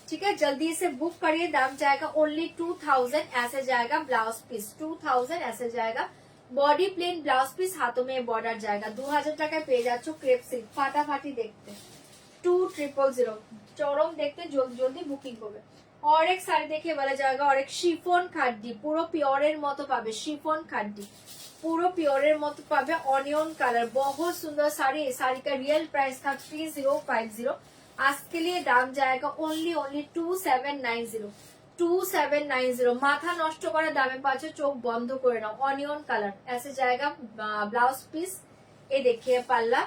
ठीक है। जल्दी से बुक करिए। दाम जाएगा ओनली 2000। ऐसे जाएगा ब्लाउज पीस 2000। ऐसे जाएगा बॉडी प्लेन ब्लाउज पीस, हाथों में बॉर्डर जाएगा। 2000 টাকায় পেয়ে যাচ্ছ ক্রেপ সিল্ক। ফাটাফাটি দেখতে 2000, চরম দেখতে। জলদি জলদি বুকিং করবে। और एक শাড়ি দেখে বলা जाएगा और एक শিফন খাড্ডি, পুরো পিওরের মতো পাবে। শিফন খাড্ডি পুরো পিওরের মতো পাবে, অনিয়ন কালার। बहुत सुंदर साड़ी। इस साड़ी का रियल प्राइस था 3050। आज के लिए दाम जाएगा ओनली 2790। 2790 মাথা নষ্ট করে দামে পাচ্ছ। চোখ বন্ধ করে নাও। অনিয়ন কালার ऐसे जाएगा ब्लाउज पीस। ये देखिए पल्ला,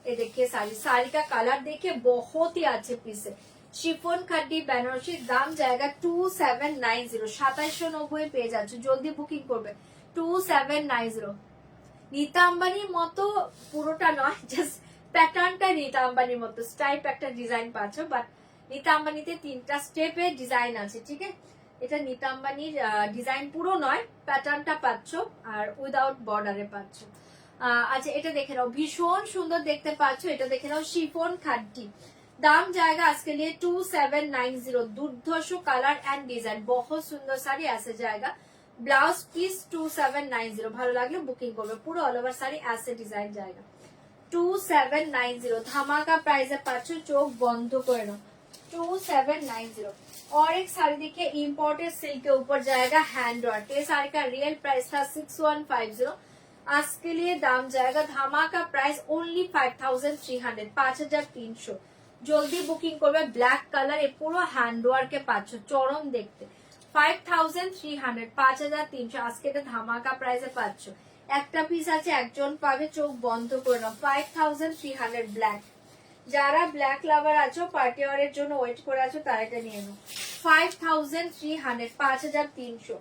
ये देखिए साड़ी। साड़ी का कलर देखिए बहुत ही अच्छे पीस है। শিফন খাড্ডি বেনারসি। দাম जाएगा 2790। 2790 পেয়ে যাচ্ছ। জলদি বুকিং করবে। 2790। নীতা আম্বানির মতো পুরোটা নয়, জাস্ট প্যাটার্নটা নীতা আম্বানির মতো স্টাইপ একটা ডিজাইন পাচ্ছ। বাট নীতা আম্বানিতে 3টা স্টেপের ডিজাইন আছে, ঠিক আছে। এটা নীতা আম্বানির ডিজাইন পুরো নয়, প্যাটার্নটা পাচ্ছ আর উইদাউট বর্ডারে পাচ্ছ। আচ্ছা এটা দেখে নাও, ভীষণ সুন্দর দেখতে পাচ্ছ। এটা দেখে নাও, শিফন খাড্ডি। दाम जाएगा आज के लिए 2790। दुर्धर्ष कलर एंड डिजाइन, बहुत सुंदर साड़ी। ऐसे जाएगा ब्लाउज पीस 2790। ভালো লাগলে বুকিং করবে। পুরো অল ওভার শাড়ি ऐसे ডিজাইন जाएगा 2790। ধামাকা প্রাইসে পাচ্ছ। চোখ বন্ধ করে নাও। 2790। और एक साड़ी देखिए इम्पोर्टेड सिल्क के ऊपर जाएगा हैंड वर्क। ये साड़ी का रियल प्राइस था 6150। आज के लिए दाम जाएगा ধামাকা प्राइस ओनली 5300। 5300। জলদি বুকিং করবে। ব্ল্যাক কালার, এ পুরো হ্যান্ড ওয়ার্কে পাচ্ছ, চরম দেখতে। 5300, 5300। আজকে এটা ধামাকা প্রাইসে পাচ্ছ। একটা পিস আছে, একজন পাবে। চোখ বন্ধ করে নাও। 5300 ব্ল্যাক। যারা ব্ল্যাক লাভার আছো, পার্টি ওয়ারের জন্য ওয়েট করে আছো, তারা এটা নিয়ে নাও। 5300, 5300।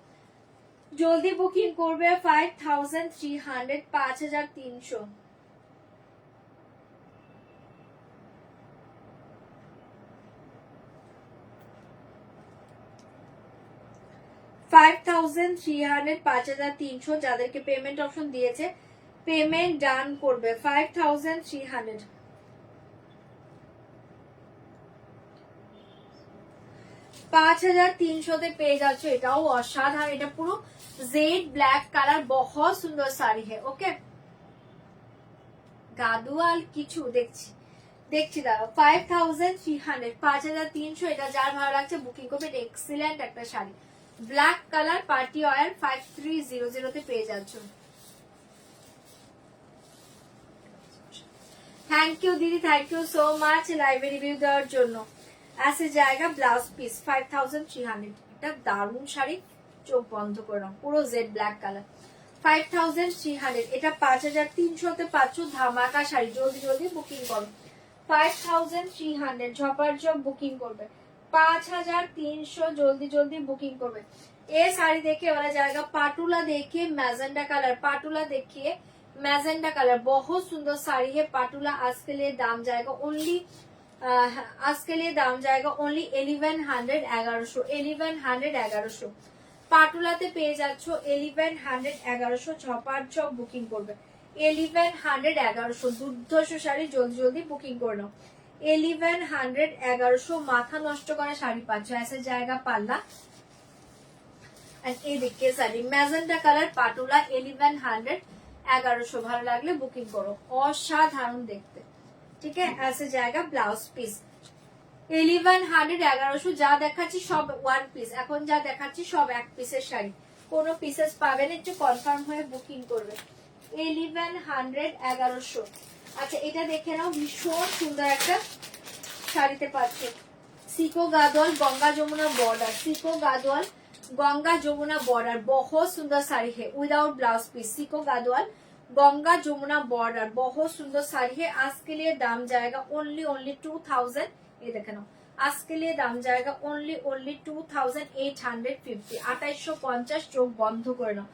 জলদি বুকিং করবে। 5300, 5300। 5300, 5300। যাদেরকে পেমেন্ট অপশন দিয়েছে পেমেন্ট ডান করবে 5300। 5300 পেয়ে যাচ্ছ, এটাও অসাধারণ। এটা পুরো জেড ব্ল্যাক কালার, বহুত সুন্দর শাড়ি है। ওকে, গাদুয়াল কিছু দেখছি দাঁড়াও। 5300, 5300। এটা যার ভালো লাগছে বুকিং করবে। এক্সিলেন্ট একটা sari, black colour party wear. 5300 পেয়ে যাচ্ছ। থ্যাংক ইউ দিদি, থ্যাংক ইউ সো মাচ লাইভে রিভিউ দেওয়ার জন্য। ऐसे जाएगा ब्लाउज পিস 5300। এটা দারুণ শাড়ি, চোখ বন্ধ করে নাও, পুরো জেড ব্ল্যাক কালার। 5300। এটা 5300 পাচ্ছ, ধামাকা শাড়ি। জলদি জলদি বুকিং করো। 5300 ঝপার ঝপ বুকিং করবে। 5300 জলদি জলদি বুকিং করবে। ये साड़ी देखिए वाला जाएगा पाटुला, देखिए मैजेंडा कलर, पाटुला देखिए मैजेंडा कलर, बहुत सुंदर साड़ी है पाटुला। आज के लिए दाम जाएगा ओनली, आज के लिए दाम जाएगा ओनली 1100, 1100। পাটুলাতে পেয়ে যাচ্ছ 1100, 1100 ঝপার ঝপ বুকিং করবে। 1100, 1100 দুর্ধর্ষ শাড়ি, জলদি জলদি বুকিং করে নাও। 1100, 1100 মাথা নষ্ট করা শাড়ি পাচ্ছ। ऐसे जाएगा পাল্লা। এই দেখে শাড়ি ম্যাজেন্টা কালার পাটুলা, 1100, 1100। ভালো লাগলে বুকিং করো, অসাধারণ দেখতে। ঠিক আছে, ऐसे जाएगा ব্লাউজ পিস 1100, 1100। যা দেখাচ্ছি সব ওয়ান পিস, এখন যা দেখাচ্ছি সব এক পিসের শাড়ি, কোনো পিসেস পাবেন, একটু কনফার্ম হয়ে বুকিং করবে। 1100, 1100। আচ্ছা, এটা দেখে নাও, ভীষণ সুন্দর একটা শাড়িতে পাচ্ছে। সিকো গাদোয়াল গঙ্গা যমুনা বর্ডার, সিকো গাদোয়াল गंगा जमुना बॉर्डर, बहुत सुंदर साड़ी है without blouse piece. सिको गादोवाल Ganga Jamuna border, बहुत सुंदर साड़ी है। आज के लिए दाम जाएगा ओनली 2000। ये देखे ना, आज के लिए दाम जाएगा ओनली 2850। 2850 चोख बंद कर नाओ।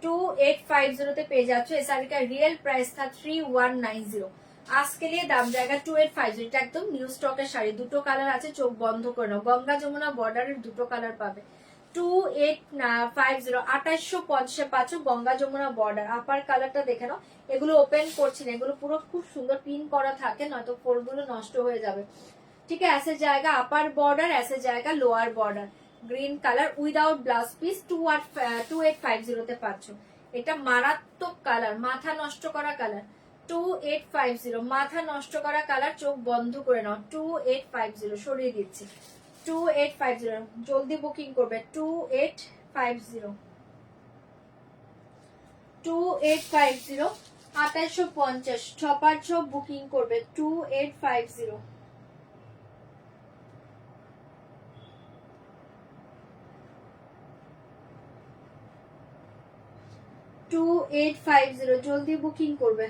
2850 পেয়ে যাচ্ছ। এই শাড়িটা রিয়েল প্রাইস था 3190। आज के लिए दाम जाएगा 2850। এটা একদম নিউ স্টকের শাড়ি, দুটো কালার আছে, চোখ বন্ধ করে নাও। গঙ্গা যমুনা বর্ডারের দুটো কালার পাবে। 2850, 2850 পাচ্ছ গঙ্গা যমুনা বর্ডার। আপার কালারটা দেখে নাও, এগুলো ওপেন করছি না, এগুলো পুরো খুব সুন্দর পিন করা থাকে, নয়তো ফোলগুলো নষ্ট হয়ে যাবে। ঠিক আছে, ऐसे जाएगा अपर बॉर्डर, ऐसे जाएगा lower border. Green colour without blouse piece 2850 তে পাচ্ছ। এটা মারাত্মক কালার, মাথা নষ্ট করা কালার। 2850 মাথা নষ্ট করা কালার, চোখ বন্ধ করে নাও। 2850 সরিয়ে দিচ্ছি। 2850 জলদি বুকিং করবে। 2850, 2850 2850 ছপার ছপ বুকিং করবে। 2850, 2850 জলদি বুকিং করবে।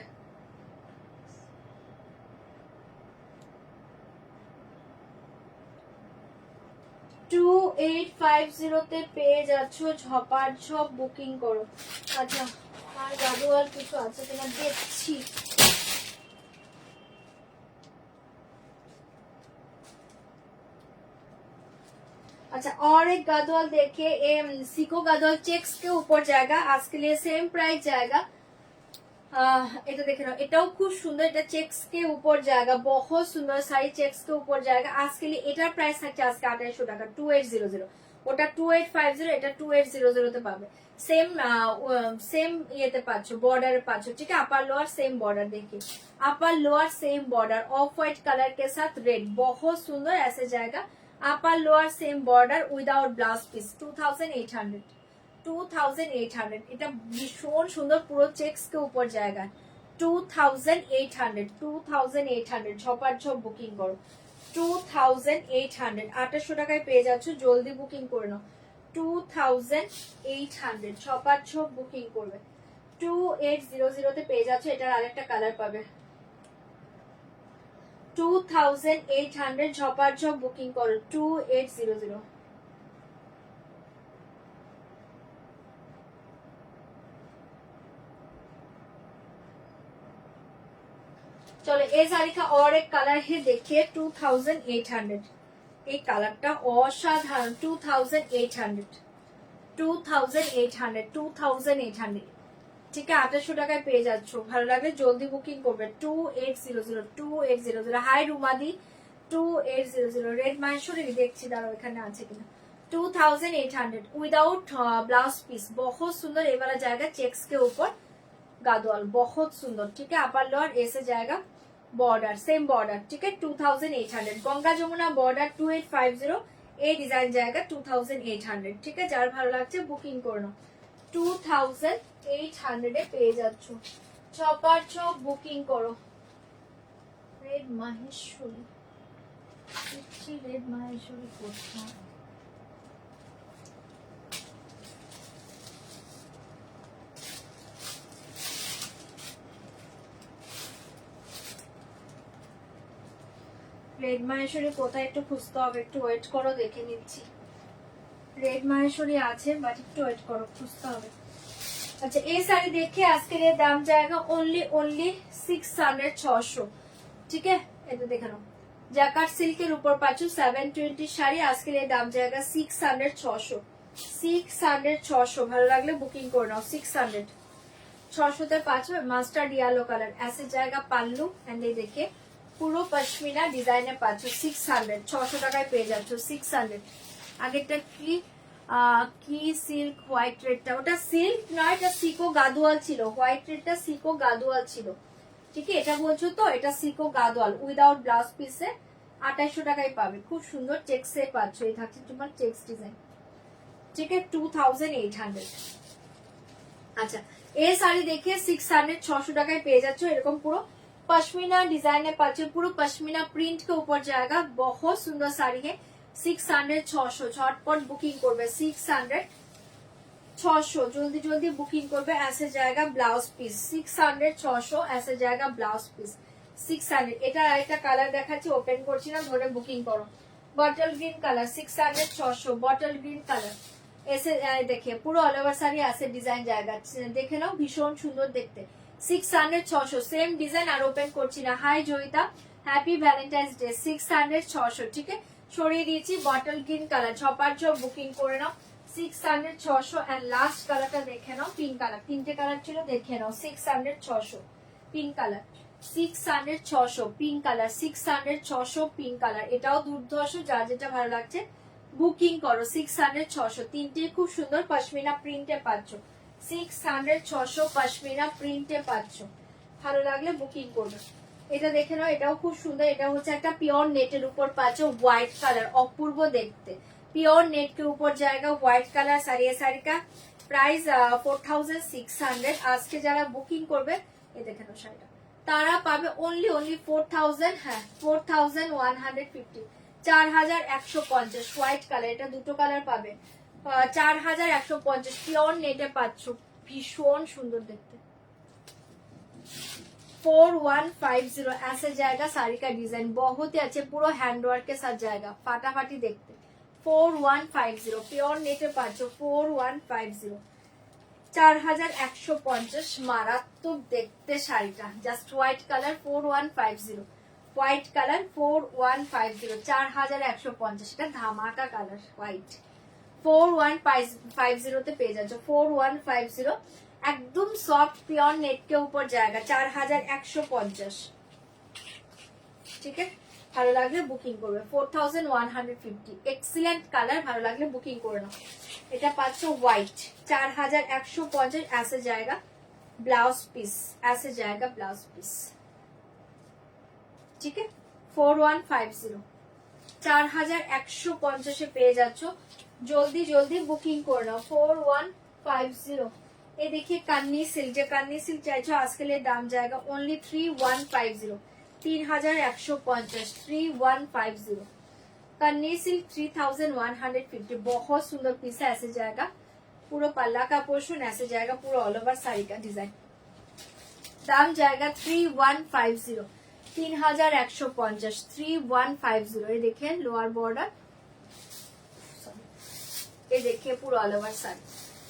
2850 তে পেয়ে যাচ্ছ, ঝপার ঝপ বুকিং করো। আচ্ছা, আর গাদোয়াল কিছু আছে কিনা দেখছি। अच्छा, और एक गदवाल देखिए, सिको गदवाल चेक्स के ऊपर जाएगा। आज के लिए सेम प्राइस जाएगा। এটা দেখে নাও, এটাও খুব সুন্দর, এটা চেক্স কে উপর জায়গা, বহুত সুন্দর শাড়ি, চেক্স কে উপর জায়গা। আজকে এটার প্রাইস থাকছে আজকে 2800 টাকা। 2800, ওটা 2850, এটা 2800 তে পাবে। सेम सेम ইয়েতে পাচ্ছ, বর্ডারে পাচ্ছ। ঠিক আছে, अपर लोअर सेम बॉर्डर देखिए, upper lower same border, off white colour के साथ रेड, बहुत सुंदर। ऐसे जाएगा upper lower same border without blouse piece. 2800, 2800। এটা ভীষণ সুন্দর, পুরো চেক্স কে উপর জায়গা। 2800, 2800 ঝপার ঝপ বুকিং করো। 2800 2800 টাকায় পেয়ে যাচ্ছ, জলদি বুকিং করে নাও। 2800 ঝপার ঝপ বুকিং করবে। 2800 তে পেয়ে যাচ্ছ, এটার আরেকটা কালার পাবে। 2800 ঝপার ঝপ বুকিং করো। 2800। চলো, এই শাড়ি का और एक कलर है, देखिए 2800। এই কালারটা অসাধারণ। 2800, 2800, 2800। ঠিক আছে 2800 টাকায় পেয়ে যাচ্ছ। ভালো লাগলে জলদি বুকিং করবে। 2800 হাই রুমাদি 2800 রেড মাহেশ্বরী দেখছি দাঁড়াও এখানে আছে কিনা। 2800 विदाउट ब्लाउज पीस। बहुत सुंदर ये वाला जाएगा चेक्स के ऊपर गादवाल, बहुत सुंदर। ठीक है अपर लोअर ऐसे जाएगा बॉर्डर सेम बॉर्डर। ठीक है 2800 गंगा जमुना बॉर्डर 2850 ये डिजाइन जाएगा 2800। ठीक है जार ভালো লাগছে বুকিং করে নাও। 2800 এ পেয়ে যাচ্ছ। চপার চপ বুকিং করো। রেড মাহেশ্বরী রেড মাহেশ্বরী কোথায়? রেড মাহেশ্বরী কোথায় একটু খুঁজতে হবে, একটু ওয়েট করো দেখে নিচ্ছি। রেড মাহেশ্বরী আছে বাট একটু ওয়েট করো খুঁজতে হবে। अच्छा ये साड़ी देखिए आज के लिए दाम जाएगा ओनली 600। ठीक है ये तो देखा जैकार्ड सिल्कर ऊपर पाचू 720 শাড়ি आज के लिए दाम जाएगा 600 ভালো লাগলে বুকিং করে নাও। 600 তে পাচ্ছ মাস্টার্ড ইয়েলো কালার ऐसे जाएगा পাল্লু এন্ড এই দেখে পুরো পশমিনা ডিজাইনে পাচ্ছ 600 টাকায় পেয়ে যাচ্ছ। 600 আগেরটা কি সিল্ক হোয়াইট রেডটা ওটা সিল্ক নয় এটা সিকো গাদোয়াল ছিল। হোয়াইট রেডটা সিকো গাদোয়াল ছিল। ঠিক আছে এটা বলছো তো এটা সিকো গাদোয়াল উইদাউট ব্লাউজ পিসে 2800 টাকায় পাবে। খুব সুন্দর চেক্সে পাচ্ছ। এই থাকছে তোমার চেক্স ডিজাইন। ঠিক আছে 2800। আচ্ছা এই শাড়ি দেখে 600 টাকায় পেয়ে যাচ্ছ। এরকম পুরো पश्मीना डिजाइन है पाचे पूरा पश्मीना प्रिंट के ऊपर जाएगा। बहुत सुंदर साड़ी है। 600 झटपट बुकिंग करबे। 600 जल्दी जल्दी बुकिंग करबे। ऐसे जाएगा ब्लाउज पीस 600 ऐसे जाएगा ब्लाउज पीस 600। এটা আরেকটা কালার দেখাচ্ছি ওপেন করছি না ধরে বুকিং করো। Bottle green colour 600 bottle green colour ऐसे देखिए पूरा ऑल ओवर साड़ी ऐसे डिजाइन जाएगा। देखे नाও ভীষণ সুন্দর দেখতে। 600 সেম ডিজাইন আর ওপেন করছি না। Hi Joyita happy Valentine's day. 600 ঠিক আছে সরিয়ে দিয়েছি বটল গ্রিন কালার। ছপার চপ বুকিং করে নাও। 600 এন্ড লাস্ট কালারটা দেখে নাও পিঙ্ক কালার। তিনটে কালার ছিল দেখে নাও। 600 pink colour 600 pink colour 600 pink colour এটাও দুর্ধর্ষ। যার যেটা ভালো লাগছে বুকিং করো। 600 তিনটে খুব সুন্দর পশমিনা প্রিন্টে পাচ্ছ। 600 পশমিনা প্রিন্টে পাচ্ছ। ভালো লাগলে বুকিং করবে। এটা দেখে নাও এটাও খুব সুন্দর। এটা হচ্ছে একটা পিওর নেটের উপর পাচ্ছ হোয়াইট কালার অপূর্ব দেখতে। পিওর नेट के ऊपर जाएगा व्हाइट कलर साड़ी। ये साड़ी का प्राइस 4600। আজকে যারা বুকিং করবে এই দেখেন শাড়িটা তারা পাবে ओनली 4000। হ্যাঁ 4150 4150 হোয়াইট কালার। এটা দুটো কালার পাবে। 4150 পিওর নেটে পাচ্ছ। ভীষণ সুন্দর দেখতে। 4150 ऐसे जाएगा साड़ी का डिजाइन बहुत ही अच्छे पूरा हैंडवर्क के साथ जाएगा फाटाफाटी देखते। 4150 प्योर नेटे पाচ্ছ। 4150 4150 মারাত্মক দেখতে শাড়িটা just white colour. 4150 white colour 4150 4150 এটা ধামাকা কালার হোয়াইট। 4150 তে পেয়ে যাচ্ছ। 4150 एकदम सॉफ्ट प्योर नेट के ऊपर जाएगा 4150। ठीक है ভালো লাগলে বুকিং করবে। 4150 এক্সিলেন্ট কালার। ভালো লাগলে বুকিং করে নাও। এটা পাচ্ছ হোয়াইট 4150 ऐसे जाएगा ब्लाउज पीस ऐसे जाएगा ब्लाउज पीस। ठीक है 4150 4150 এ পেয়ে যাচ্ছ। জলদি জলদি বুকিং করে নাও। 4150 ये देखिए कन्नी सिल्क। जो कन्नी सिल्क चाइছো आज के लिए दाम जाएगा ओनली 3150 3150 3150 कन्नी सिल्क 3150। बहुत सुंदर पीस है। ऐसे जाएगा पूरा पल्ला का पोर्शन ऐसे जाएगा पूरा ऑल ओवर साड़ी का डिजाइन। दाम जाएगा 3150 3150 3150। ये देखिए लोअर बॉर्डर ये देखिए पूरा all over sari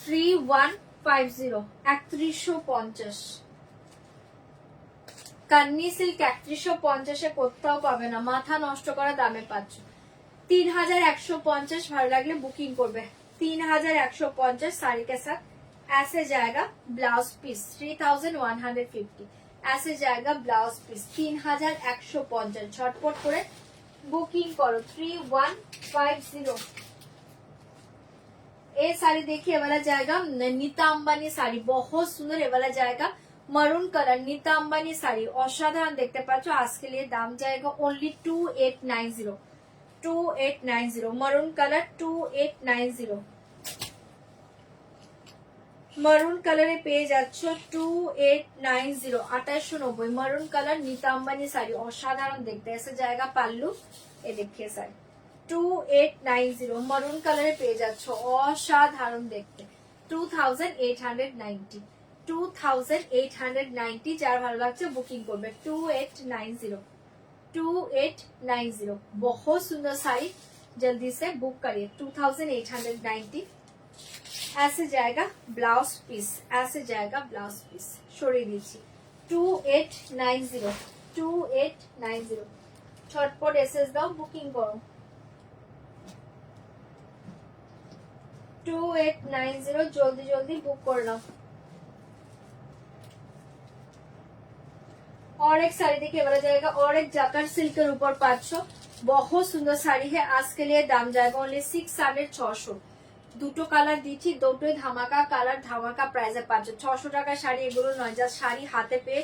3150 3150 Kanni silk 3150 এ কোথাও পাবে না। মাথা নষ্ট করা দামে পাচ্ছ। 3150 ভালো লাগলে বুকিং করবে। 3150 साड़ी के साथ ऐसे जाएगा ब्लाउज पीस 3150, ऐसे जाएगा ब्लाउज पीस 3150। झटपट করে বুকিং করো 3150। ये साड़ी देखिए, वाला जाएगा नीता अंबानी साड़ी, बहुत सुंदर। ये वाला जाएगा मरून कलर नीता अंबानी साड़ी, असाधारण देखते पाচ্ছ। आज के लिए दाम जाएगा ओनली 2890, 2890 मरून कलर 2890। मरून কালারে পেয়ে যাচ্ছ 2890, 2890 मरून कलर नीता अंबानी साड़ी, असाधारण देखते। ऐसे जाएगा पाल्लू, ये देखिए साड़ी 2890 मरून কালারে পেয়ে যাচ্ছ, অসাধারণ দেখতে। 2890, 2890। যার ভালো লাগছে বুকিং করবে 2890, 2890। बहुत सुंदर साड़ी, जल्दी से बुक करिए 2890। ऐसे जाएगा ब्लाउज पीस, ऐसे जाएगा ब्लाउज पीस। সরিয়ে দিচ্ছি 2890, 2890। ছটপট এসএস দাও, বুকিং করো 2890। जल्दी जल्दी बुक कर लो। और एक साड़ी देखिए, वाला जाएगा और एक जाकर सिल्कर ऊपर 500, बहुत सुंदर साड़ी है। आज के लिए दाम जाएगा ओनली 600, 600। দুটো কালার দিচ্ছি, দুটোই ধামাকা কালার, ধামাকা প্রাইসে পাচ্ছ। 600 টাকার শাড়ি এগুলো নয়, যা শাড়ি হাতে পেয়ে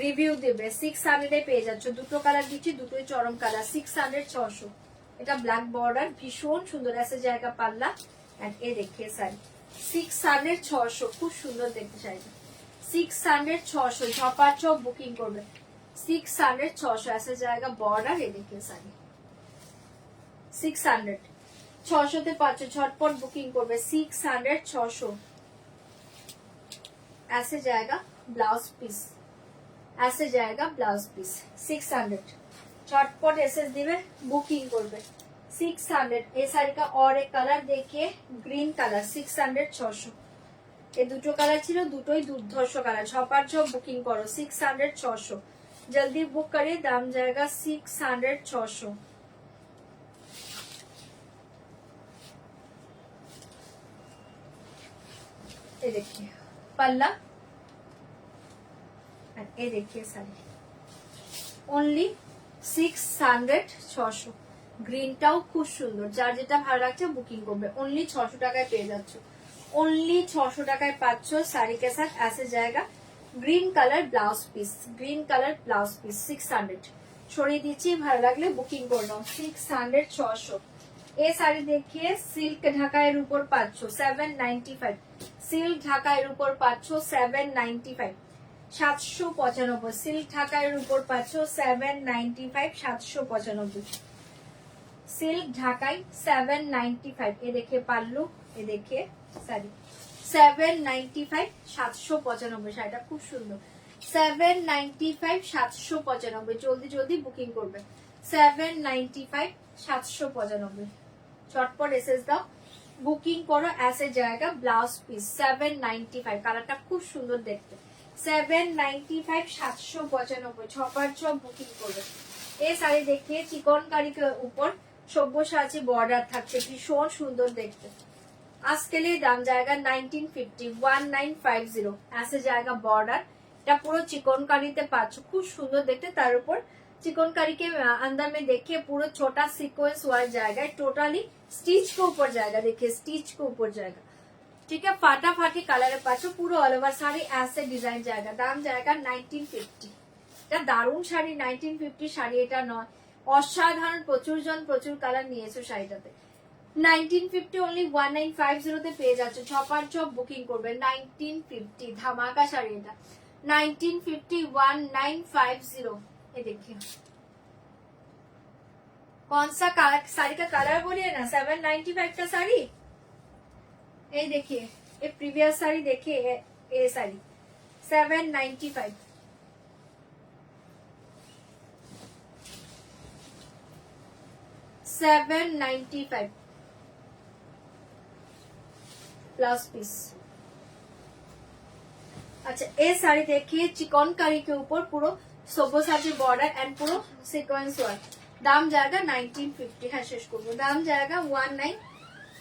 রিভিউ দেবে 600 পেয়ে যাচ্ছ। দুটো কালার দিচ্ছি, দুটোই চরম কালার, 600, 600। এটা ব্ল্যাক বর্ডার, ভীষণ সুন্দর। ऐसे जाएगा পাল্লা এন্ড এ देखिए শাড়ি 600, 600, খুব সুন্দর দেখতে শাড়িটা। 600, 600 ঝপাঝপ বুকিং করবে 600, 600। ऐसे जाएगा बॉर्डर, ये देखिए শাড়ি 600, 600 তে পাচ্ছ। ঝটপট বুকিং করবে 600, 600। ऐसे जाएगा ब्लाउज पीस, ऐसे जाएगा ब्लाउज पीस 600। ঝটপট এসএস দিবে, বুকিং করবে 600। এই শাড়িটা और एक কালার देखिए, গ্রিন কালার 600, 600। এই দুটো কালার ছিল, দুটোই দুর্ধর্ষ কালার। ঝপাঝপ বুকিং করো 600, 600। जल्दी बुक करिए, दाम जाएगा 600, 600। ये देखिए पल्ला, ये देखिए साड़ी ओनली 600, 600। গ্রিনটাও খুব সুন্দর, যার যেটা ভালো লাগছে বুকিং করবে। ओनली 600 টাকায় পেয়ে যাচ্ছ, ओनली 600 টাকায় পাচ্ছ শাড়ি के साथ। ऐसे जाएगा green colour blouse piece, green colour blouse piece 600। ছড়িয়ে দিচ্ছি, ভালো লাগলে বুকিং করে নাও 600, 600। এই শাড়ি দেখিয়ে সিল্ক ঢাকায়ের উপর পাচ্ছ 795, সিল্ক ঢাকায়ের উপর পাচ্ছ 795, 795। সিল্ক ঢাকায়ের উপর পাচ্ছ 795, 795। সিল্ক ঢাকাই 795। ये देखिए পাল্লু, ये देखिए শাড়ি 795, 795। শাড়িটা খুব সুন্দর 795, 795। জলদি জলদি বুকিং করবে 795, 795। চটপট এসএস দাও, বুকিং করো। ऐसे जाएगा ब्लाउज पीस 795। কালারটা খুব সুন্দর দেখতে 795, 795। ছপার ছপ বুকিং করবে। এই শাড়ি দেখিয়ে চিকনকারি के ऊपर সব্যসাচী বর্ডার থাকছে, ভীষণ সুন্দর দেখতে। आज के लिए दाम जाएगा 1950, 1950। ऐसे जाएगा बॉर्डर, এটা পুরো চিকনকারিতে পাচ্ছ, খুব সুন্দর দেখতে। তার উপর चिकनकारी के अंदर में देखिए पूरा छोटा सीक्वेंस वर्क जाएगा, टोटली स्टिच के ऊपर जाएगा। देखिए स्टिच के ऊपर जाएगा, ठीक है। फाटाफाटी कलर पाचो, पूरा ऑल ओवर साड़ी ऐसे डिजाइन जाएगा। दाम जाएगा 1950। এটা দারুণ শাড়ি, 1950 শাড়ি এটা নয়, অসাধারণ। প্রচুর জন প্রচুর কালার নিয়েছো শাড়িটাতে। 1950 ओनली 1950 তে পেয়ে যাচ্ছ। ছপার বুকিং করবে 1950। ধামাকা শাড়ি এটা 1950, 1950। ये देखिए कौन सा साड़ी का कलर बोलिए ना, 795 का साड़ी। ये देखिए, ये प्रीवियस साड़ी देखिए, ये साड़ी 795। $795 plus piece. अच्छा, ये साड़ी देखिए चिकनकारी के ऊपर पूरा সব্যসাচী বর্ডার এন্ড পুরো সিকোয়েন্স ওয়ার্ক। দাম জায়গা 1950। হ্যাঁ শেষ করবো, দাম জায়গা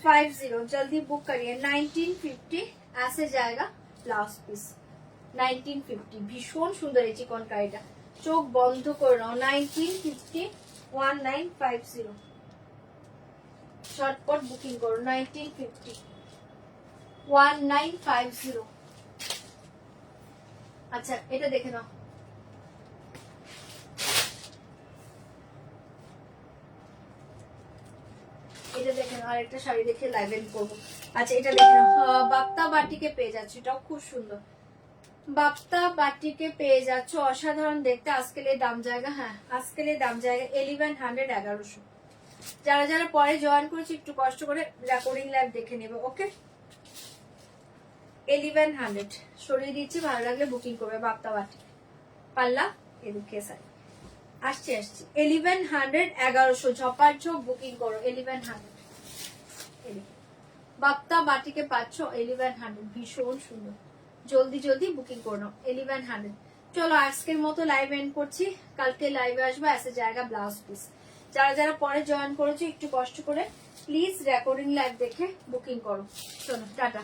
1950 जल्दी बुक करिए 1950 ऐसे जाएगा ब्लाउज पीस 1950 ভীষণ সুন্দর এই চিকন কারিটা চোখ বন্ধ করে নাও 1950 1950 শর্টকাট বুকিং করো 1950 1950 আচ্ছা এটা দেখে নাও এটা দেখেন আর একটা শাড়ি দেখে লাইভ এন্ড করবো আচ্ছা এটা দেখেন বাপ্তা বাটিকে পেয়ে যাচ্ছে এটাও খুব সুন্দর বাপ্তা বাটিকে পেয়ে যাচ্ছ অসাধারণ দেখতে আজকের এই দাম জায়গা হ্যাঁ আজকের এই দাম জায়গা 1100 1100 যারা যারা পরে জয়েন করেছে একটু কষ্ট করে রেকর্ডিং লাইভ দেখে নেবে ওকে 1100 সরিয়ে দিচ্ছি ভালো লাগলে বুকিং করবে বাপ্তা বাটি পাল্লা এদিকে শাড়ি আসছি 1100 1100 ঝপার ঝপ বুকিং করো 1100 বাপ্তা বাটিকে পাচ্ছ 1100 ভীষণ সুন্দর জলদি জলদি বুকিং করো 1100 চলো আজকের মতো লাইভ এন্ড করছি কালকে লাইভে আসবো এসে জায়গা ব্লাউজ পিস যারা যারা পরে জয়েন করেছো একটু কষ্ট করে প্লিজ রেকর্ডিং লাইভ দেখে বুকিং করো চলো টাটা